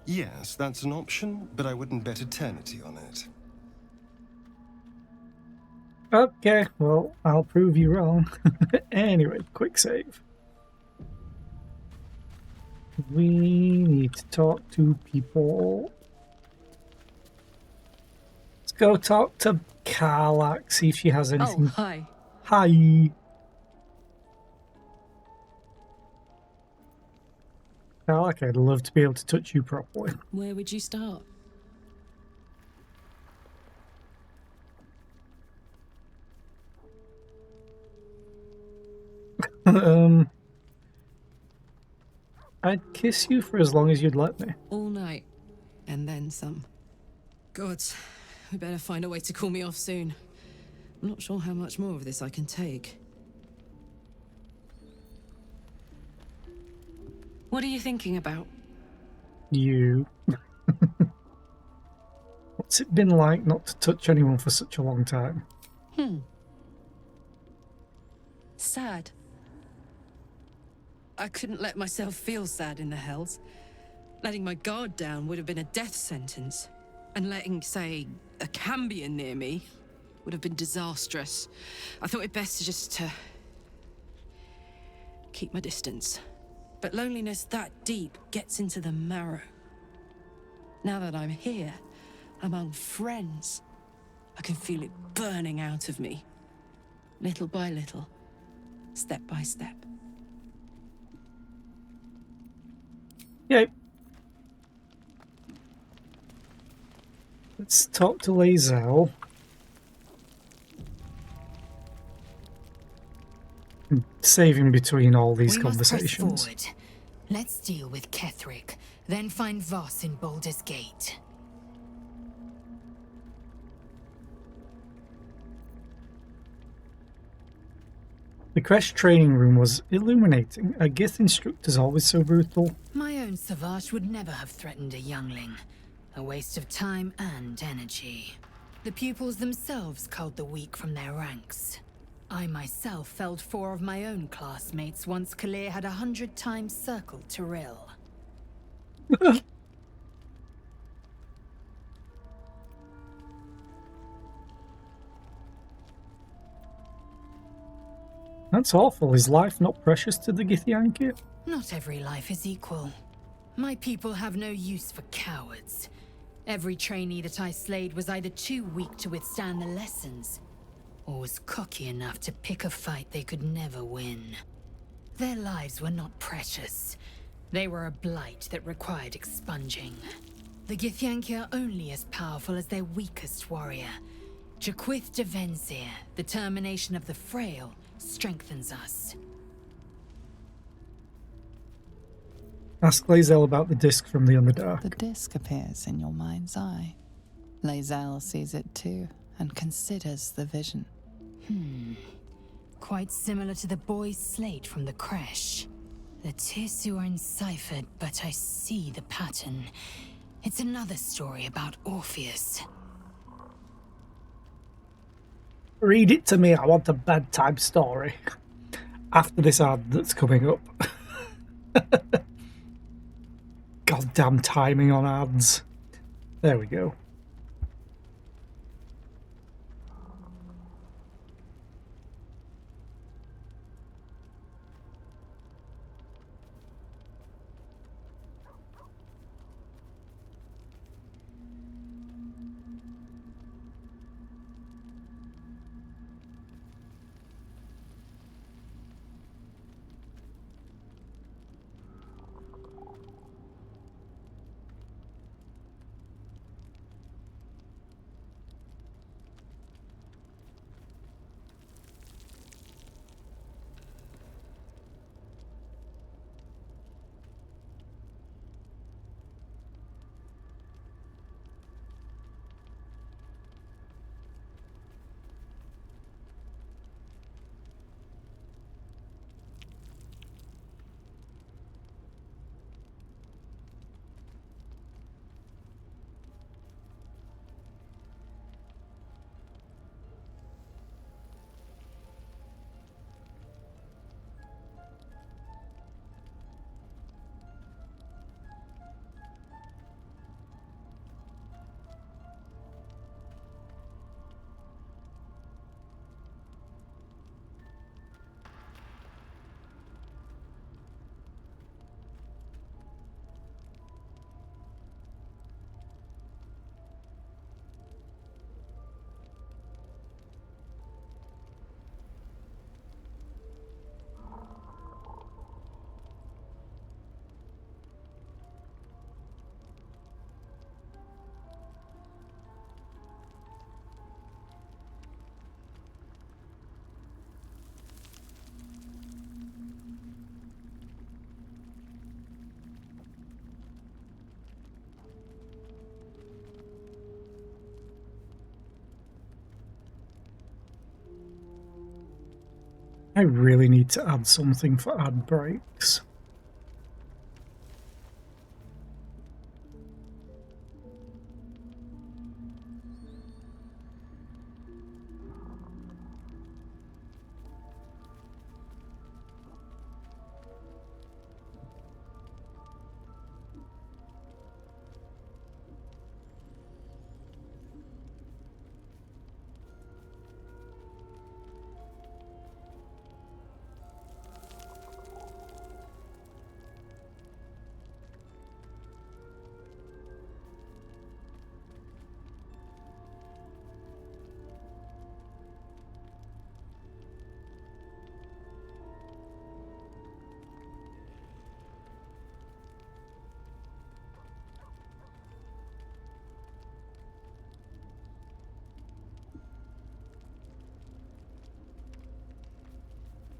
Yes, that's an option, but I wouldn't bet eternity on it. Okay, well, I'll prove you wrong. Anyway, quick save. We need to talk to people. Let's go talk to Karlak, see if she has anything. Oh, hi. Hi. Karlak, I'd love to be able to touch you properly. Where would you start? I'd kiss you for as long as you'd let me. All night. And then some. Gods, we better find a way to cool me off soon. I'm not sure how much more of this I can take. What are you thinking about? You. What's it been like not to touch anyone for such a long time? Sad. I couldn't let myself feel sad in the Hells. Letting my guard down would have been a death sentence. And letting, say, a Cambion near me would have been disastrous. I thought it best to keep my distance. But loneliness that deep gets into the marrow. Now that I'm here, among friends, I can feel it burning out of me. Little by little, step by step. Yay. Let's talk to Lae'zel. Saving between all these conversations. We must press forward. Let's deal with Ketheric, then find Voss in Baldur's Gate. The crash training room was illuminating. Are Gith instructors always so brutal? My own Savage would never have threatened a youngling. A waste of time and energy. The pupils themselves culled the weak from their ranks. I myself felled 4 of my own classmates once Kalir had 100 times circled Tyrell. That's awful. Is life not precious to the Githyanki? Not every life is equal. My people have no use for cowards. Every trainee that I slayed was either too weak to withstand the lessons, or was cocky enough to pick a fight they could never win. Their lives were not precious. They were a blight that required expunging. The Githyanki are only as powerful as their weakest warrior. Jaquith de Venzir, the termination of the frail, strengthens us. Ask Lae'zel about the disc from the Underdark. The disc appears in your mind's eye. Lae'zel sees it too, and considers the vision. Quite similar to the boy's slate from the crash. The Tirsu are enciphered, but I see the pattern. It's another story about Orpheus. Read it to me, I want a bedtime story. After this ad that's coming up. Goddamn timing on ads. There we go. I really need to add something for ad breaks.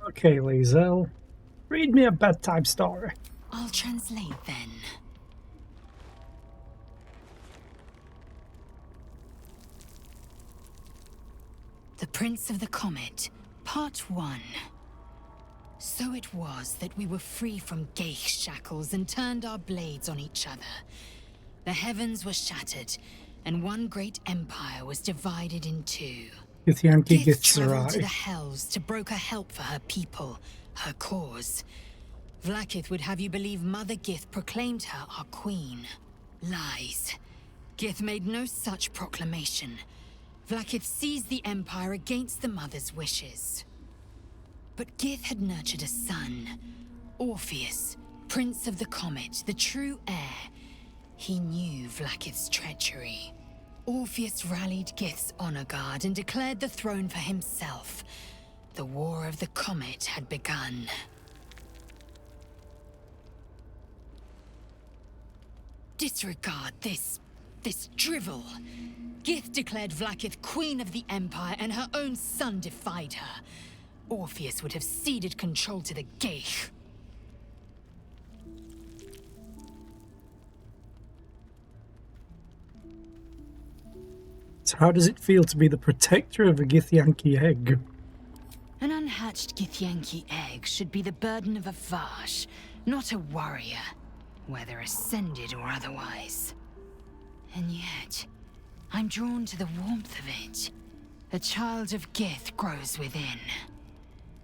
Okay, Lae'zel. Read me a bedtime story. I'll translate then. The Prince of the Comet, Part 1. So it was that we were free from Geich shackles and turned our blades on each other. The heavens were shattered, and one great empire was divided in two. Githyanki Gith traveled to the Githzerai. Hells to broker help for her people, her cause. Vlaakith would have you believe Mother Gith proclaimed her our queen. Lies. Gith made no such proclamation. Vlaakith seized the Empire against the Mother's wishes. But Gith had nurtured a son, Orpheus, Prince of the Comet, the true heir. He knew Vlaakith's treachery. Orpheus rallied Gith's honor guard and declared the throne for himself. The War of the Comet had begun. Disregard this drivel. Gith declared Vlaakith Queen of the Empire, and her own son defied her. Orpheus would have ceded control to the Geich. So how does it feel to be the protector of a Githyanki egg? An unhatched Githyanki egg should be the burden of a Vash, not a warrior, whether ascended or otherwise. And yet, I'm drawn to the warmth of it. The child of Gith grows within.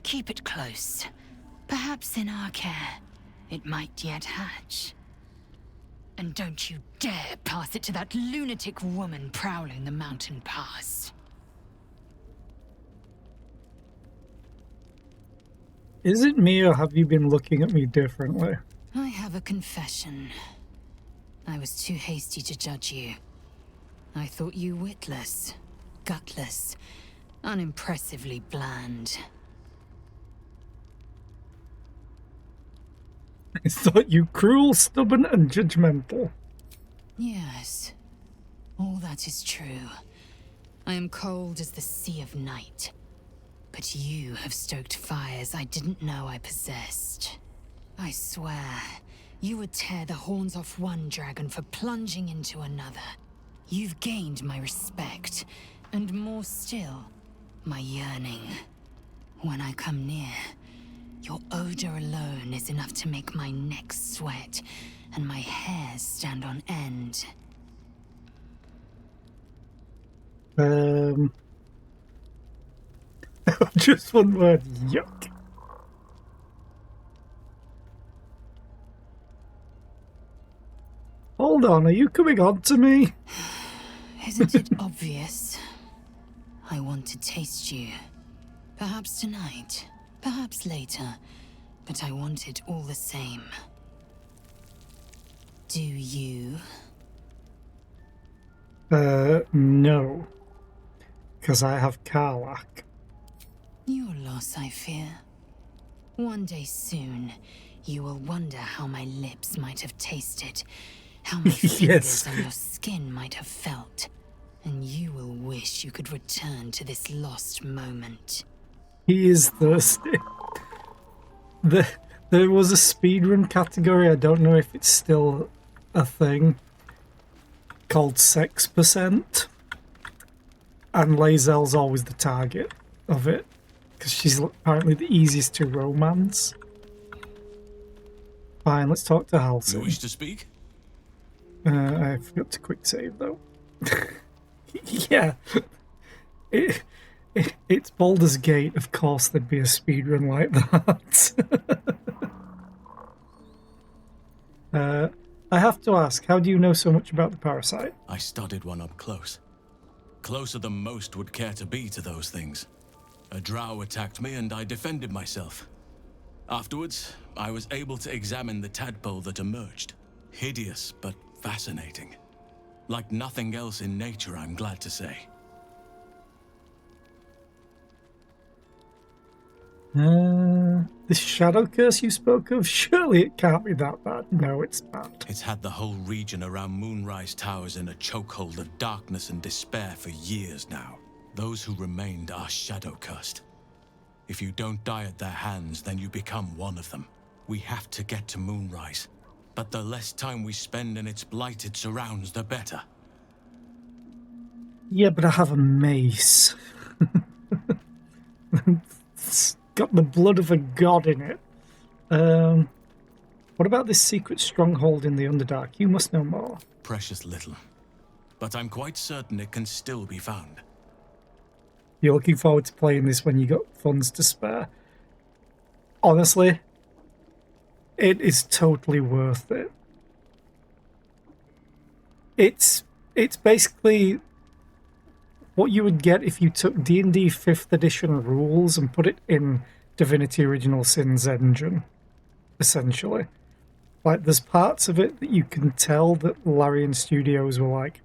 Keep it close. Perhaps in our care, it might yet hatch. And don't you dare pass it to that lunatic woman prowling the mountain pass. Is it me, or have you been looking at me differently? I have a confession. I was too hasty to judge you. I thought you witless, gutless, unimpressively bland. I thought you cruel, stubborn, and judgmental. Yes, all that is true. I am cold as the sea of night. But you have stoked fires I didn't know I possessed. I swear, you would tear the horns off one dragon for plunging into another. You've gained my respect, and more still, my yearning. When I come near, your odor alone is enough to make my neck sweat and my hair stand on end. Just one word, yuck. Hold on, are you coming on to me? Isn't it obvious? I want to taste you. Perhaps tonight, perhaps later, but I want it all the same. Do you? No. Because I have Karlach. Your loss, I fear. One day soon, you will wonder how my lips might have tasted, how my fingers on your skin might have felt, and you will wish you could return to this lost moment. He is thirsty. There was a speedrun category, I don't know if it's still a thing, called Sex Percent. And Lae'zel's always the target of it, because she's apparently the easiest to romance. Fine, let's talk to Halsey. You wish to speak? I forgot to quick save though. Yeah. It's Baldur's Gate, of course there'd be a speedrun like that. I have to ask, how do you know so much about the parasite? I studied one up close. Closer than most would care to be to those things. A drow attacked me and I defended myself. Afterwards, I was able to examine the tadpole that emerged. Hideous, but fascinating. Like nothing else in nature, I'm glad to say. This shadow curse you spoke of, surely it can't be that bad. No, it's bad. It's had the whole region around Moonrise Towers in a chokehold of darkness and despair for years now. Those who remained are shadow cursed. If you don't die at their hands, then you become one of them. We have to get to Moonrise. But the less time we spend in its blighted surrounds, the better. Yeah, but I have a mace. It's got the blood of a god in it. What about this secret stronghold in the Underdark? You must know more. Precious little. But I'm quite certain it can still be found. You're looking forward to playing this when you got funds to spare. Honestly, it is totally worth it. It's basically what you would get if you took D&D 5th edition rules and put it in Divinity Original Sin's engine, essentially. Like, there's parts of it that you can tell that Larian Studios were like,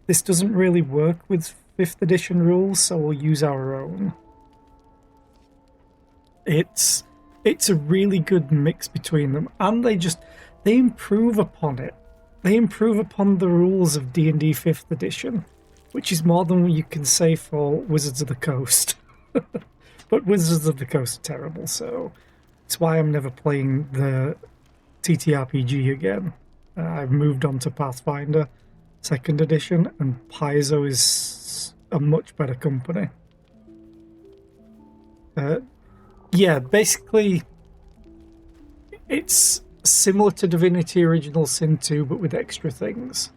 this doesn't really work with 5th edition rules, so we'll use our own. It's a really good mix between them, and they improve upon it. They improve upon the rules of D&D 5th edition, which is more than you can say for Wizards of the Coast. But Wizards of the Coast are terrible, so it's why I'm never playing the TTRPG again. I've moved on to Pathfinder 2nd edition, and Paizo is a much better company. Yeah, basically, it's similar to Divinity Original Sin 2, but with extra things.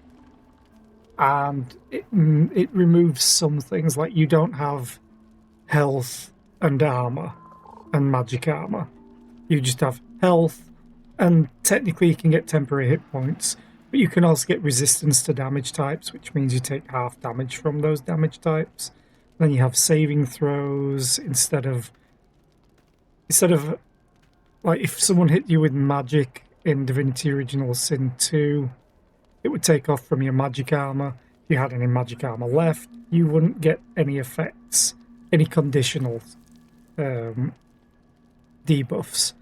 And it removes some things, like you don't have health and armor and magic armor. You just have health, and technically you can get temporary hit points, but you can also get resistance to damage types, which means you take half damage from those damage types. Then you have saving throws instead of like, if someone hit you with magic in Divinity Original Sin 2, it would take off from your magic armor. If you had any magic armor left, you wouldn't get any effects, any conditional debuffs.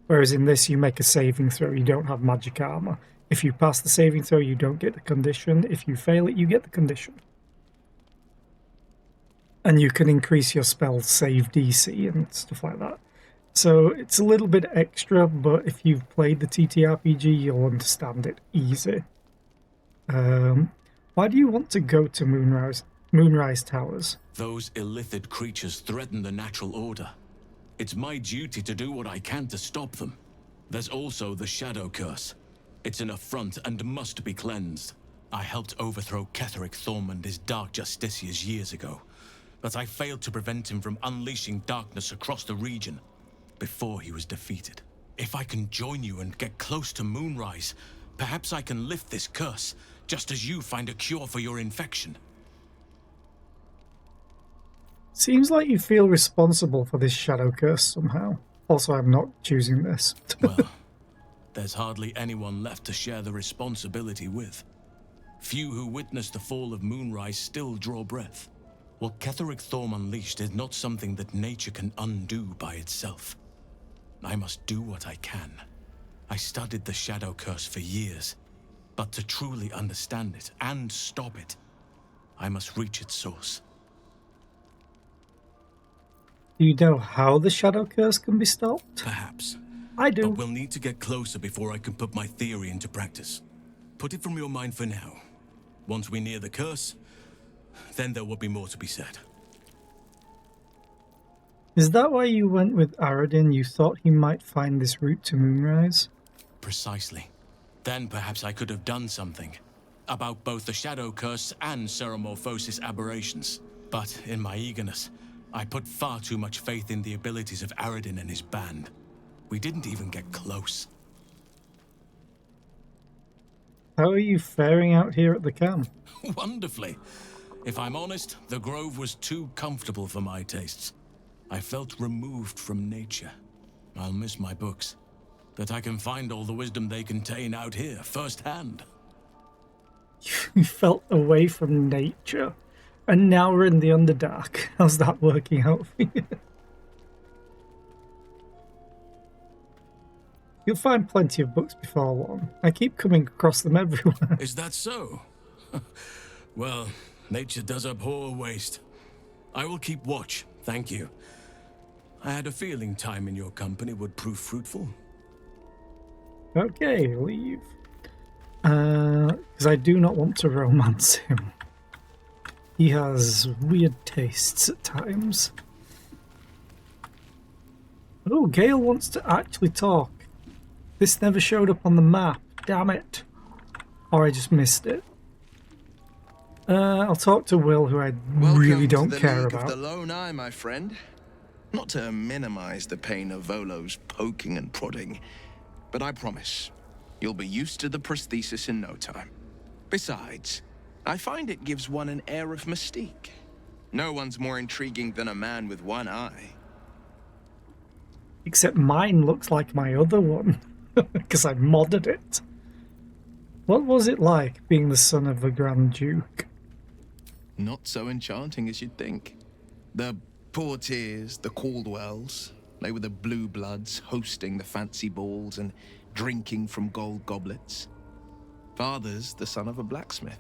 Whereas in this, you make a saving throw, you don't have magic armor. If you pass the saving throw, you don't get the condition. If you fail it, you get the condition. And you can increase your spell save DC and stuff like that. So it's a little bit extra, but if you've played the TTRPG, you'll understand it easy. Why do you want to go to Moonrise Towers? Those illithid creatures threaten the natural order. It's my duty to do what I can to stop them. There's also the Shadow Curse. It's an affront and must be cleansed. I helped overthrow Ketheric Thorm and his Dark Justiciars years ago, but I failed to prevent him from unleashing darkness across the region before he was defeated. If I can join you and get close to Moonrise, perhaps I can lift this curse, just as you find a cure for your infection. Seems like you feel responsible for this Shadow Curse somehow. Also, I'm not choosing this. Well, there's hardly anyone left to share the responsibility with. Few who witnessed the fall of Moonrise still draw breath. What Ketheric Thorm unleashed is not something that nature can undo by itself. I must do what I can. I studied the Shadow Curse for years, but to truly understand it and stop it, I must reach its source. Do you know how the Shadow Curse can be stopped? Perhaps. I do. But we'll need to get closer before I can put my theory into practice. Put it from your mind for now. Once we near the curse, then there will be more to be said. Is that why you went with Aradin? You thought he might find this route to Moonrise? Precisely. Then perhaps I could have done something about both the Shadow Curse and Ceremorphosis aberrations. But in my eagerness, I put far too much faith in the abilities of Aradin and his band. We didn't even get close. How are you faring out here at the camp? Wonderfully. If I'm honest, the grove was too comfortable for my tastes. I felt removed from nature. I'll miss my books, but I can find all the wisdom they contain out here firsthand. You felt away from nature, and now we're in the Underdark. How's that working out for you? You'll find plenty of books before long. I keep coming across them everywhere. Is that so? Well, nature does abhor waste. I will keep watch, thank you. I had a feeling time in your company would prove fruitful. Okay, leave. Because I do not want to romance him. He has weird tastes at times. Oh, Gale wants to actually talk. This never showed up on the map. Damn it. Or I just missed it. I'll talk to Will, who I really don't care League about. of the Lone Eye, my friend. Not to minimize the pain of Volo's poking and prodding, but I promise, you'll be used to the prosthesis in no time. Besides, I find it gives one an air of mystique. No one's more intriguing than a man with one eye. Except mine looks like my other one, because I modded it. What was it like being the son of a Grand Duke? Not so enchanting as you'd think. The Portiers, the Caldwells, they were the blue bloods hosting the fancy balls and drinking from gold goblets. Father's the son of a blacksmith,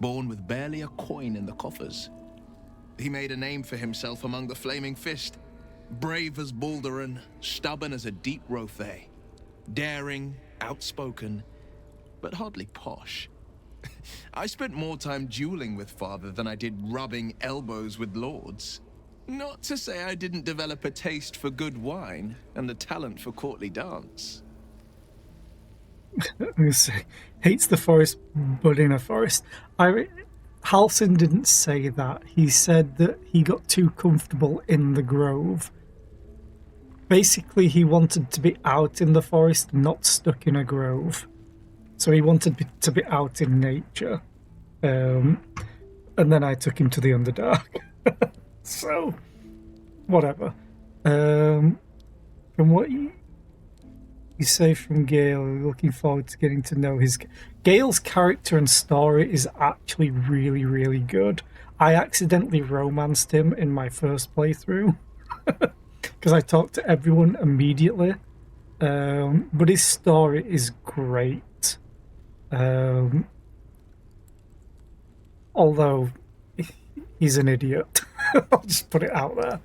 born with barely a coin in the coffers. He made a name for himself among the Flaming Fist. Brave as Balduran, stubborn as a deep Rothay. Daring, outspoken, but hardly posh. I spent more time dueling with Father than I did rubbing elbows with lords. Not to say I didn't develop a taste for good wine and a talent for courtly dance. Hates the forest, but in a forest. Halsin didn't say that. He said that he got too comfortable in the grove. Basically, he wanted to be out in the forest, not stuck in a grove. So he wanted to be out in nature. And then I took him to the Underdark. So, whatever. From what you say from Gale, looking forward to getting to know his... Gale's character and story is actually really, really good. I accidentally romanced him in my first playthrough. Because I talked to everyone immediately. But his story is great. Although he's an idiot. I'll just put it out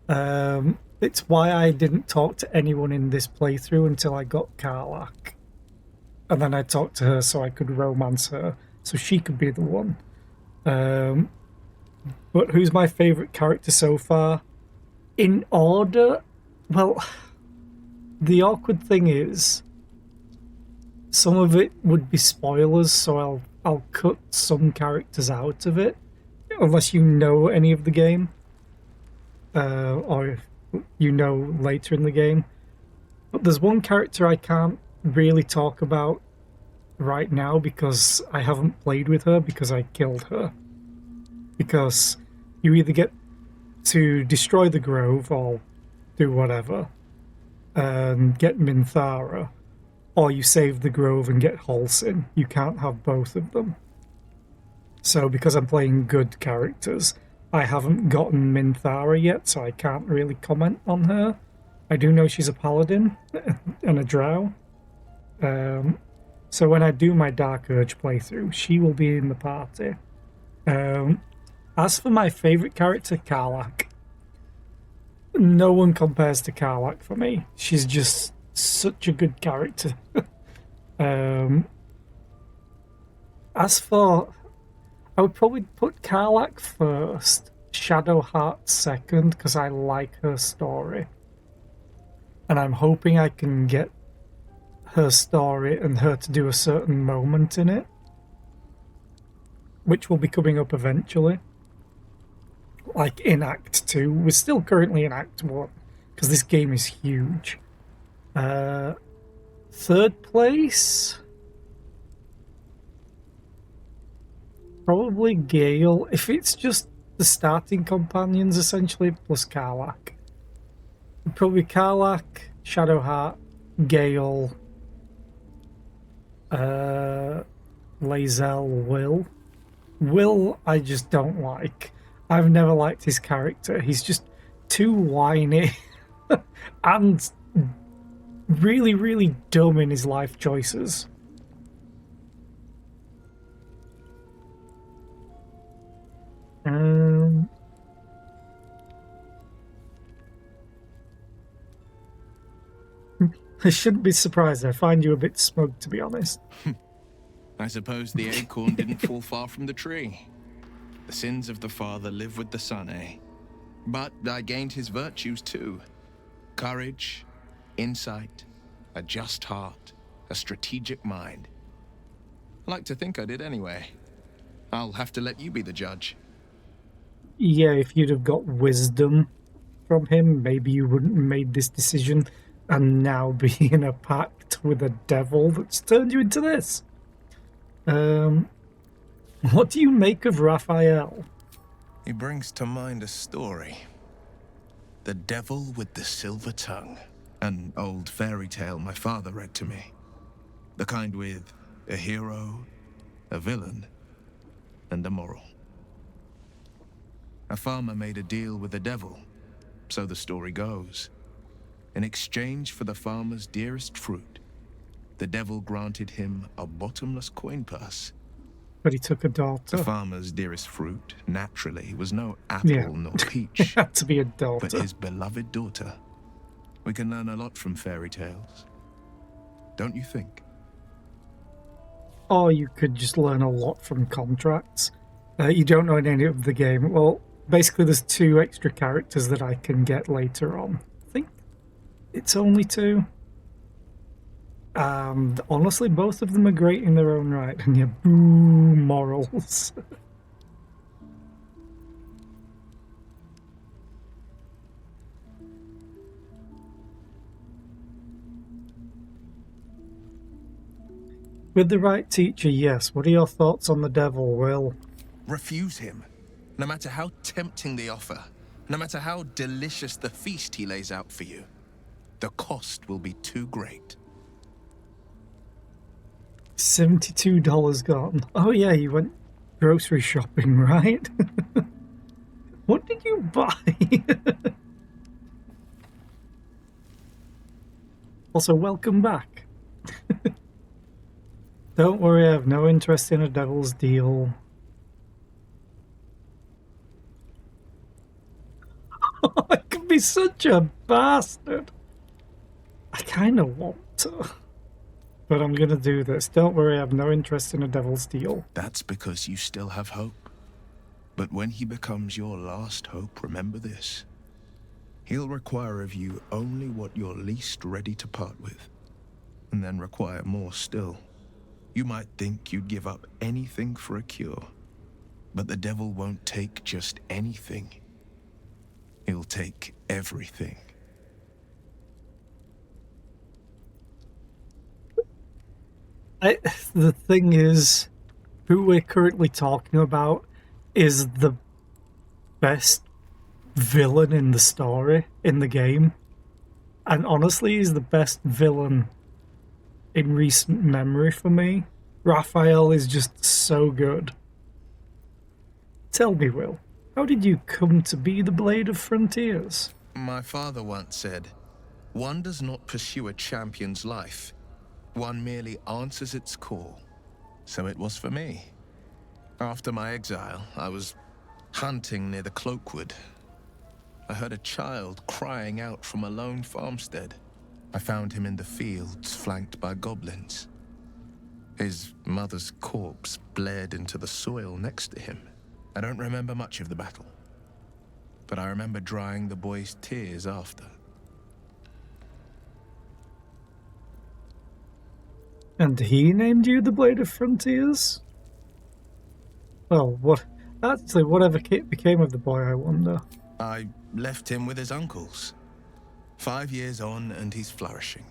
there. It's why I didn't talk to anyone in this playthrough until I got Karlach. And then I talked to her so I could romance her, so she could be the one. But who's my favourite character so far? In order, well, the awkward thing is, some of it would be spoilers, so I'll cut some characters out of it, unless you know any of the game, or you know later in the game. But there's one character I can't really talk about right now because I haven't played with her because I killed her. Because you either get to destroy the grove or do whatever and get Minthara, or you save the grove and get Halsin. You can't have both of them. So because I'm playing good characters, I haven't gotten Minthara yet, so I can't really comment on her. I do know she's a paladin and a drow. So when I do my Dark Urge playthrough, she will be in the party. As for my favourite character, Karlach, no one compares to Karlach for me. She's just such a good character. As for... I would probably put Karlach first, Shadowheart second, because I like her story. And I'm hoping I can get her story and her to do a certain moment in it, which will be coming up eventually. Like in Act 2. We're still currently in Act 1, because this game is huge. Third place? Probably Gale, if it's just the starting companions essentially, plus Karlach. Probably Karlach, Shadowheart, Gale, Lae'zel, Will. Will I just don't like. I've never liked his character. He's just too whiny and really, really dumb in his life choices. I shouldn't be surprised. I find you a bit smug, to be honest. I suppose the acorn didn't fall far from the tree. The sins of the father live with the son, eh? But I gained his virtues too. Courage, insight, a just heart, a strategic mind. I like to think I did anyway. I'll have to let you be the judge. Yeah, if you'd have got wisdom from him, maybe you wouldn't have made this decision and now be in a pact with a devil that's turned you into this. What do you make of Raphael? He brings to mind a story. The Devil with the Silver Tongue. An old fairy tale my father read to me. The kind with a hero, a villain, and a moral. A farmer made a deal with the devil, so the story goes. In exchange for the farmer's dearest fruit, the devil granted him a bottomless coin purse. But he took a daughter. The farmer's dearest fruit, naturally, was no apple nor peach. It had to be a daughter. But his beloved daughter. We can learn a lot from fairy tales. Don't you think? Or you could just learn a lot from contracts. You don't know in any of the game. Well, basically there's 2 extra characters that I can get later on. I think it's only 2. And honestly, both of them are great in their own right. And yeah, boo, morals. With the right teacher, yes. What are your thoughts on the devil, Will? Refuse him. No matter how tempting the offer, no matter how delicious the feast he lays out for you, the cost will be too great. $72 gone. Oh yeah, you went grocery shopping, right? What did you buy? Also, welcome back. Don't worry, I have no interest in a devil's deal. I could be such a bastard. I kind of want to. But I'm gonna do this. Don't worry, I have no interest in a devil's deal. That's because you still have hope. But when he becomes your last hope, remember this. He'll require of you only what you're least ready to part with. And then require more still. You might think you'd give up anything for a cure. But the devil won't take just anything. He'll take everything. The thing is, who we're currently talking about is the best villain in the story, in the game. And honestly, he's the best villain in recent memory for me. Raphael is just so good. Tell me, Will, how did you come to be the Blade of Frontiers? My father once said, one does not pursue a champion's life. One merely answers its call. So it was for me. After my exile, I was hunting near the Cloakwood. I heard a child crying out from a lone farmstead. I found him in the fields, flanked by goblins. His mother's corpse bled into the soil next to him. I don't remember much of the battle, but I remember drying the boy's tears after. And he named you the Blade of Frontiers? Well, whatever became of the boy, I wonder. I left him with his uncles. 5 years on, and he's flourishing.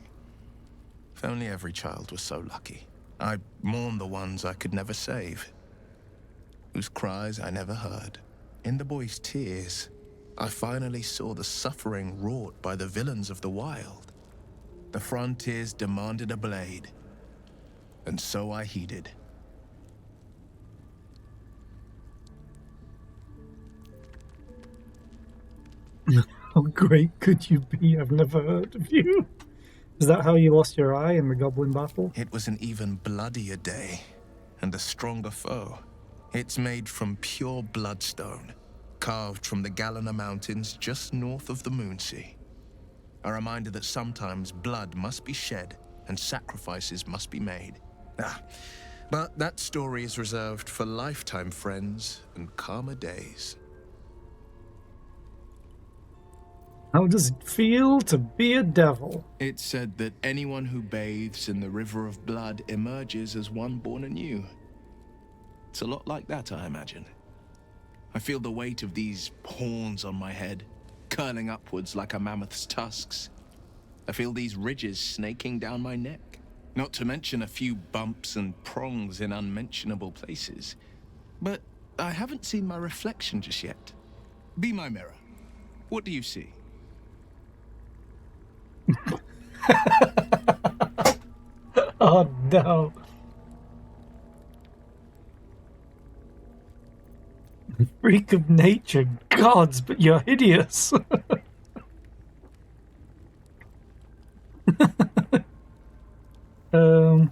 If only every child was so lucky. I mourn the ones I could never save, whose cries I never heard. In the boy's tears, I finally saw the suffering wrought by the villains of the wild. The frontiers demanded a blade, and so I heeded. How great could you be? I've never heard of you. Is that how you lost your eye in the goblin battle? It was an even bloodier day, and a stronger foe. It's made from pure bloodstone, carved from the Galena Mountains just north of the Moonsea. A reminder that sometimes blood must be shed and sacrifices must be made. But that story is reserved for lifetime friends and calmer days. How does it feel to be a devil? It's said that anyone who bathes in the river of blood emerges as one born anew. It's a lot like that, I imagine. I feel the weight of these horns on my head, curling upwards like a mammoth's tusks. I feel these ridges snaking down my neck, not to mention a few bumps and prongs in unmentionable places. But I haven't seen my reflection just yet. Be my mirror. What do you see? Oh no. Freak of nature, gods, but you're hideous. um.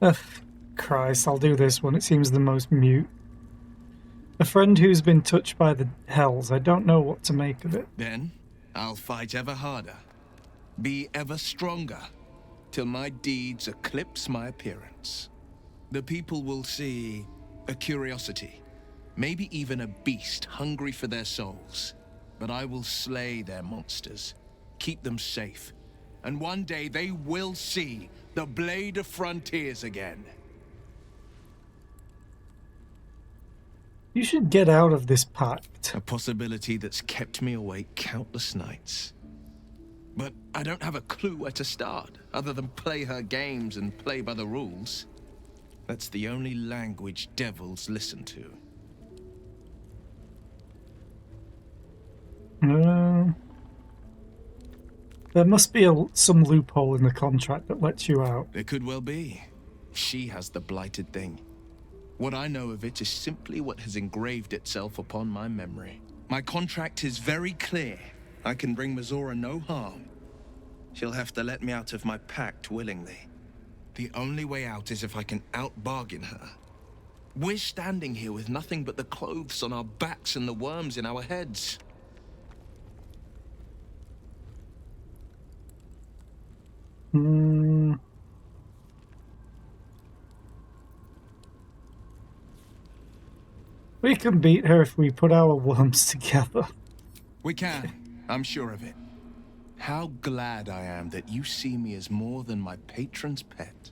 Ugh, Christ, I'll do this one. It seems the most mute. A friend who's been touched by the hells. I don't know what to make of it. Then, I'll fight ever harder, be ever stronger, till my deeds eclipse my appearance. The people will see a curiosity, maybe even a beast hungry for their souls. But I will slay their monsters, keep them safe, and one day they will see the Blade of Frontiers again. You should get out of this pact. A possibility that's kept me awake countless nights. But I don't have a clue where to start, other than play her games and play by the rules. That's the only language devils listen to. There must be some loophole in the contract that lets you out. There could well be. She has the blighted thing. What I know of it is simply what has engraved itself upon my memory. My contract is very clear. I can bring Mizora no harm. She'll have to let me out of my pact willingly. The only way out is if I can out-bargain her. We're standing here with nothing but the clothes on our backs and the worms in our heads. We can beat her if we put our worms together. We can, I'm sure of it. How glad I am that you see me as more than my patron's pet.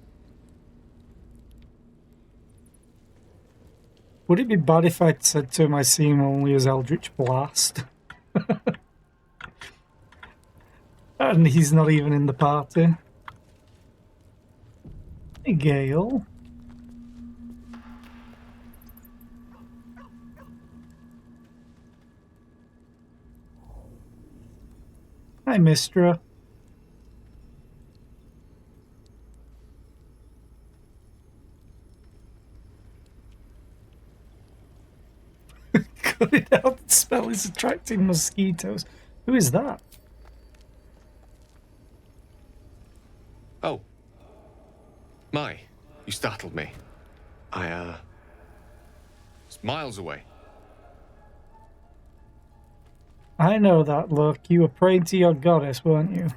Would it be bad if I said to him I see him only as Eldritch Blast? And he's not even in the party. Hey, Gale. Hi, Mistra. Cut it out. The spell is attracting mosquitoes. Who is that? Oh. My, you startled me. It's miles away. I know that look. You were praying to your goddess, weren't you?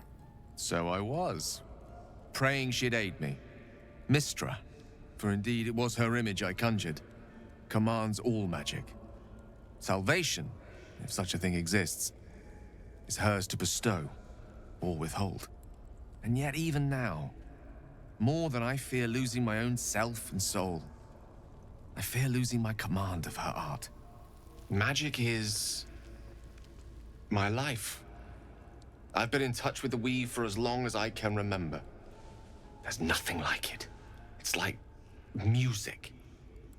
So I was. Praying she'd aid me. Mistra, for indeed it was her image I conjured, commands all magic. Salvation, if such a thing exists, is hers to bestow or withhold. And yet even now, more than I fear losing my own self and soul, I fear losing my command of her art. Magic is my life. I've been in touch with the weave for as long as I can remember. There's nothing like it. It's like music,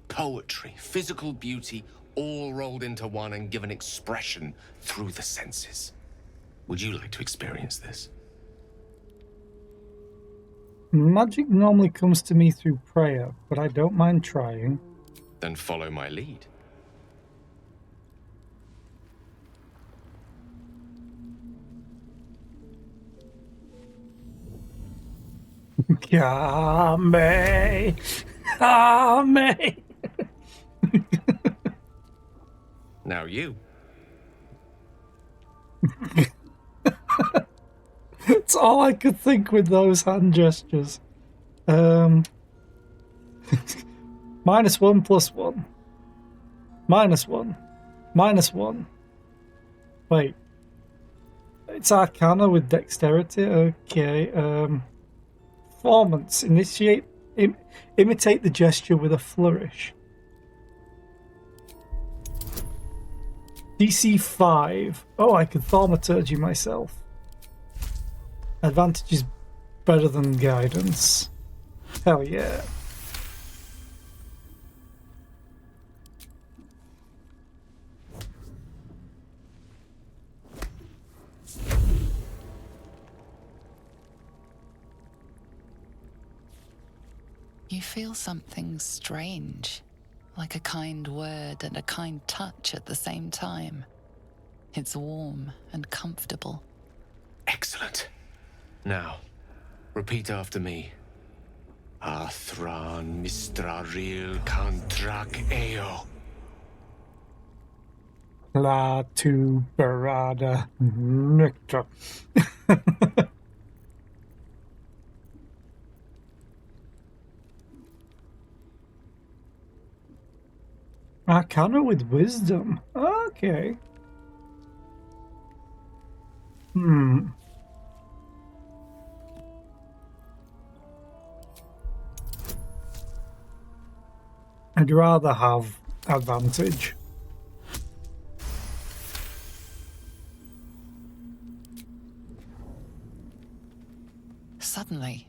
poetry, physical beauty, all rolled into one and given expression through the senses. Would you like to experience this? Magic normally comes to me through prayer, but I don't mind trying. Then follow my lead. Kame! Kame! Now you. It's all I could think with those hand gestures. -1 +1. -1. -1. Wait. It's Arcana with Dexterity. Okay. Performance. Imitate the gesture with a flourish. DC 5. Oh, I could thaumaturgy myself. Advantage is better than guidance. Hell yeah. You feel something strange, like a kind word and a kind touch at the same time. It's warm and comfortable. Excellent. Now, repeat after me. Athran Mistraril Kantrak Eo. La tu barada nectar. Arcana with wisdom. Okay. I'd rather have advantage. Suddenly,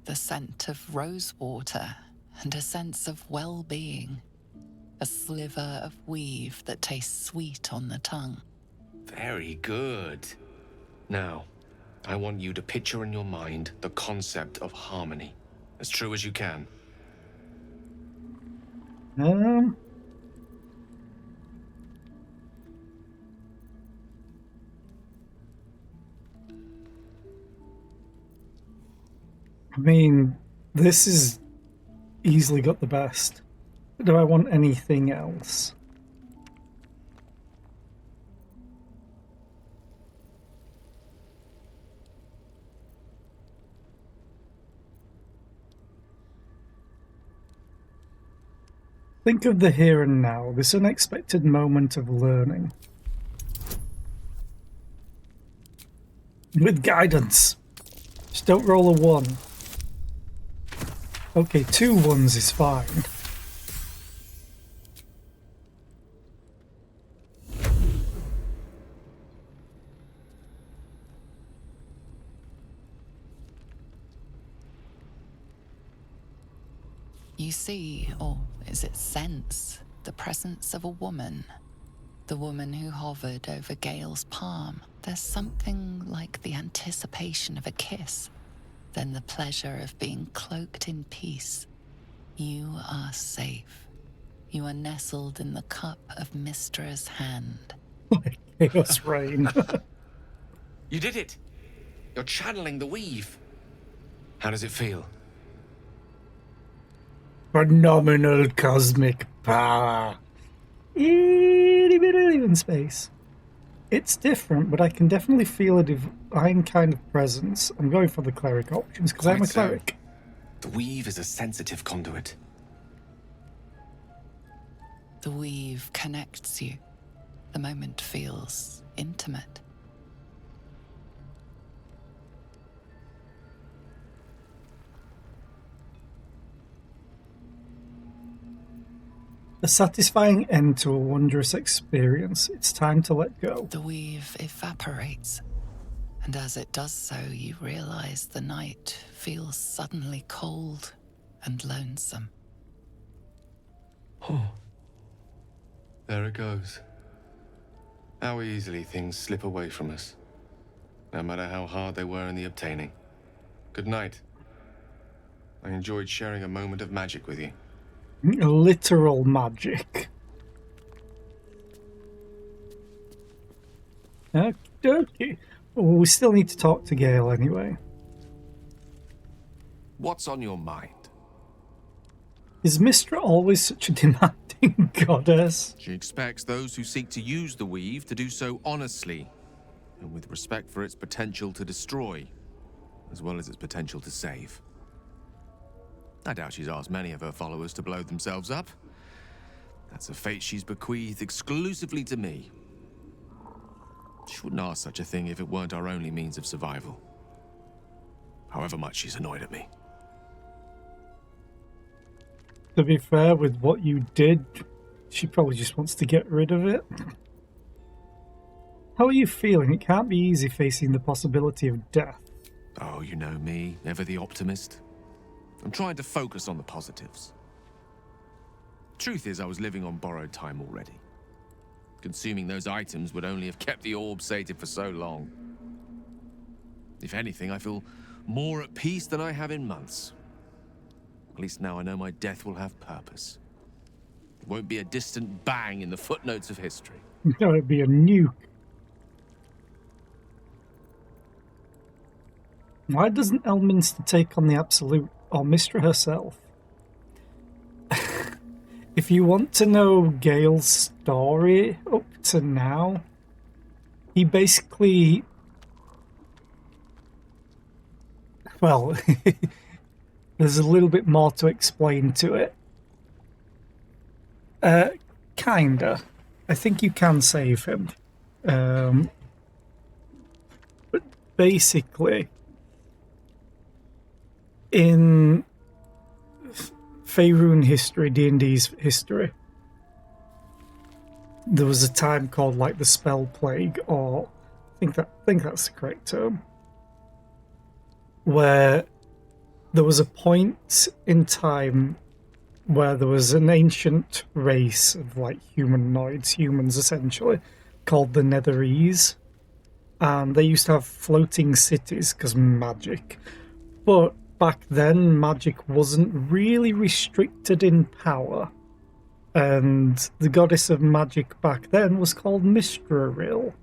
the scent of rosewater and a sense of well-being. A sliver of weave that tastes sweet on the tongue. Very good. Now, I want you to picture in your mind the concept of harmony, as true as you can. I mean, this is easily got the best. Do I want anything else? Think of the here and now, this unexpected moment of learning. With guidance. Just don't roll a 1. Okay, 2 1s is fine. You see, or is it sense, the presence of a woman. The woman who hovered over Gale's palm. There's something like the anticipation of a kiss, then the pleasure of being cloaked in peace. You are safe. You are nestled in the cup of Mystra's hand. Chaos rain. You did it! You're channeling the weave. How does it feel? Phenomenal cosmic power. Itty bitty in space. It's different, but I can definitely feel a divine kind of presence. I'm going for the cleric options because I'm a cleric. The weave is a sensitive conduit. The weave connects you. The moment feels intimate. A satisfying end to a wondrous experience. It's time to let go. The weave evaporates, and as it does so, you realize the night feels suddenly cold and lonesome. Oh. There it goes. How easily things slip away from us, no matter how hard they were in the obtaining. Good night. I enjoyed sharing a moment of magic with you. Literal magic. Okay. Well, we still need to talk to Gale anyway. What's on your mind? Is Mystra always such a demanding goddess? She expects those who seek to use the weave to do so honestly and with respect for its potential to destroy, as well as its potential to save. I doubt she's asked many of her followers to blow themselves up. That's a fate she's bequeathed exclusively to me. She wouldn't ask such a thing if it weren't our only means of survival. However much she's annoyed at me. To be fair, with what you did, she probably just wants to get rid of it. How are you feeling? It can't be easy facing the possibility of death. Oh, you know me, ever the optimist. I'm trying to focus on the positives. Truth is, I was living on borrowed time already. Consuming those items would only have kept the orb sated for so long. If anything, I feel more at peace than I have in months. At least now I know my death will have purpose. It won't be a distant bang in the footnotes of history. No, it'd be a nuke. Why doesn't Elminster take on the Absolute, or Mystra herself? If you want to know Gale's story up to now, he basically... Well, there's a little bit more to explain to it. Kinda. I think you can save him. But basically, in Faerun history, D&D's history, there was a time called like the Spell Plague, or I think that's the correct term, where there was a point in time where there was an ancient race of like humans essentially, called the Netherese, and they used to have floating cities because magic. But back then, magic wasn't really restricted in power, and the goddess of magic back then was called Mistraril.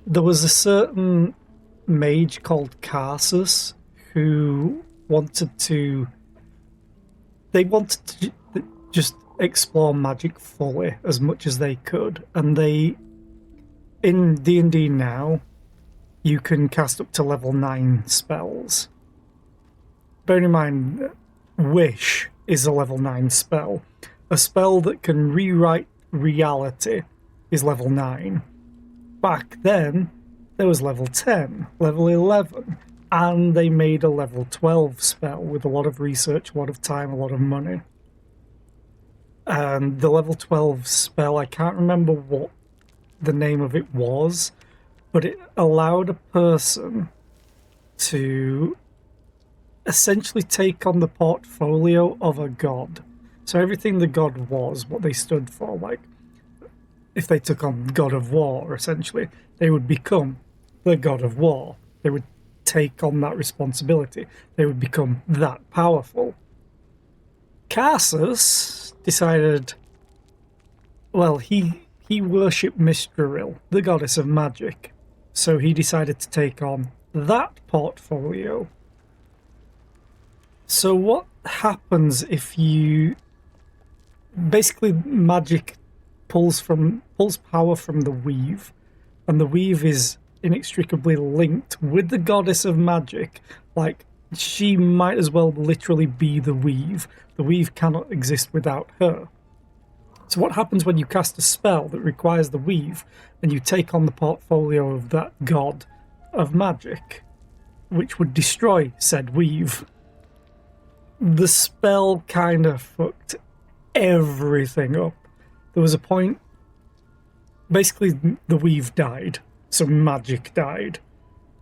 There was a certain mage called Karsus who wanted to just explore magic fully as much as they could, and they, in D&D now, you can cast up to level 9 spells. Bear in mind, Wish is a level 9 spell. A spell that can rewrite reality is level 9. Back then, there was level 10, level 11, and they made a level 12 spell with a lot of research, a lot of time, a lot of money. And the level 12 spell, I can't remember what the name of it was, but it allowed a person to essentially take on the portfolio of a god. So everything the god was, what they stood for, like if they took on God of War, essentially, they would become the God of War. They would take on that responsibility. They would become that powerful. Karsus decided, well, he worshipped Mistraril, the goddess of magic. So he decided to take on that portfolio. So what happens if you... Basically, magic pulls power from the weave, and the weave is inextricably linked with the goddess of magic. Like, she might as well literally be the weave. The weave cannot exist without her. So what happens when you cast a spell that requires the weave and you take on the portfolio of that god of magic, which would destroy said weave? The spell kind of fucked everything up. There was a point, basically the weave died, so magic died.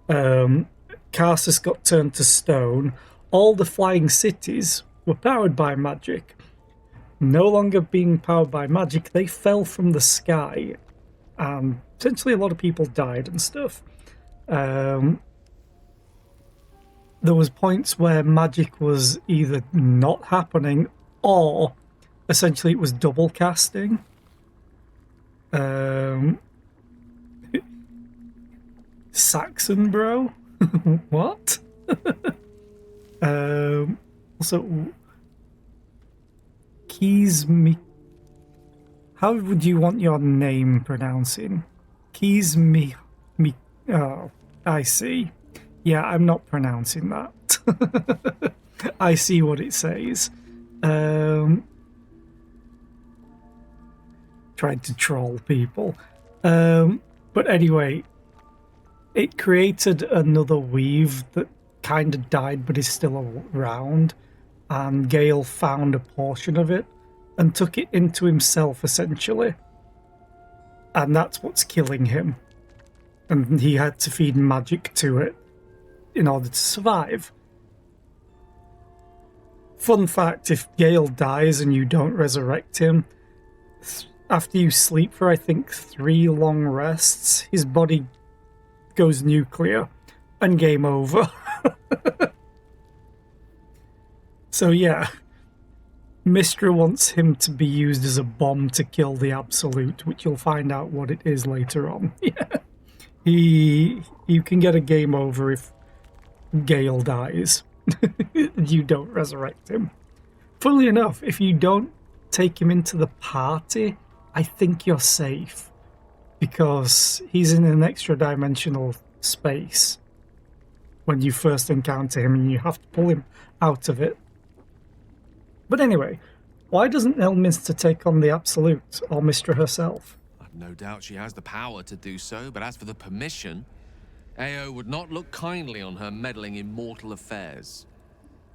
Karsus got turned to stone. All the flying cities were powered by magic. No longer being powered by magic, they fell from the sky, and essentially a lot of people died and stuff. There was points where magic was either not happening or essentially it was double casting. Saxon bro? What? Also, Keys me. How would you want your name pronouncing? Keys me. Oh, I see. Yeah, I'm not pronouncing that. I see what it says. Tried to troll people. But anyway, it created another weave that kind of died but is still around. And Gale found a portion of it and took it into himself, essentially. And that's what's killing him. And he had to feed magic to it in order to survive. Fun fact, if Gale dies and you don't resurrect him, after you sleep for, I think, 3 long rests, his body goes nuclear and game over. So yeah, Mystra wants him to be used as a bomb to kill the Absolute, which you'll find out what it is later on. Yeah. You can get a game over if Gale dies. You don't resurrect him. Funnily enough, if you don't take him into the party, I think you're safe. Because he's in an extra dimensional space when you first encounter him and you have to pull him out of it. But anyway, why doesn't Elminster take on the Absolute or Mystra herself? I've no doubt she has the power to do so, but as for the permission, Ao would not look kindly on her meddling in mortal affairs.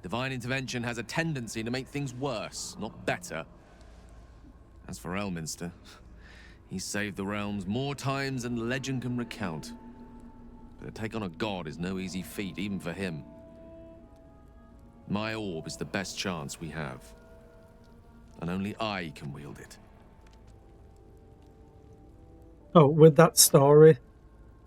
Divine intervention has a tendency to make things worse, not better. As for Elminster, he's saved the realms more times than legend can recount. But to take on a god is no easy feat, even for him. My orb is the best chance we have. And only I can wield it. Oh, with that story,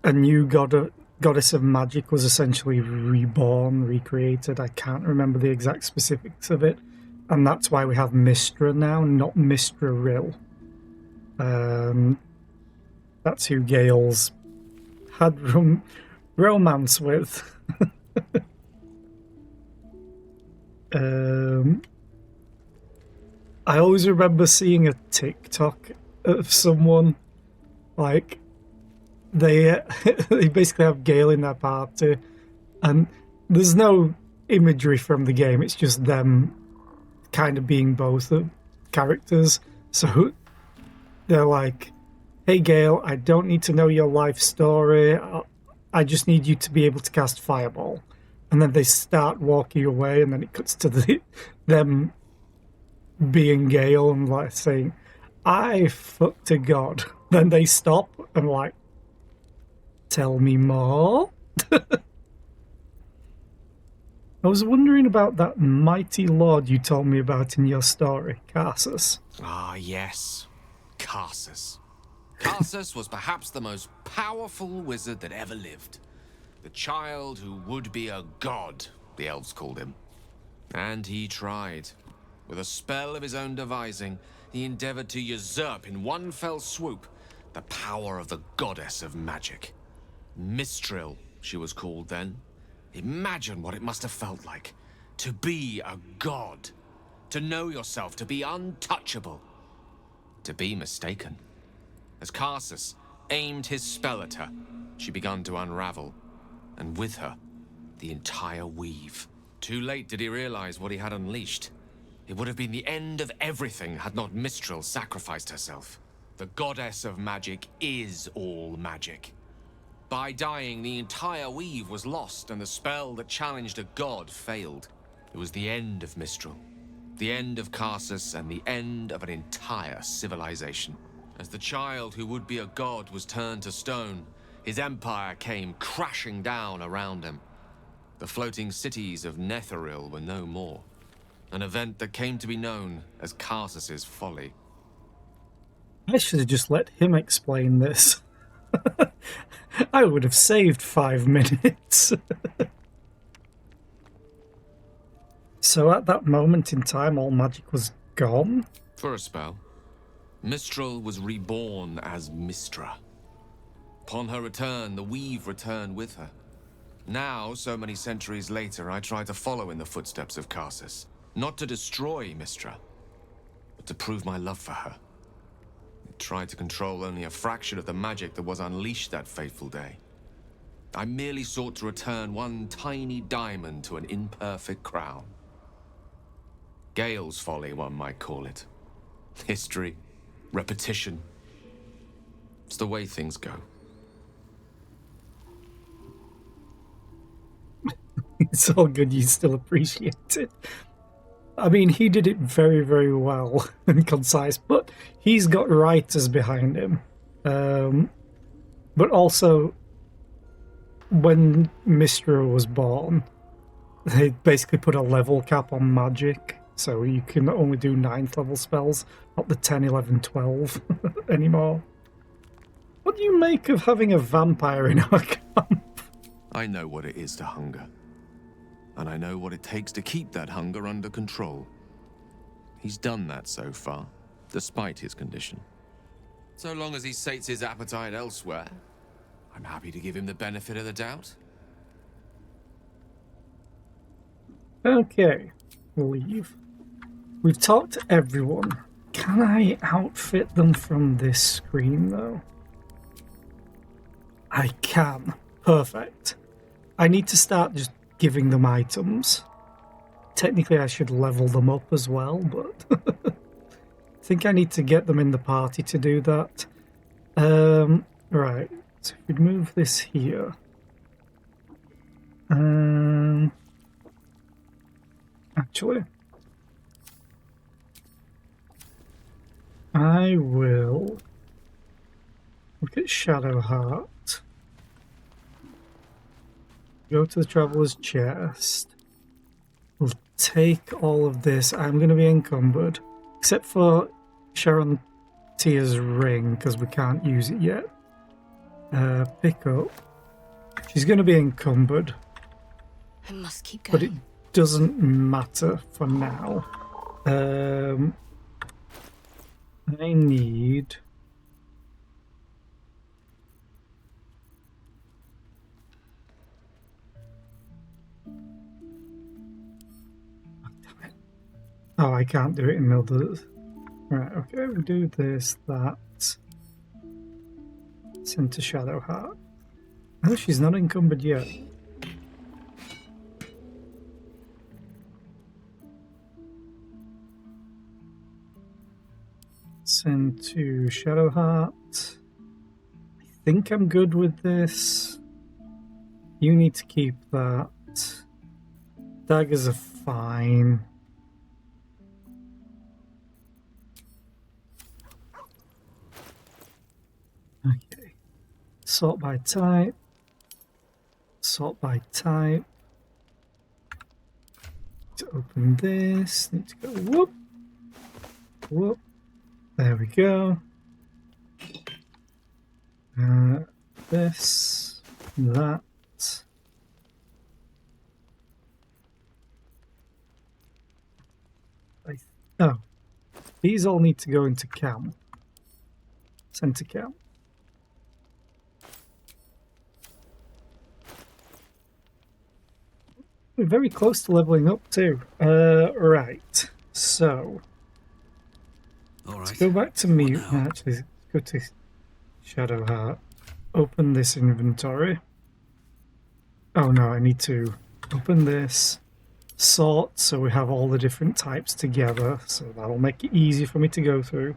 a new goddess of magic was essentially reborn, recreated. I can't remember the exact specifics of it. And that's why we have Mystra now, not Mystra Rill. That's who Gale's had romance with. I always remember seeing a TikTok of someone, like, they basically have Gale in their party, and there's no imagery from the game, it's just them kind of being both the characters. So they're like, hey Gale, I don't need to know your life story, I just need you to be able to cast Fireball. And then they start walking away, and then it cuts to them being Gale and like saying, I fucked a god. Then they stop and like, tell me more. I was wondering about that mighty lord you told me about in your story, Karsus. Ah, yes. Karsus. Karsus was perhaps the most powerful wizard that ever lived. The child who would be a god, the elves called him. And he tried. With a spell of his own devising, he endeavored to usurp in one fell swoop the power of the goddess of magic. Mistril, she was called then. Imagine what it must have felt like. To be a god. To know yourself, to be untouchable. To be mistaken. As Karsus aimed his spell at her, she began to unravel. And with her, the entire weave. Too late did he realize what he had unleashed. It would have been the end of everything had not Mistril sacrificed herself. The goddess of magic is all magic. By dying, the entire weave was lost, and the spell that challenged a god failed. It was the end of Mistril, the end of Karsus, and the end of an entire civilization. As the child who would be a god was turned to stone, his empire came crashing down around him. The floating cities of Netheril were no more. An event that came to be known as Karsus's folly. I should have just let him explain this. I would have saved 5 minutes. So at that moment in time, all magic was gone? For a spell, Mistral was reborn as Mystra. Upon her return, the weave returned with her. Now, so many centuries later, I try to follow in the footsteps of Karsus. Not to destroy Mystra, but to prove my love for her. tried to control only a fraction of the magic that was unleashed that fateful day. I merely sought to return one tiny diamond to an imperfect crown. Gale's folly, one might call it. History, repetition. It's the way things go. It's all good, you still appreciate it. I mean, he did it very, very well and concise, but he's got writers behind him. But also, when Mistra was born, they basically put a level cap on magic, so you can only do 9th level spells, not the 10, 11, 12 anymore. What do you make of having a vampire in our camp? I know what it is to hunger. And I know what it takes to keep that hunger under control. He's done that so far, despite his condition. So long as he sates his appetite elsewhere, I'm happy to give him the benefit of the doubt. Okay, leave. We've talked to everyone. Can I outfit them from this screen, though? I can. Perfect. I need to start just giving them items. Technically, I should level them up as well, but I think I need to get them in the party to do that. Right, so if we move this here. Actually, I will look at Shadowheart. Go to the Traveler's Chest. We'll take all of this. I'm going to be encumbered, except for Sharon Tia's ring, because we can't use it yet. Pick up. She's going to be encumbered. I must keep going. But it doesn't matter for now. I need... Oh, I can't do it in others. Right, okay, we'll do this, that. Send to Shadowheart. Oh, she's not encumbered yet. Send to Shadowheart. I think I'm good with this. You need to keep that. Daggers are fine. Okay. Sort by type. Sort by type. To open this, need to go whoop. Whoop. There we go. This, that. Oh, these all need to go into camp. Center camp. We're very close to leveling up too. Right. So let's go back to mute. Actually, let's go to Shadowheart. Open this inventory. Oh no, I need to open this. Sort, so we have all the different types together. So that'll make it easy for me to go through.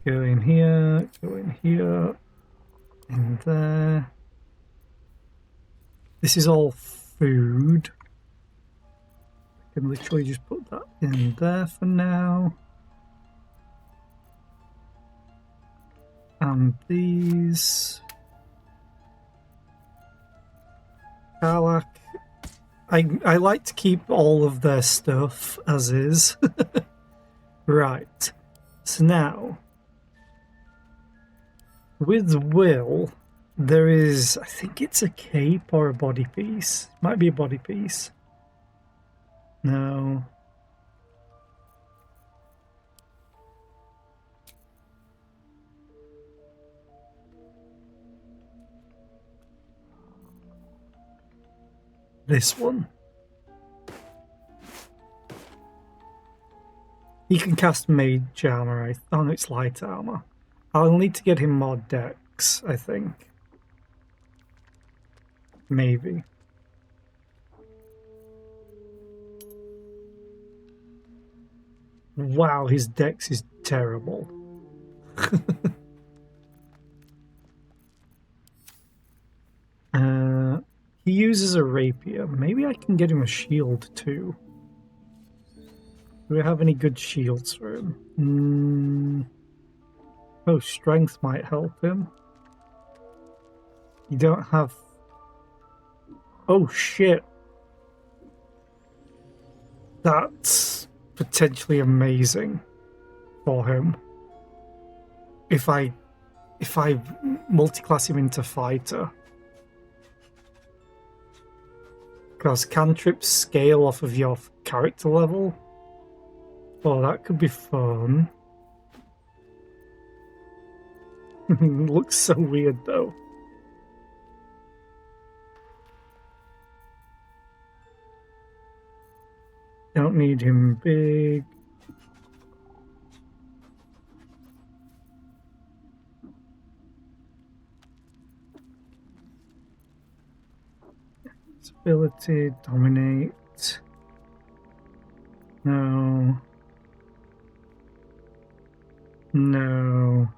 Go in here, in there. This is all food. I can literally just put that in there for now. And these. Karlach. I like to keep all of their stuff as is. Right. So now, with Will, there is, I think it's a cape or a body piece. Might be a body piece. No. This one. He can cast mage armor. Oh no, it's light armor. I'll need to get him more dex, I think. Maybe. Wow, his dex is terrible. He uses a rapier. Maybe I can get him a shield too. Do we have any good shields for him? Oh, strength might help him. You don't have... Oh shit. That's potentially amazing for him. If I multiclass him into fighter. Because cantrips scale off of your character level. Oh, that could be fun. Looks so weird though. Don't need him big. Ability, dominate. No. No.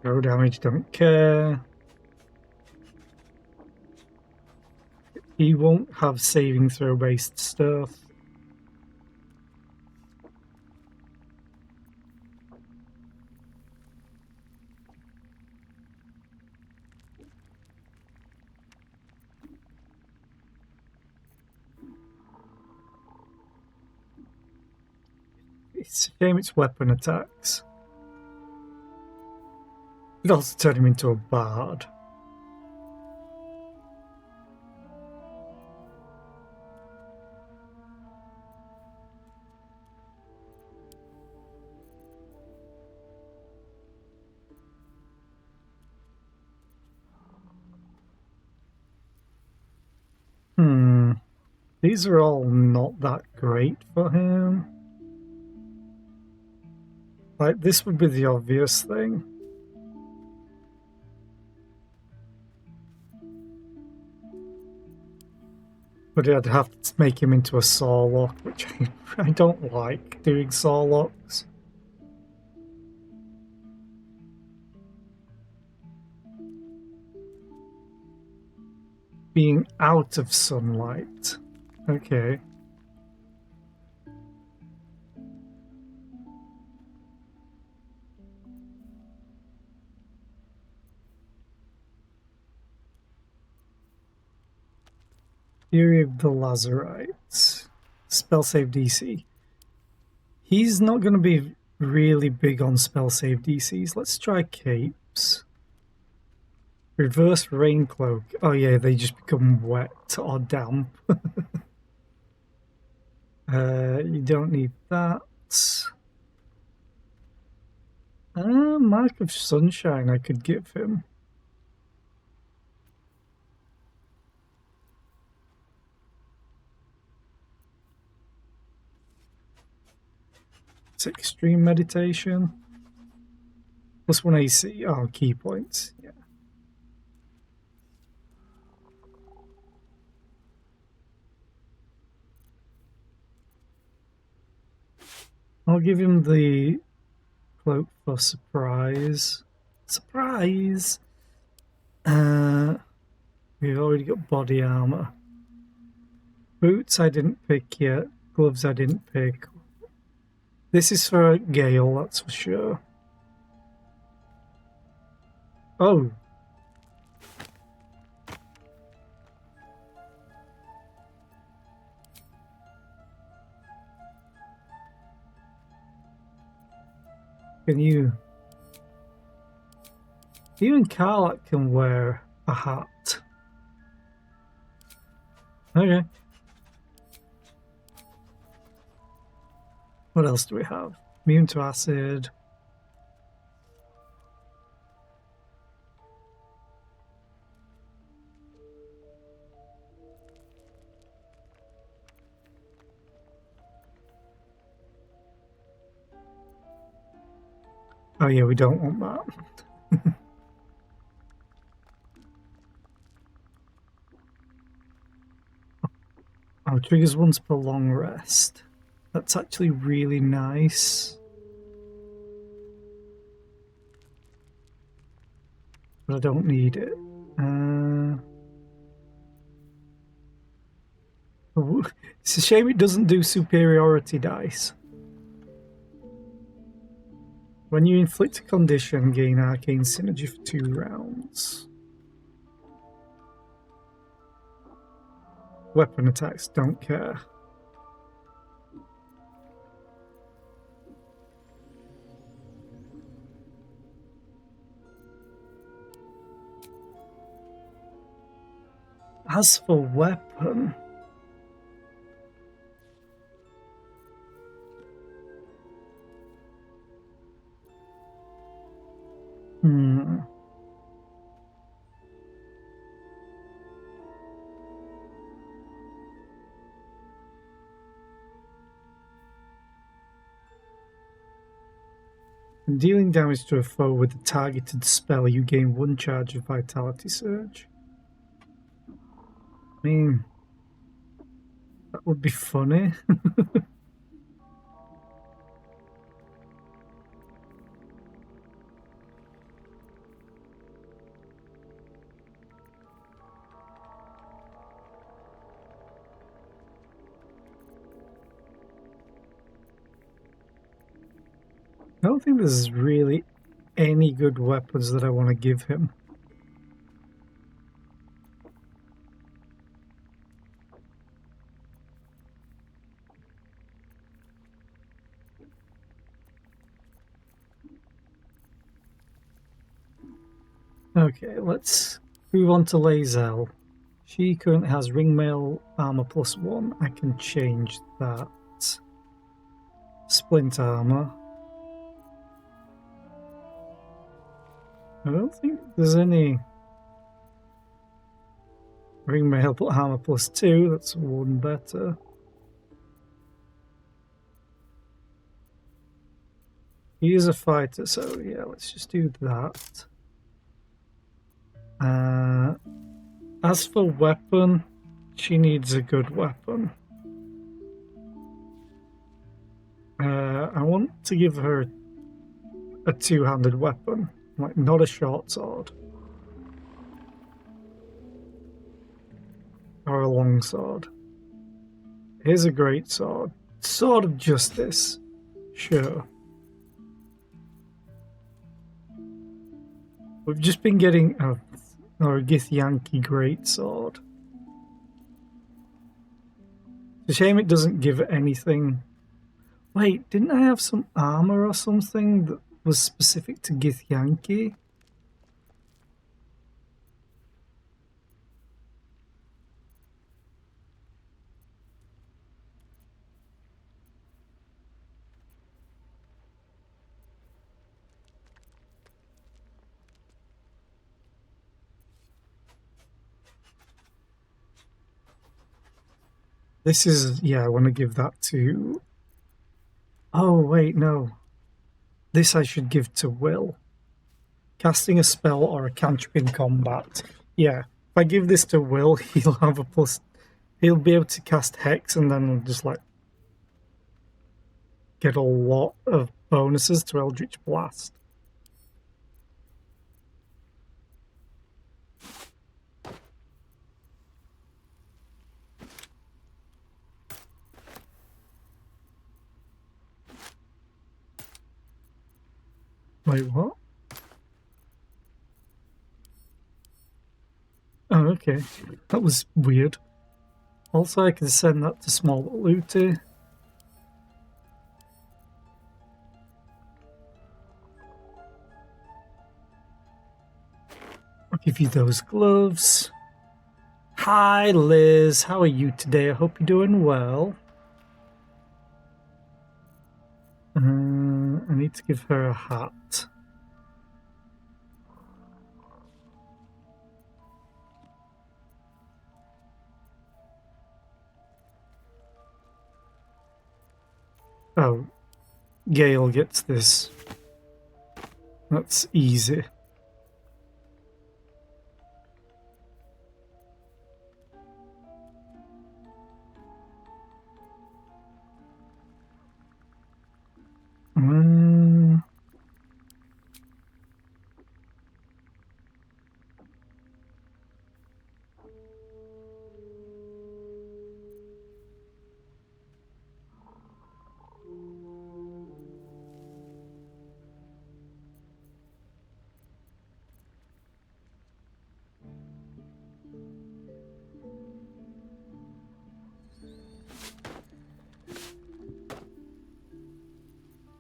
Throw damage, don't care. He won't have saving throw based stuff. It's a shame it's weapon attacks. It'd also turn him into a bard. These are all not that great for him. Like, this would be the obvious thing. But I'd have to make him into a sawlock, which I don't like doing sawlocks. Being out of sunlight. Okay. Fury of the Lazarites. Spell save DC. He's not going to be really big on spell save DCs. Let's try capes. Reverse rain cloak. Oh yeah, they just become wet or damp. You don't need that. Mark of Sunshine I could give him. It's extreme meditation. Plus 1 AC. Oh, key points. Yeah. I'll give him the cloak for surprise. Surprise! We've already got body armor. Boots I didn't pick yet. Gloves I didn't pick. This is for Gale, that's for sure. Oh. Can you... Even Karlak can wear a hat. Okay. What else do we have? Immune to acid. Oh yeah, we don't want that. Oh, triggers once per long rest. That's actually really nice. But I don't need it. It's a shame it doesn't do superiority dice. When you inflict a condition, gain arcane synergy for 2 rounds. Weapon attacks, don't care. As for weapon... When dealing damage to a foe with a targeted spell, you gain 1 charge of Vitality Surge. I mean, that would be funny. I don't think there's really any good weapons that I want to give him. Okay, let's move on to Lae'zel. She currently has ringmail armor +1. I can change that. Splint armor. I don't think there's any ringmail armor +2. That's 1 better. He is a fighter, so yeah, let's just do that. As for weapon, she needs a good weapon. I want to give her a 2-handed weapon, like not a short sword. Or a long sword. Here's a great sword. Sword of Justice. Sure. We've just been getting a Githyanki greatsword. It's a shame it doesn't give anything. Wait, didn't I have some armor or something that was specific to Githyanki? This is, yeah, I want to give that to... Oh, wait, no. This I should give to Will. Casting a spell or a cantrip in combat. Yeah, if I give this to Will, he'll have a plus... He'll be able to cast Hex and then just, like, get a lot of bonuses to Eldritch Blast. Wait, what? Oh, okay. That was weird. Also, I can send that to Small Luty. I'll give you those gloves. Hi, Liz. How are you today? I hope you're doing well. I need to give her a hat. Oh, Gale gets this That's easy.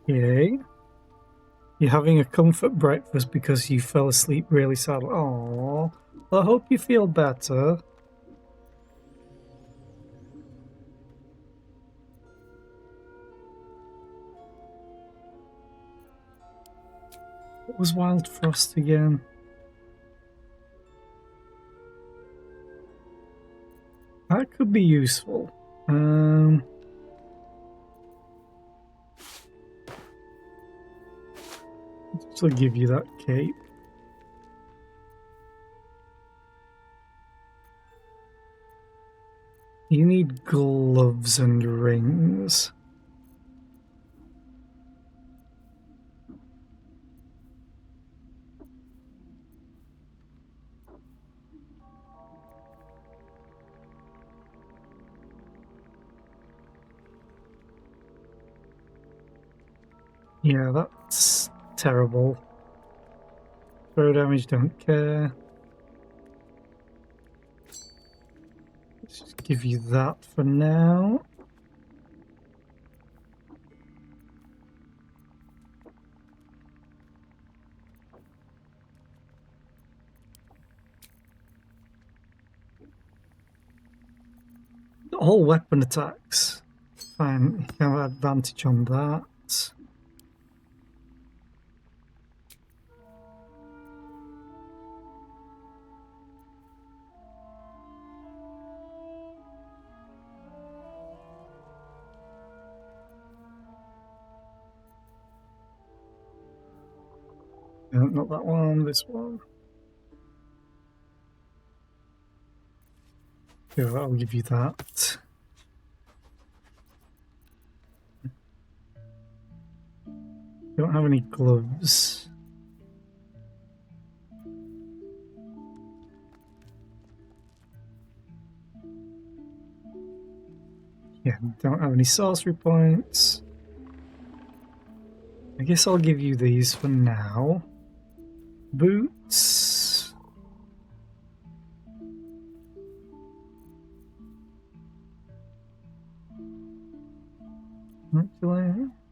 Okay. You're having a comfort breakfast because you fell asleep really sad. Oh, I hope you feel better. What was Wild Frost again? That could be useful. I'll give you that cape. You need gloves and rings. Yeah, that's terrible. Throw damage, don't care. Let's just give you that for now. All weapon attacks. Fine, you can have advantage on that. No, not that one, this one. Yeah, I'll give you that. Don't have any gloves. Yeah, don't have any sorcery points. I guess I'll give you these for now. Boots.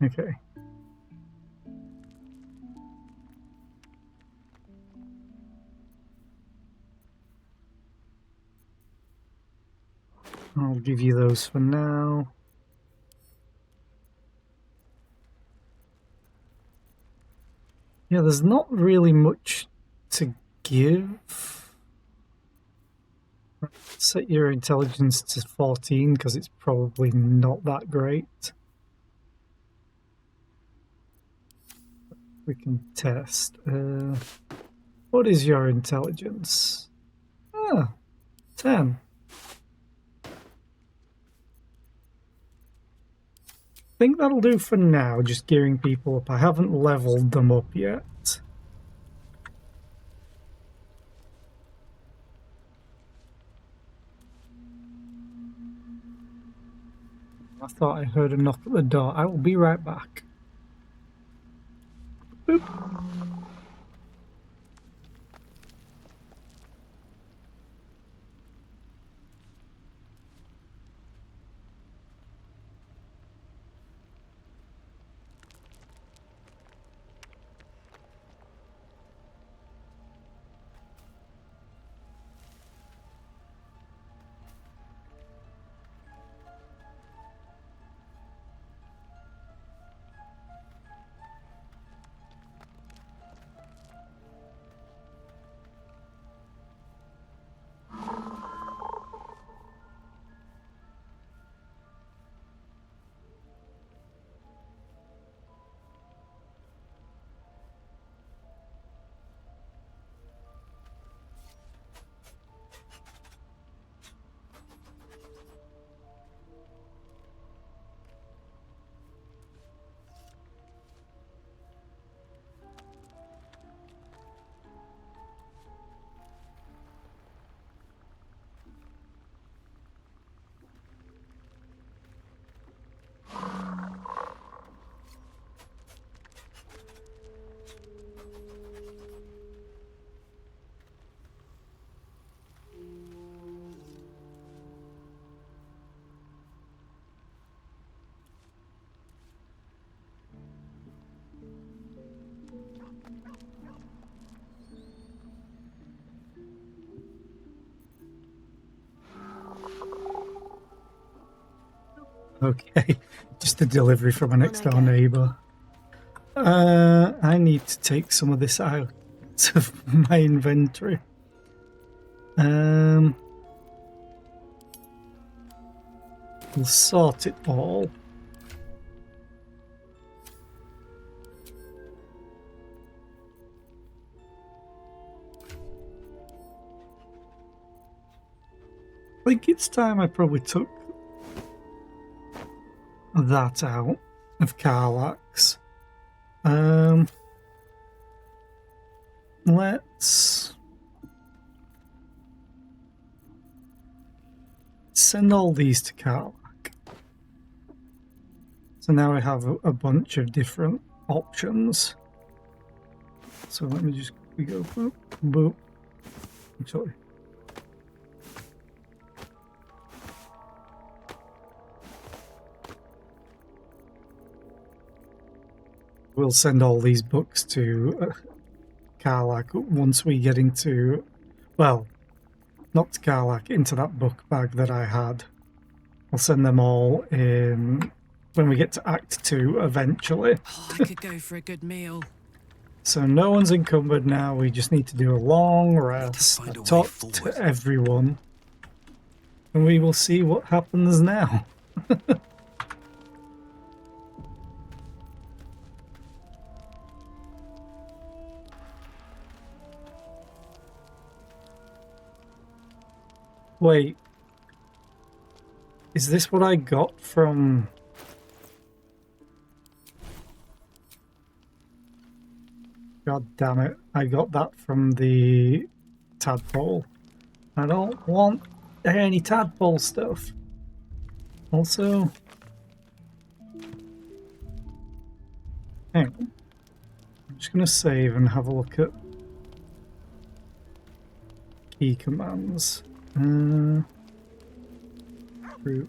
Okay. I'll give you those for now. Yeah, there's not really much to give. Set your intelligence to 14 because it's probably not that great. We can test. What is your intelligence? 10. I think that'll do for now, just gearing people up. I haven't leveled them up yet. I thought I heard a knock at the door. I will be right back. Boop. okay. Just a delivery from a next door neighbour. I need to take some of this out of my inventory. We'll sort it all. I think it's time I probably took that out of Karlach's. Let's send all these to Karlach. So now I have a bunch of different options. So let me just go boop, boop. I'm sorry. We'll send all these books to Karlach once we get into, well, not to Karlach, into that book bag that I had. I'll send them all in when we get to Act 2 eventually. Oh, I could go for a good meal. So no one's encumbered now, we just need to do a long rest. I talked to everyone. And we will see what happens now. Wait. Is this what I got from... God damn it. I got that from the tadpole. I don't want any tadpole stuff. Also... hang on. I'm just going to save and have a look at key commands. Fruit.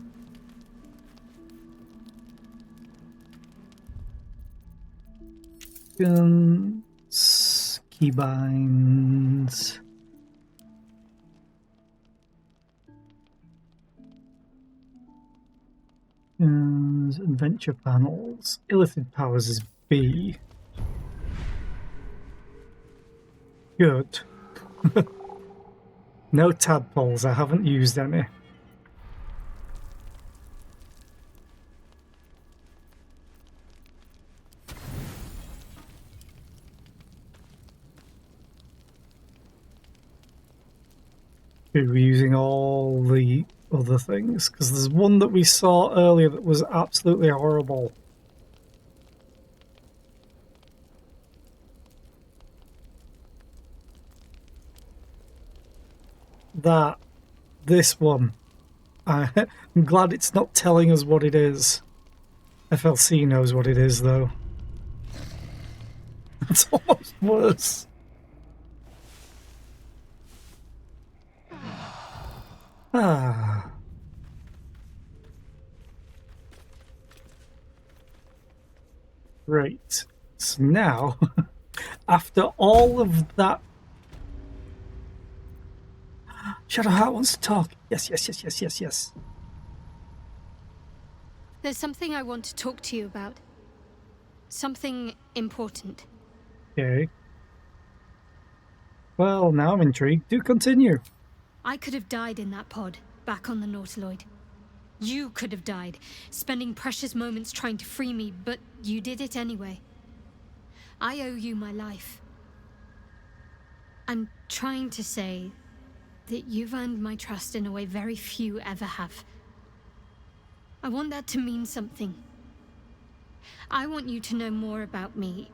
Guns, keybinds. Adventure panels. Illithid powers is B. Good. No tadpoles, I haven't used any. We're using all the other things, because there's one that we saw earlier that was absolutely horrible. This one. I'm glad it's not telling us what it is. FLC knows what it is, though. It's almost worse. Ah. Right. So now, after all of that... Shadowheart wants to talk. Yes. There's something I want to talk to you about. Something important. Okay. Well, now I'm intrigued. Do continue. I could have died in that pod, back on the Nautiloid. You could have died, spending precious moments trying to free me, but you did it anyway. I owe you my life. I'm trying to say that you've earned my trust in a way very few ever have. I want that to mean something. I want you to know more about me,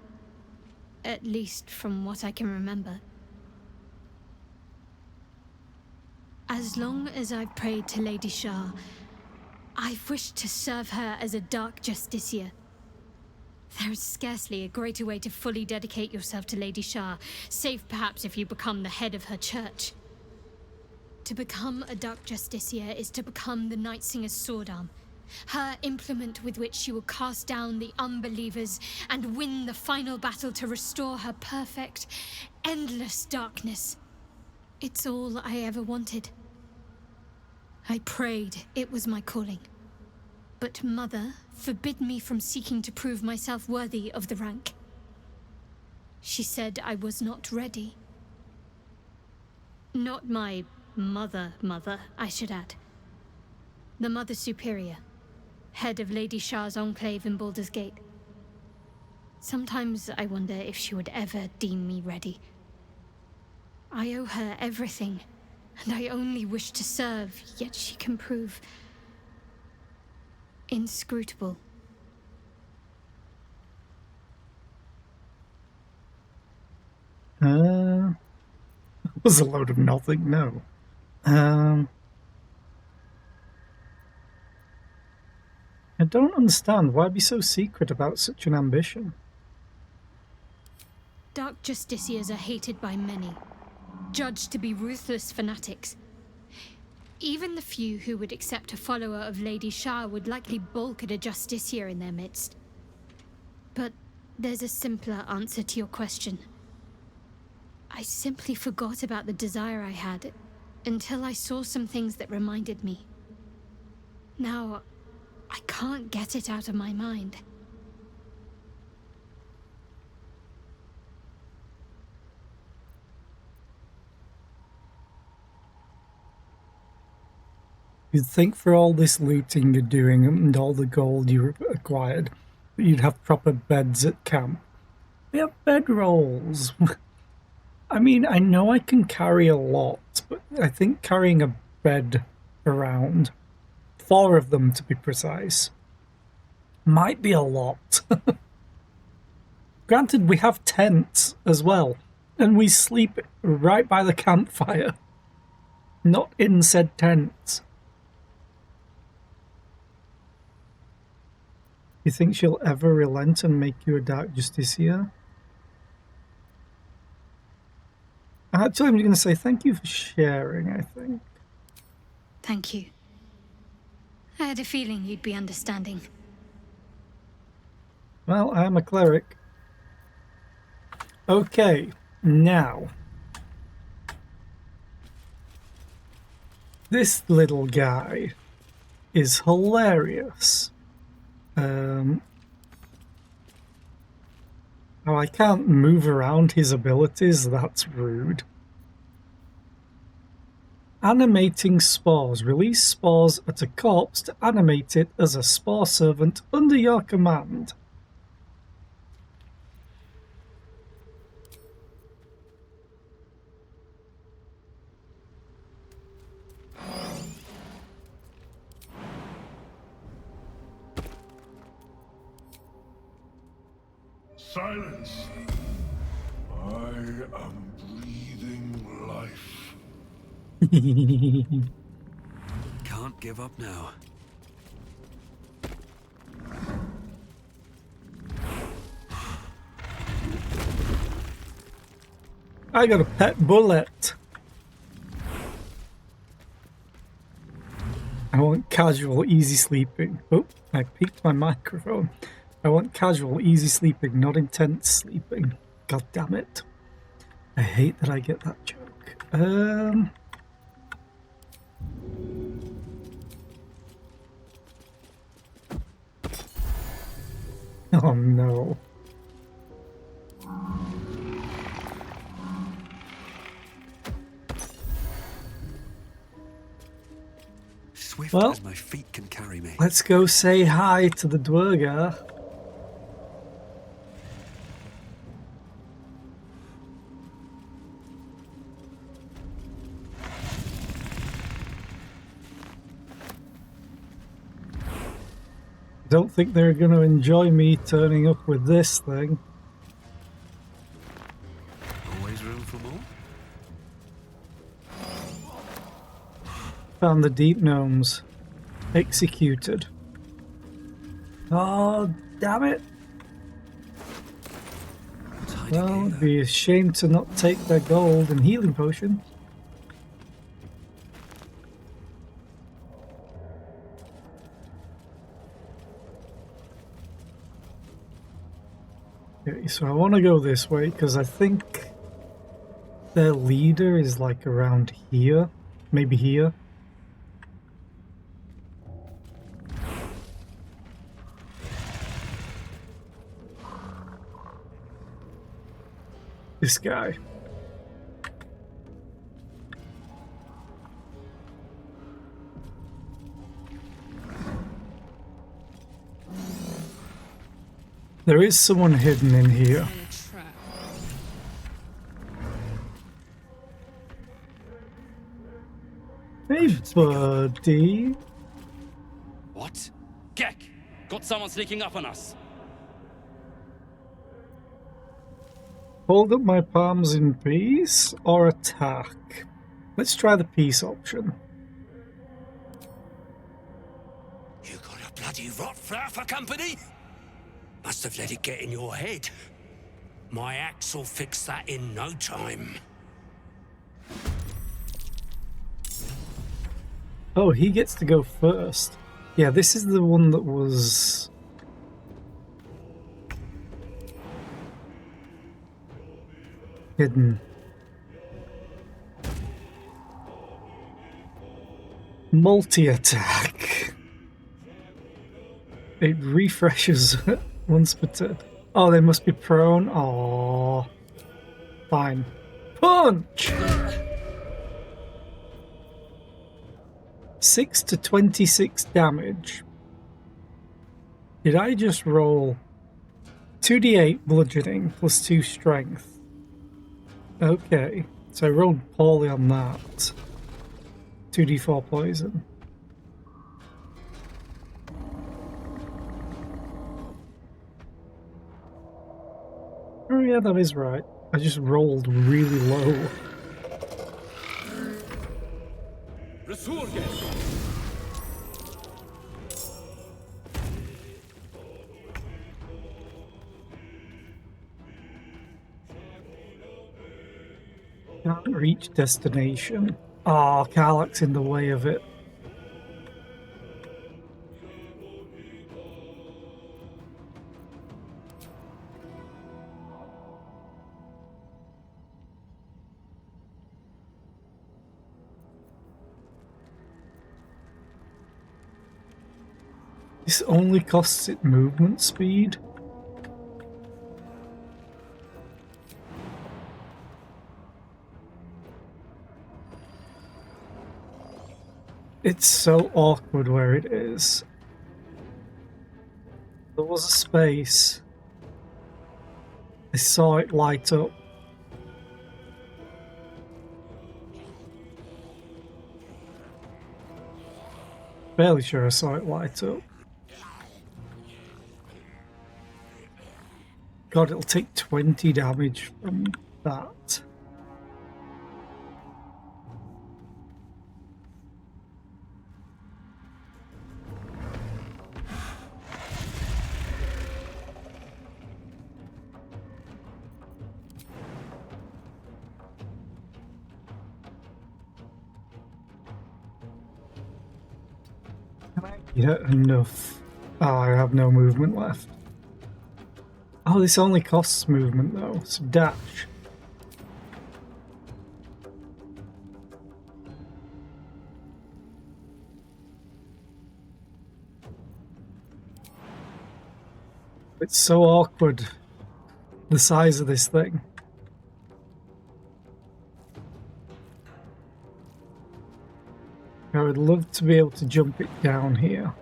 at least from what I can remember. As long as I've prayed to Lady Shah, I've wished to serve her as a Dark Justiciar. There is scarcely a greater way to fully dedicate yourself to Lady Shah, save perhaps if you become the head of her church. To become a Dark Justiciar is to become the Night Singer's sword arm, her implement with which she will cast down the unbelievers and win the final battle to restore her perfect, endless darkness. It's all I ever wanted. I prayed it was my calling. But Mother forbid me from seeking to prove myself worthy of the rank. She said I was not ready. Not my mother, I should add. The Mother Superior, head of Lady Shah's enclave in Baldur's Gate. Sometimes I wonder if she would ever deem me ready. I owe her everything, and I only wish to serve, yet she can prove inscrutable. Was a load of nothing, no. I don't understand. Why be so secret about such an ambition? Dark Justiciars are hated by many, judged to be ruthless fanatics. Even the few who would accept a follower of Lady Shah would likely balk at a Justiciar in their midst. But there's a simpler answer to your question. I simply forgot about the desire I had until I saw some things that reminded me. Now, I can't get it out of my mind. You'd think for all this looting you're doing and all the gold you acquired, that you'd have proper beds at camp. We have bedrolls. I mean, I know I can carry a lot, but I think carrying a bed around, 4 of them to be precise, might be a lot. Granted, we have tents as well, and we sleep right by the campfire, not in said tents. You think she'll ever relent and make you a Dark Justiciar? Actually, I'm going to say thank you for sharing, I think. Thank you. I had a feeling you'd be understanding. Well, I am a cleric. Okay, now. This little guy is hilarious. Oh, I can't move around his abilities, that's rude. Animating spores. Release spores at a corpse to animate it as a spore servant under your command. Silence! I am breathing life. Can't give up now. I got a pet bullet. I want casual, easy sleeping. Oh, I peaked my microphone. I want casual, easy sleeping, not intense sleeping. God damn it. I hate that I get that joke. Oh no. Swift Well, as my feet can carry me. Let's go say hi to the Dwergar. Don't think they're going to enjoy me turning up with this thing. Always room for more? Found the deep gnomes. Executed. Oh, damn it. Well, it'd be a shame to not take their gold and healing potion. Okay, so I want to go this way because I think their leader is like around here. Maybe here. this guy. There is someone hidden in here. Hey, buddy. What? Gek! Got someone sneaking up on us. Hold up my palms in peace or attack? Let's try the peace option. You got a bloody rot flower for company? Must have let it get in your head. My axe will fix that in no time. Oh, he gets to go first. Yeah, this is the one that was... hidden. Multi-attack. It refreshes once per turn. Oh, they must be prone. Oh, fine. Punch! 6 to 26 damage. Did I just roll 2d8 bludgeoning plus 2 strength? Okay, so I rolled poorly on that. 2d4 poison. Oh yeah, that is right. I just rolled really low. Can't reach destination. Oh, Karlach's in the way of it. This only costs it movement speed. It's so awkward where it is. There was a space. I saw it light up. Fairly sure I saw it light up. God, it'll take 20 damage from that. Yeah, enough. Oh, I have no movement left. Oh, this only costs movement though, so dash. It's so awkward, the size of this thing. I would love to be able to jump it down here.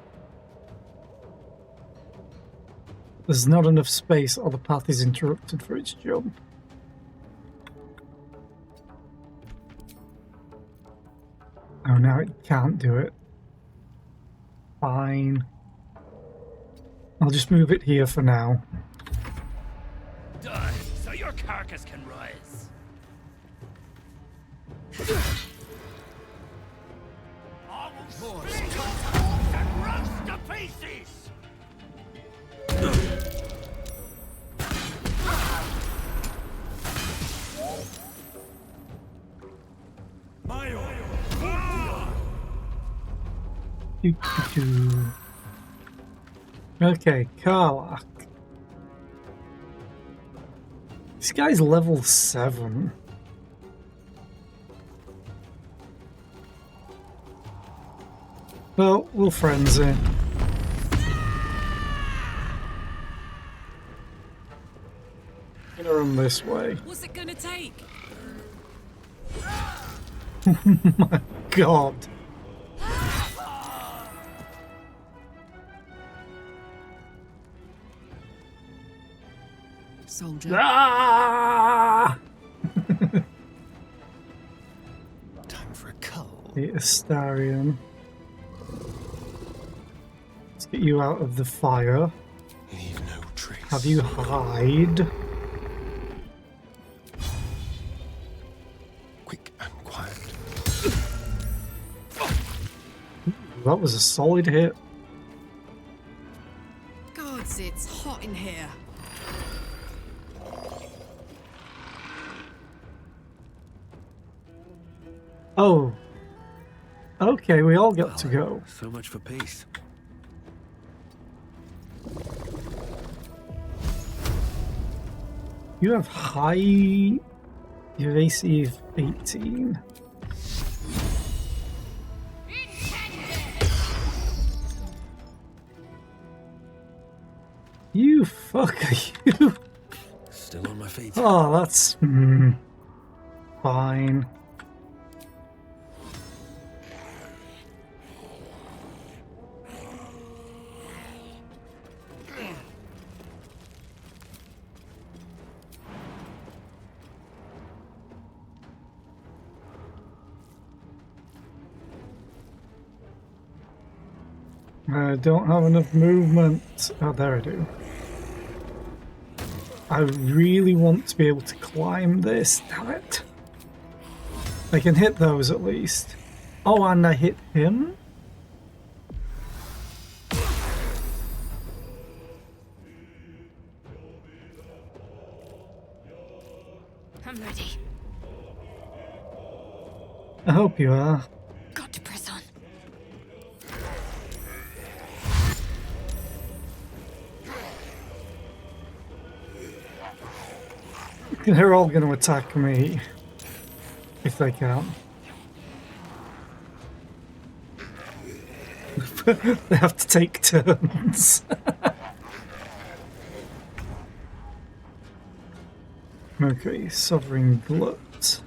There's not enough space or the path is interrupted for its jump. Oh, now it can't do it. Fine. I'll just move it here for now. Die, so your carcass can rise. I will split your bones and roast to pieces! Okay, Karlach. This guy's level 7. Well, we'll frenzy. I'm gonna run this way. What's it gonna take? Oh my god. Soldier. Ah! Time for a cull. The Astarion. Let's get you out of the fire. Leave no trace. Have you hide. Quick and quiet. That was a solid hit. Gods, it's hot in here. Oh. Okay, we all got to go. So much for peace. You have high evasive 18. You fucker, you. Still on my feet. Oh, that's fine. I don't have enough movement. Oh, there I do. I really want to be able to climb this. Damn it. I can hit those at least. Oh, and I hit him? I'm ready. I hope you are. Got to press on. They're all going to attack me. If they can. They have to take turns. Okay, Sovereign Glut.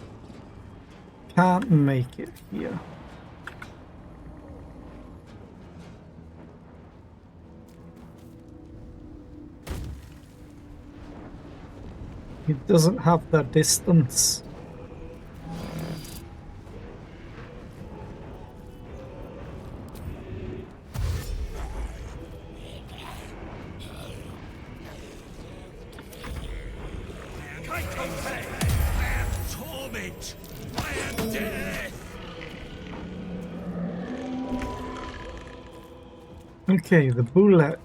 Can't make it here. It doesn't have that distance. Torment! I am death! Okay, the bullet.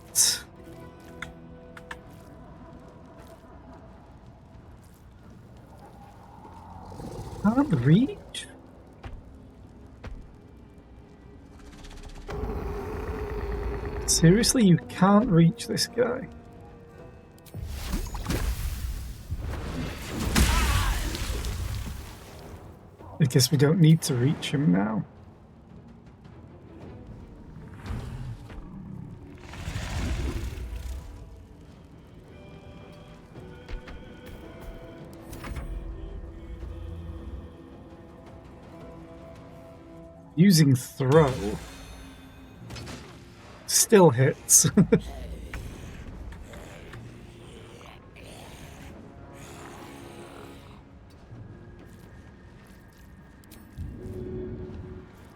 Can't reach? Seriously, you can't reach this guy? I guess we don't need to reach him now. Using throw still hits.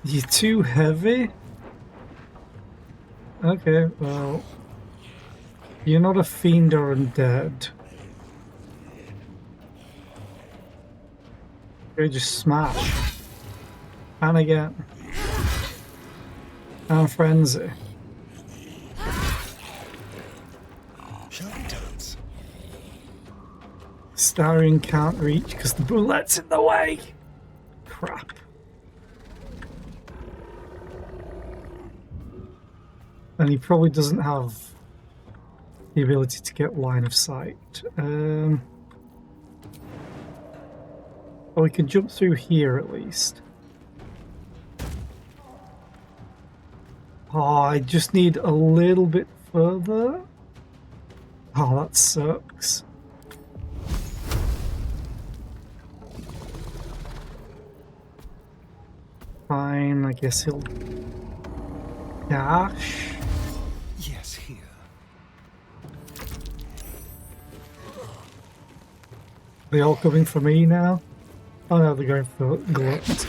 You're too heavy? Okay, well, you're not a fiend or undead. Okay, just smash. And again. And frenzy. Shall we dance? Starion can't reach because the bullet's in the way. Crap. And he probably doesn't have the ability to get line of sight. Oh, we can jump through here at least. Oh, I just need a little bit further. Oh, that sucks. Fine, I guess he'll dash. Yes, here. They all coming for me now? Oh no, they're going for Glut.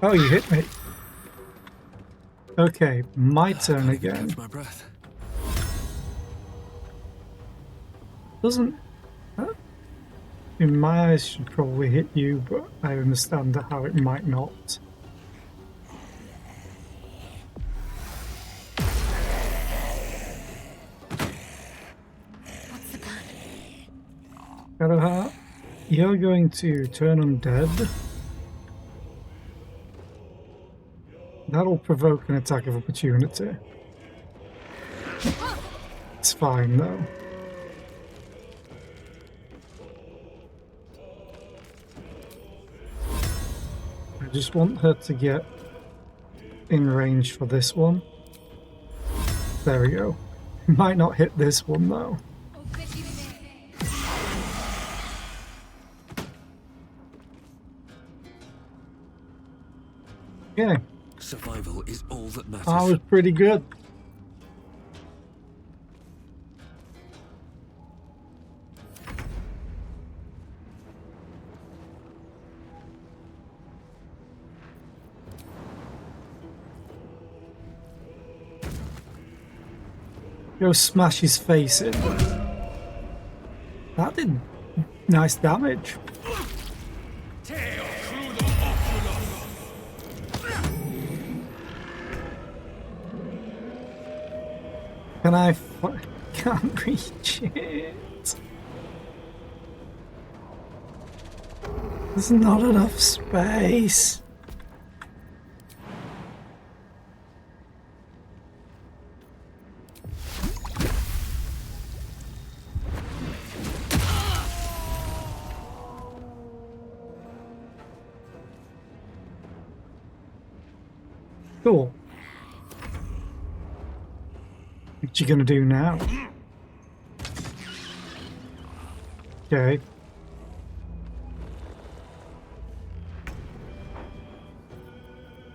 Oh, you hit me. Okay, my turn again. Catch my breath. Doesn't... in my eyes should probably hit you, but I understand how it might not. Shadowheart, you're going to turn undead. That'll provoke an attack of opportunity. It's fine though. I just want her to get in range for this one. There we go. Might not hit this one though. Yeah. Survival is all that matters. I was pretty good. Go smash his face in. That did nice damage. Can I can't reach it. There's not enough space. Cool. What you gonna do now? Okay.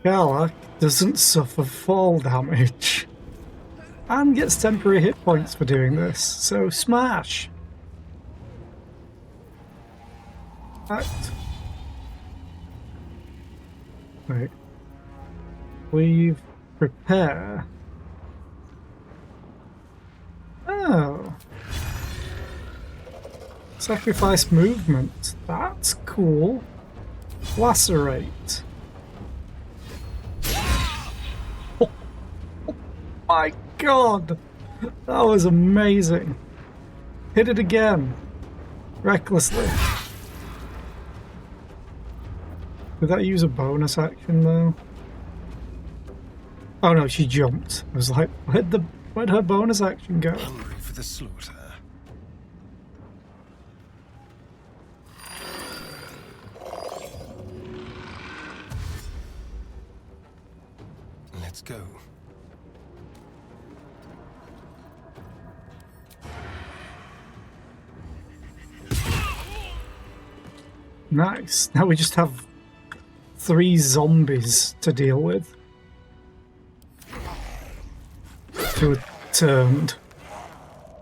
Garlock doesn't suffer fall damage and gets temporary hit points for doing this, so smash! Right. Right. Leave, prepare. Oh. Sacrifice movement. That's cool. Lacerate. Oh my god! That was amazing. Hit it again. Recklessly. Did that use a bonus action though? Oh no, she jumped. I was like, where'd her bonus action go? Hungry for the slaughter. Let's go. Nice. Now we just have 3 zombies to deal with. Who are turned.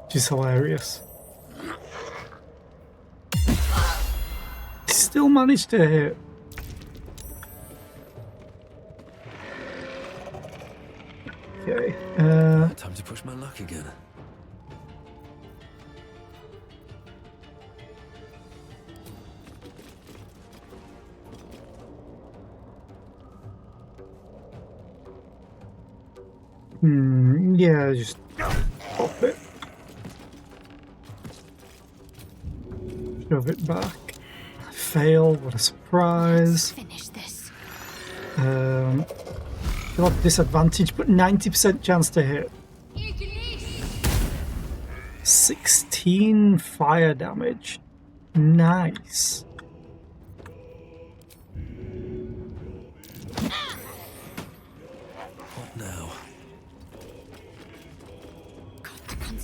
Which is hilarious. Still managed to hit. Okay. Time to push my luck again. Yeah, just pop it. Shove it back. Fail, what a surprise. Finish this. Still have disadvantage, but 90% chance to hit. 16 fire damage. Nice. What now?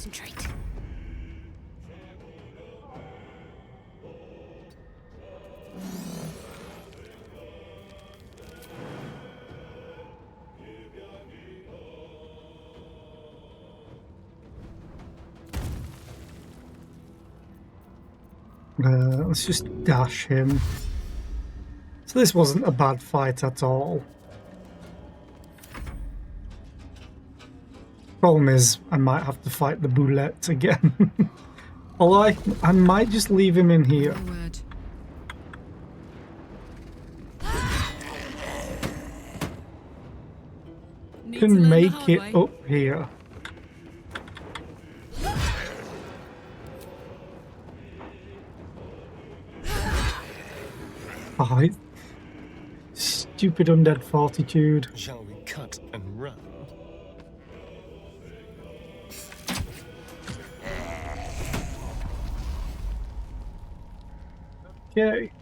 concentrate. Let's just dash him. So this wasn't a bad fight at all. Problem is, I might have to fight the boulette again. Although I might just leave him in here. Can make it up here. Oh, stupid undead fortitude. Shall we cut and run? Okay.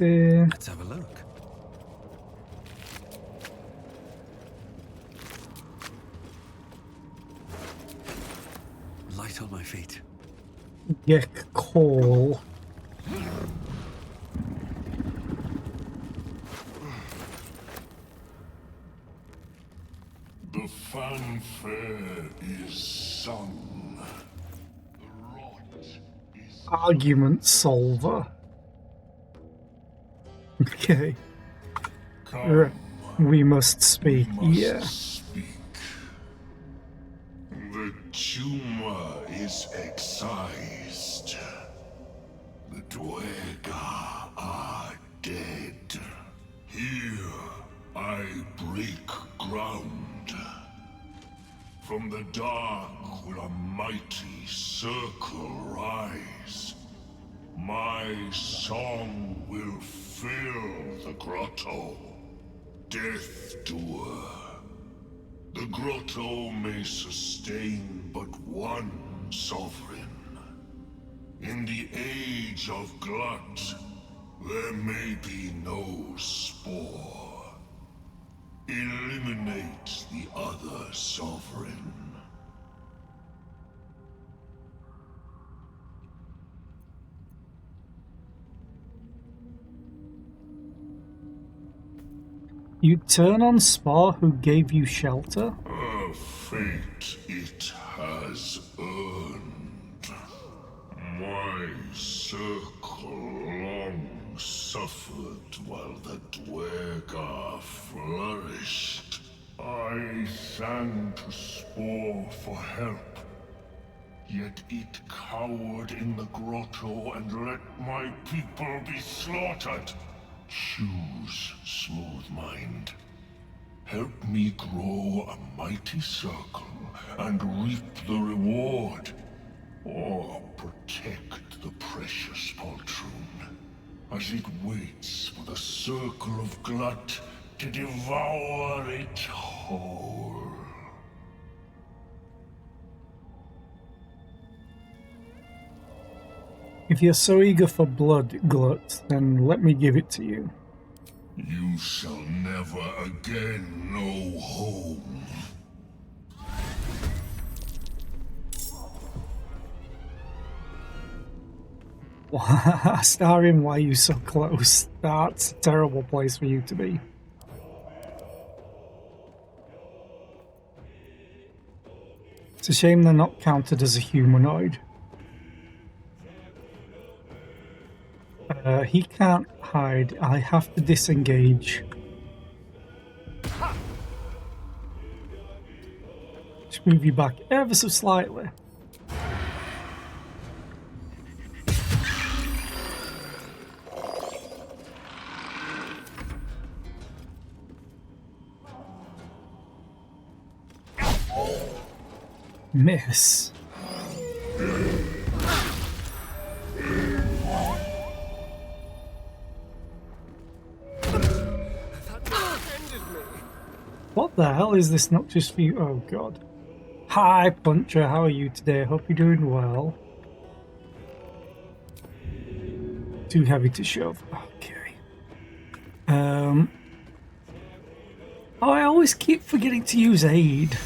Let's have a look. Light on my feet. Gek call. The fanfare is sung. The rot is Argument solver. Okay. come. We must speak. Yeah. Speak. The tumor is excised. The Dwega are dead. Here I break ground. From the dark will a mighty circle rise. My song will fill the grotto. Death Doer. The grotto may sustain but one sovereign. In the age of glut, there may be no spore. Eliminate the other sovereign. You turn on Spar, who gave you shelter? A fate it has earned. My circle long suffered while the Dwega flourished. I sang to Spore for help. Yet it cowered in the grotto and let my people be slaughtered. Choose, smooth mind. Help me grow a mighty circle and reap the reward. Or protect the precious poltroon as it waits for the circle of glut to devour it whole. If you're so eager for blood, Glut, then let me give it to you. You shall never again know home. Starring, why are you so close? That's a terrible place for you to be. It's a shame they're not counted as a humanoid. He can't hide. I have to disengage. Just move you back ever so slightly. Miss. What the hell is this noxious view? Oh god. Hi Puncher, how are you today? Hope you're doing well. Too heavy to shove. Okay. Oh, I always keep forgetting to use aid.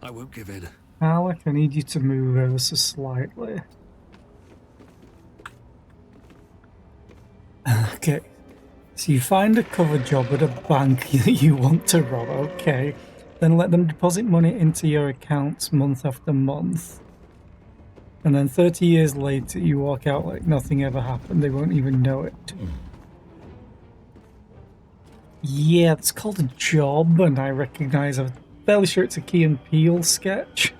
I won't give in. Alec, I need you to move ever so slightly. Okay. So you find a cover job at a bank that you want to rob, okay. Then let them deposit money into your accounts month after month. And then 30 years later you walk out like nothing ever happened. They won't even know it. Yeah, it's called a job, and I recognise, I'm fairly sure it's a Key and Peele sketch.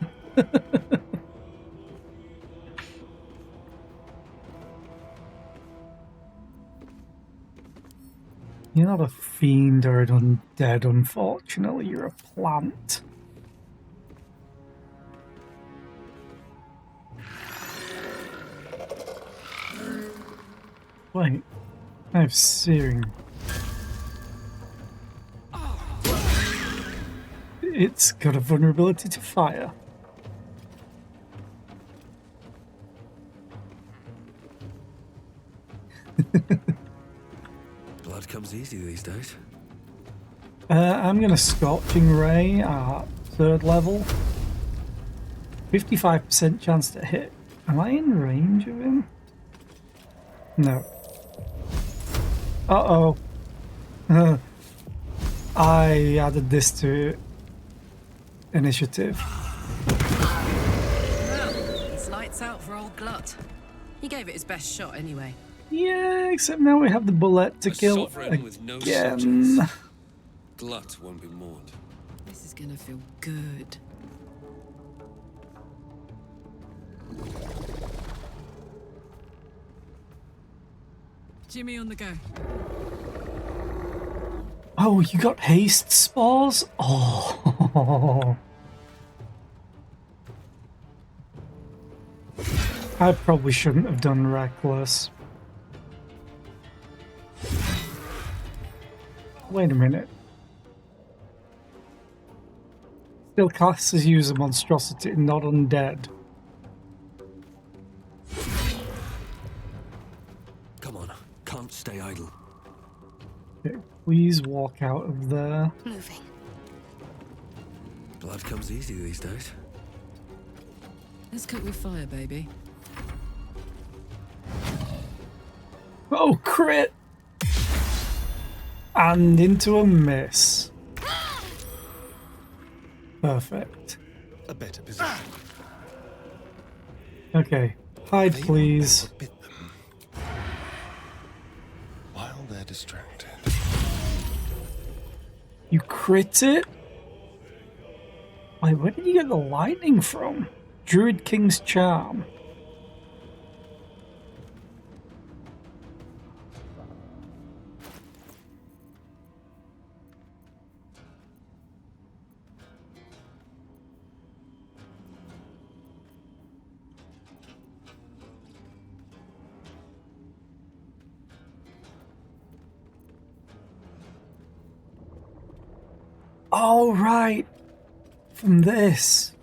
You're not a fiend or an undead, unfortunately. You're a plant. Wait, I have searing. It's got a vulnerability to fire. Blood comes easy these days. I'm going to Scorching Ray at 3rd level. 55% chance to hit. Am I in range of him? No. Uh-oh. I added this to initiative. Well, it's lights out for old Glut. He gave it his best shot anyway. Yeah, except now we have the bullet to kill Sovereign with no again. subjects. Glut won't be mourned. This is gonna feel good. Jimmy on the go. Oh, you got haste spores? Oh. I probably shouldn't have done reckless. Wait a minute. Still classes you as a monstrosity, not undead. Come on, can't stay idle. Okay, please walk out of there. Moving. Blood comes easy these days. Let's cook with fire, baby. Oh, crit! And into a miss. Perfect. A better position. Okay, hide please. While they're distracted. You crit it? Wait, where did you get the lightning from? Druid King's Charm. Oh, right. From this.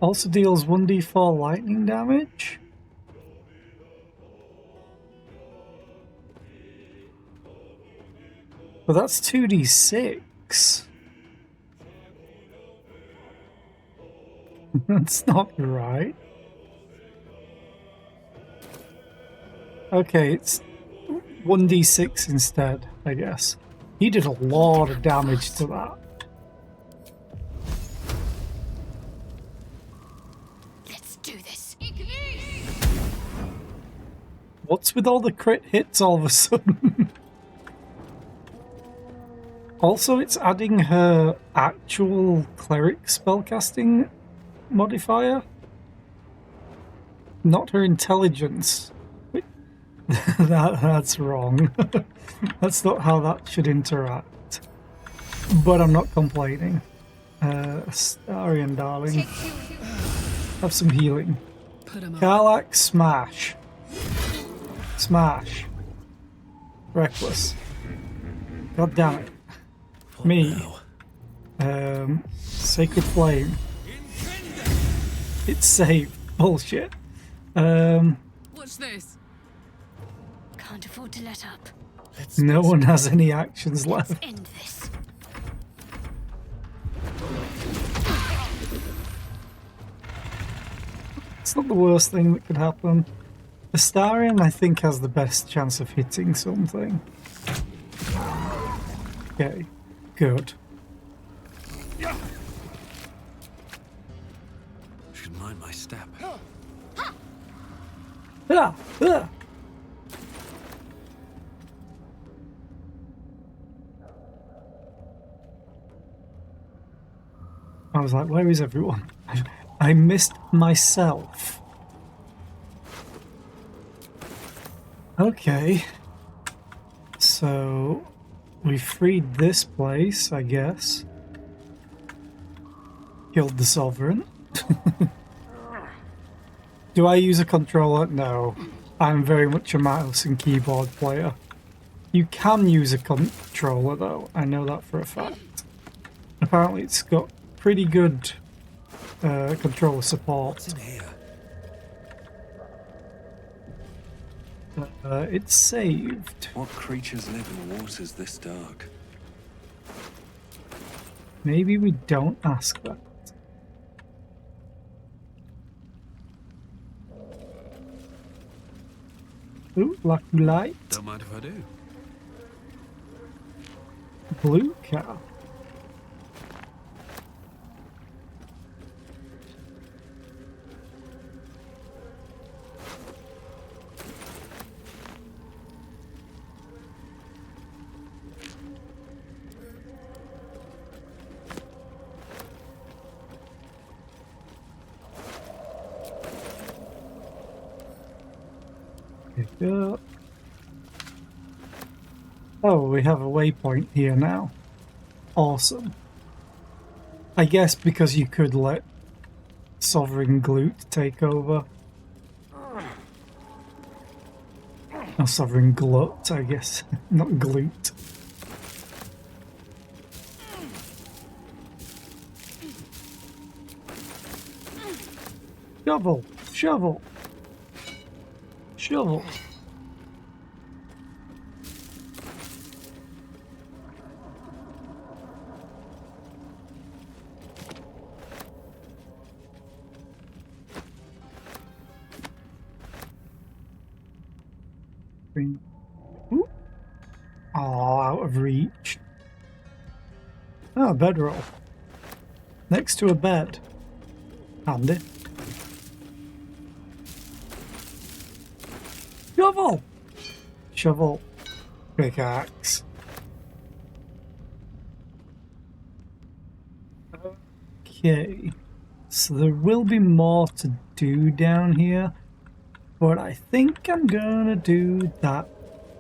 Also deals 1d4 lightning damage. But that's 2d6. That's not right. Okay, it's 1d6 instead, I guess. He did a lot of damage to that. Let's do this. What's with all the crit hits all of a sudden? Also, it's adding her actual cleric spellcasting modifier, not her intelligence. Wait, that's wrong. That's not how that should interact. But I'm not complaining. Astarion, darling. Have some healing. Karlak, smash. Smash. Reckless. God damn it. Me. Sacred Flame. It's saved. Bullshit. What's this? Can't afford to let up. No one has any actions left. Let's end this. It's not the worst thing that could happen. Astarion, I think, has the best chance of hitting something. Okay, good. Should mind my step. Ah! Ah! I was like, where is everyone? I missed myself. Okay. So, we freed this place, I guess. Killed the Sovereign. Do I use a controller? No. I'm very much a mouse and keyboard player. You can use a controller though, I know that for a fact. Apparently it's got pretty good controller support. What's in here? It's saved. What creatures live in waters this dark? Maybe we don't ask that. Ooh, lucky light. Don't mind if I do. Blue cow. Pick up. Oh, we have a waypoint here now. Awesome. I guess because you could let Sovereign Glute take over. Or Sovereign Glut, I guess. Not Glute. Shovel! Shovel! Shovel! Ooh. Oh, out of reach. Oh, bedroll. Next to a bed. Handy. Shovel! Shovel. Pickaxe. Okay. So there will be more to do down here. But I think I'm gonna do that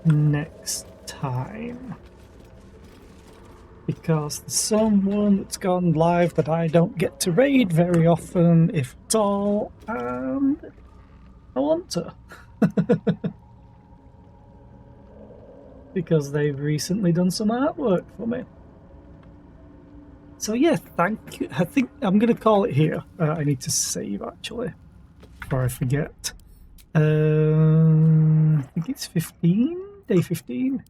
next time. Because there's someone that's gone live that I don't get to raid very often, if at all, and I want to. Because they've recently done some artwork for me. So yeah, thank you. I think I'm gonna call it here. I need to save actually, before I forget. I think it's 15? Day 15?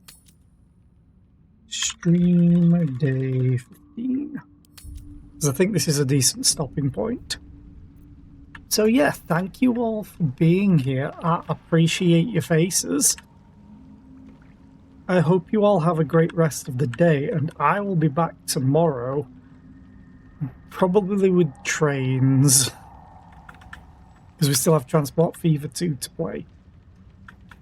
Stream day 15. Because I think this is a decent stopping point. So yeah, thank you all for being here. I appreciate your faces. I hope you all have a great rest of the day, and I will be back tomorrow. Probably with trains. Because we still have Transport Fever 2 to play.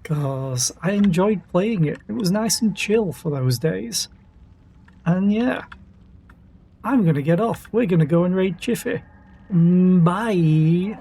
Because I enjoyed playing it. It was nice and chill for those days. And yeah, I'm going to get off. We're going to go and raid Chiffy. Bye.